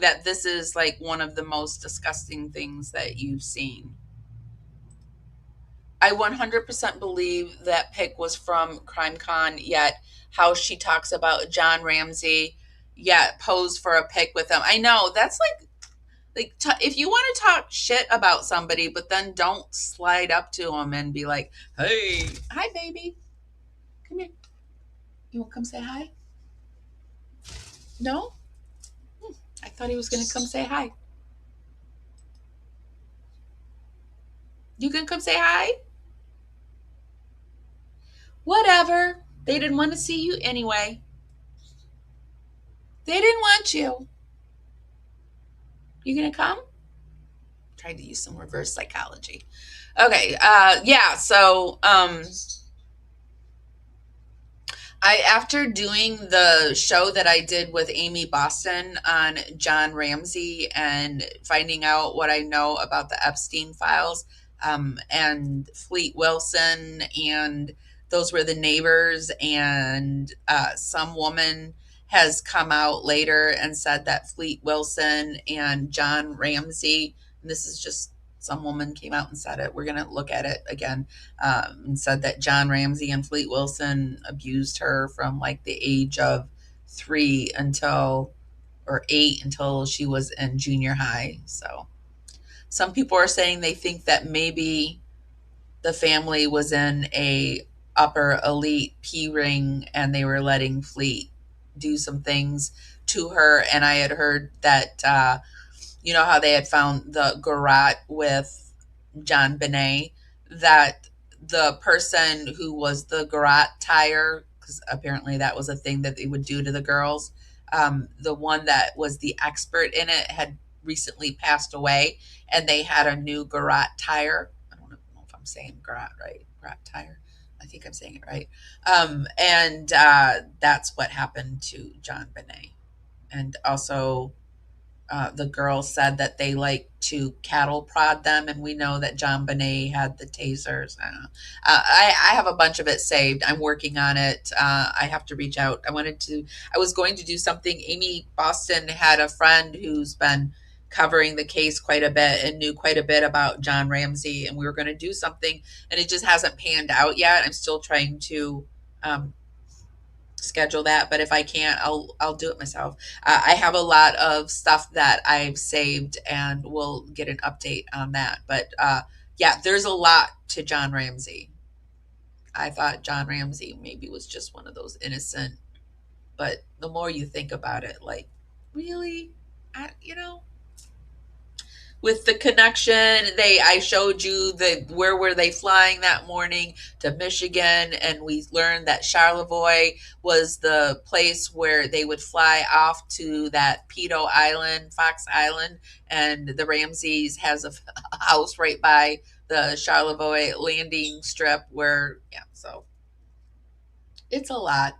that this is like one of the most disgusting things that you've seen. I 100% believe that pic was from CrimeCon, yet how she talks about John Ramsey, yet posed for a pic with him. I know, that's like if you want to talk shit about somebody, but then don't slide up to them and be like, hey, hi, baby. Come here. You want to come say hi? No? I thought he was going to come say hi. You can come say hi? Whatever. They didn't want to see you anyway. They didn't want you. You gonna come? Tried to use some reverse psychology. Okay, yeah, so after doing the show that I did with Amy Boston on John Ramsey and finding out what I know about the Epstein files, and Fleet Wilson, and those were the neighbors, and some woman has come out later and said that Fleet Wilson and John Ramsey, and this is just some woman came out and said it. We're going to look at it again, and said that John Ramsey and Fleet Wilson abused her from like the age of 3 until, or 8 until she was in junior high. So some people are saying they think that maybe the family was in a upper elite P ring and they were letting Fleet do some things to her. And I had heard that, you know how they had found the garrote with John Benet, that the person who was the garrote tire, because apparently that was a thing that they would do to the girls, the one that was the expert in it had recently passed away, and they had a new garrote tire. I don't know if I'm saying garrote right. Garrote tire. I think I'm saying it right. And that's what happened to John Benet. And also, the girl said that they like to cattle prod them, and we know that John Benet had the tasers. I have a bunch of it saved. I'm working on it. I have to reach out. I was going to do something. Amy Boston had a friend who's been covering the case quite a bit and knew quite a bit about John Ramsey, and we were going to do something, and it just hasn't panned out yet. I'm still trying to schedule that, but if I can't, I'll do it myself. I have a lot of stuff that I've saved, and we'll get an update on that. But yeah, there's a lot to John Ramsey. I thought John Ramsey maybe was just one of those innocent, but the more you think about it, like, really, with the connection, I showed you where were they flying that morning to Michigan, and we learned that Charlevoix was the place where they would fly off to that pedo island, Fox Island, and the Ramseys has a house right by the Charlevoix landing strip where, yeah, so it's a lot.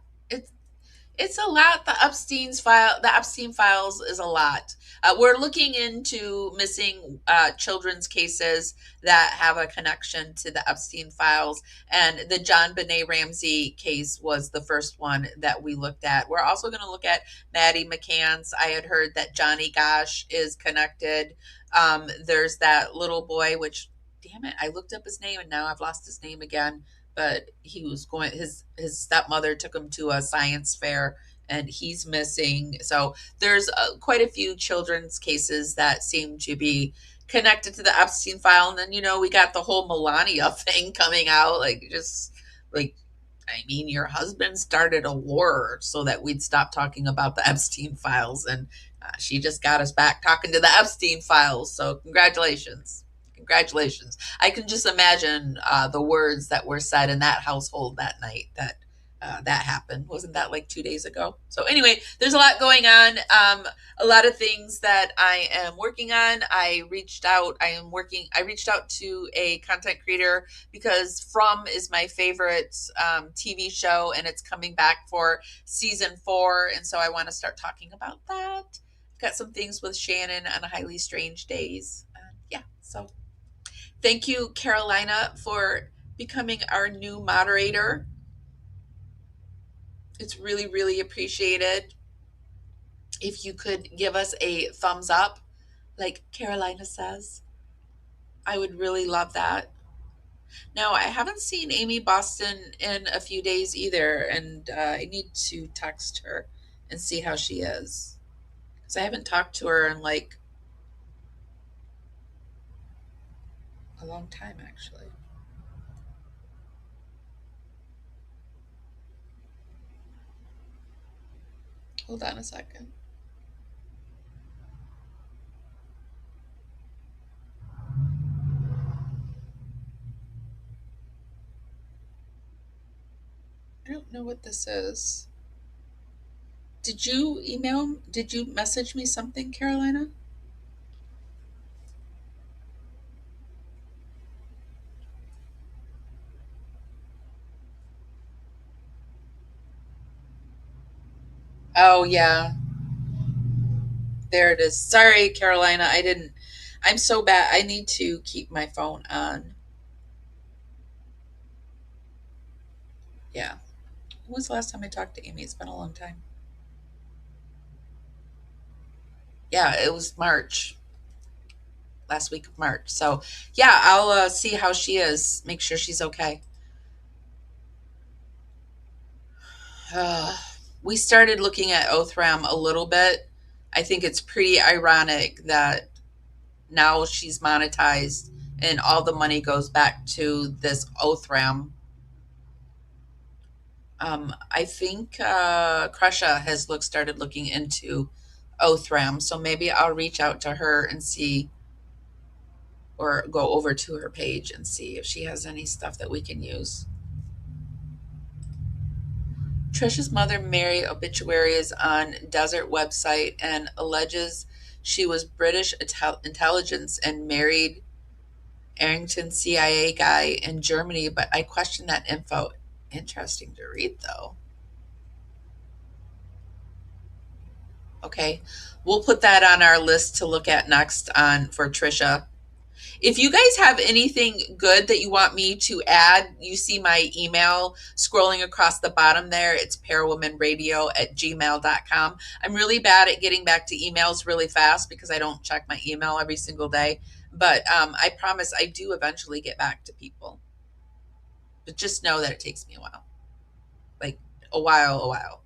It's a lot. The Epstein files is a lot. We're looking into missing children's cases that have a connection to the Epstein files, and the John Benet Ramsey case was the first one that we looked at. We're also going to look at Maddie McCann's. I had heard that Johnny Gosh is connected. There's that little boy, which, damn it, I looked up his name and now I've lost his name again. But he was his stepmother took him to a science fair, and he's missing. So there's quite a few children's cases that seem to be connected to the Epstein file. And then, you know, we got the whole Melania thing coming out, like, just like, I mean, your husband started a war so that we'd stop talking about the Epstein files, and she just got us back talking to the Epstein files. So congratulations. Congratulations. I can just imagine the words that were said in that household that night that that happened. Wasn't that like 2 days ago? So anyway, there's a lot going on. A lot of things that I am working on. I reached out to a content creator because From is my favorite TV show, and it's coming back for season 4. And so I want to start talking about that. Got some things with Shannon on Highly Strange Days. Yeah, so thank you, Carolina, for becoming our new moderator. It's really, really appreciated. If you could give us a thumbs up, like Carolina says, I would really love that. Now, I haven't seen Amy Boston in a few days either, and I need to text her and see how she is, because I haven't talked to her in like a long time, actually. Hold on a second. I don't know what this is. Did you message me something, Carolina? Oh, yeah. There it is. Sorry, Carolina. I'm so bad. I need to keep my phone on. Yeah. When was the last time I talked to Amy? It's been a long time. Yeah, it was March. Last week of March. So, yeah, I'll see how she is. Make sure she's okay. We started looking at Othram a little bit. I think it's pretty ironic that now she's monetized and all the money goes back to this Othram. I think Tricia has started looking into Othram, so maybe I'll reach out to her and see, or go over to her page and see if she has any stuff that we can use. Tricia's mother, Mary, obituaries on Desert website and alleges she was British intelligence and married Arrington CIA guy in Germany, but I question that info. Interesting to read, though. Okay, we'll put that on our list to look at next for Tricia. If you guys have anything good that you want me to add, you see my email scrolling across the bottom there. It's parawomanradio@gmail.com. I'm really bad at getting back to emails really fast because I don't check my email every single day. But I promise I do eventually get back to people. But just know that it takes me a while. Like a while.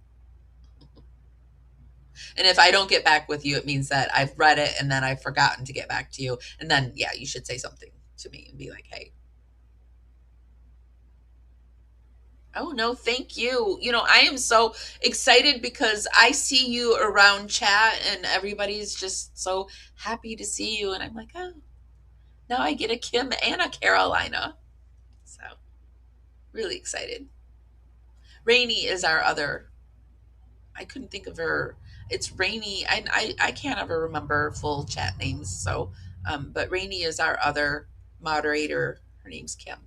And if I don't get back with you, it means that I've read it and then I've forgotten to get back to you. And then, yeah, you should say something to me and be like, hey. Oh, no, thank you. You know, I am so excited because I see you around chat and everybody's just so happy to see you. And I'm like, oh, now I get a Kim and a Carolina. So, really excited. Rainy is our other. I couldn't think of her. It's Rainy. I can't ever remember full chat names. So, but Rainy is our other moderator. Her name's Kim.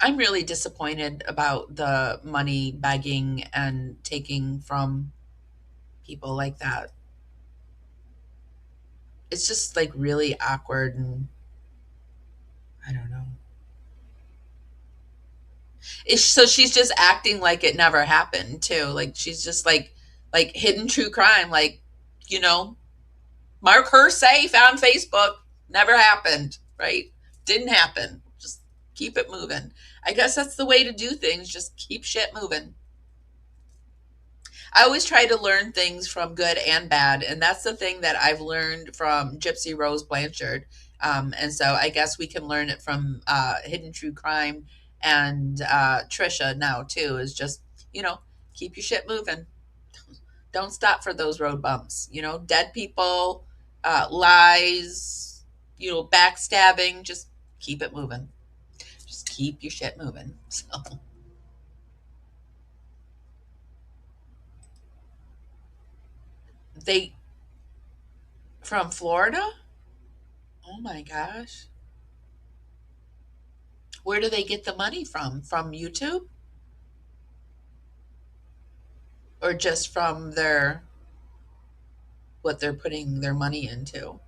I'm really disappointed about the money begging and taking from people like that. It's just like really awkward, and I don't know. So she's just acting like it never happened too. Like she's just like hidden true crime. Like, you know, mark her safe on Facebook. Never happened, right? Didn't happen. Just Keep it moving. I guess that's the way to do things. Just keep shit moving. I always try to learn things from good and bad, and that's the thing that I've learned from Gypsy Rose Blanchard. And so I guess we can learn it from Hidden True Crime and Tricia now too. Is just, keep your shit moving. Don't stop for those road bumps. Dead people, lies, backstabbing. Just keep it moving. Just keep your shit moving. So. They from Florida? Oh my gosh. Where do they get the money from? From YouTube? Or just from what they're putting their money into?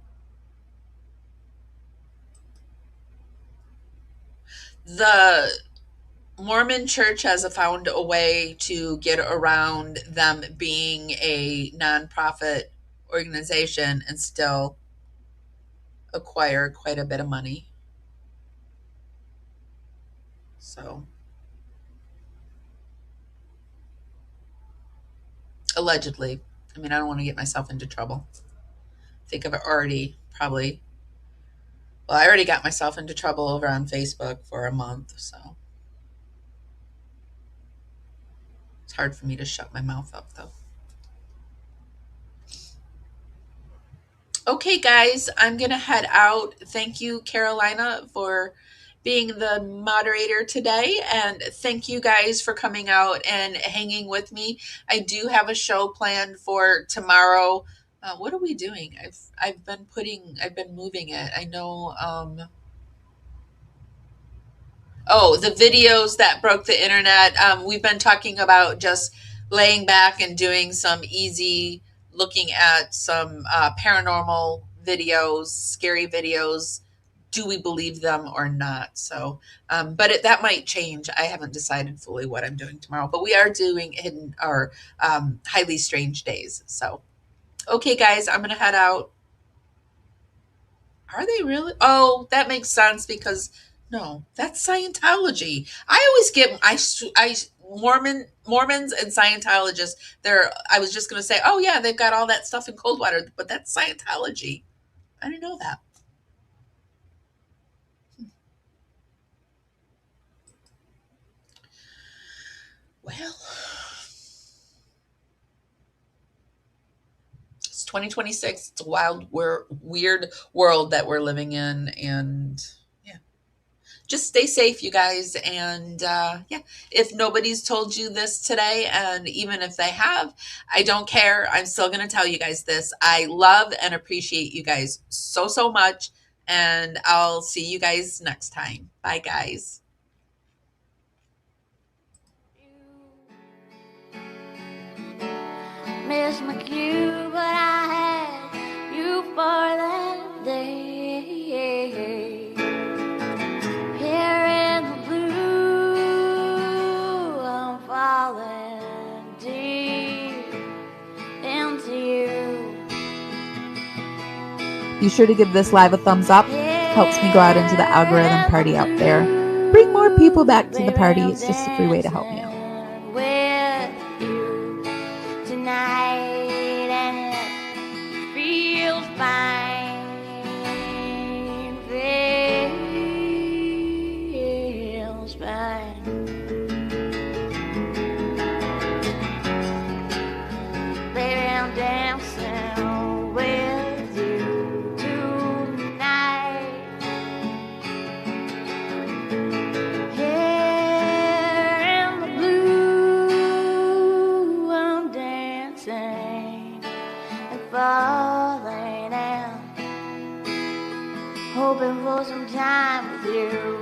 The Mormon Church has found a way to get around them being a nonprofit organization and still acquire quite a bit of money. So, allegedly. I mean, I don't want to get myself into trouble. I think I've already probably, well, I already got myself into trouble over on Facebook for a month, so. It's hard for me to shut my mouth up, though. Okay, guys, I'm going to head out. Thank you, Carolina, for being the moderator today. And thank you guys for coming out and hanging with me. I do have a show planned for tomorrow. What are we doing? I've been moving it. I know, the videos that broke the internet. We've been talking about just laying back and doing some easy looking at some paranormal videos, scary videos. Do we believe them or not? So, but that might change. I haven't decided fully what I'm doing tomorrow, but we are doing hidden or highly strange days. So, okay, guys, I'm going to head out. Are they really? Oh, that makes sense because no, that's Scientology. I always get Mormons and Scientologists. I was just going to say, oh yeah, they've got all that stuff in Coldwater, but that's Scientology. I didn't know that. Well, it's 2026. It's a wild, weird world that we're living in, and yeah. Just stay safe, you guys. And if nobody's told you this today, and even if they have, I don't care. I'm still going to tell you guys this. I love and appreciate you guys so, so much. And I'll see you guys next time. Bye, guys. Miss my cue, but I had you for that day. Here in the blue, I'm falling deep into you. Be sure to give this live a thumbs up. Helps me go out into the algorithm party out there. Bring more people back to the party. It's just a free way to help me out. And it feels fine, feels fine. Baby, I'm dancing with you tonight. Here in the blue, I'm dancing and falling out, hoping for some time with you.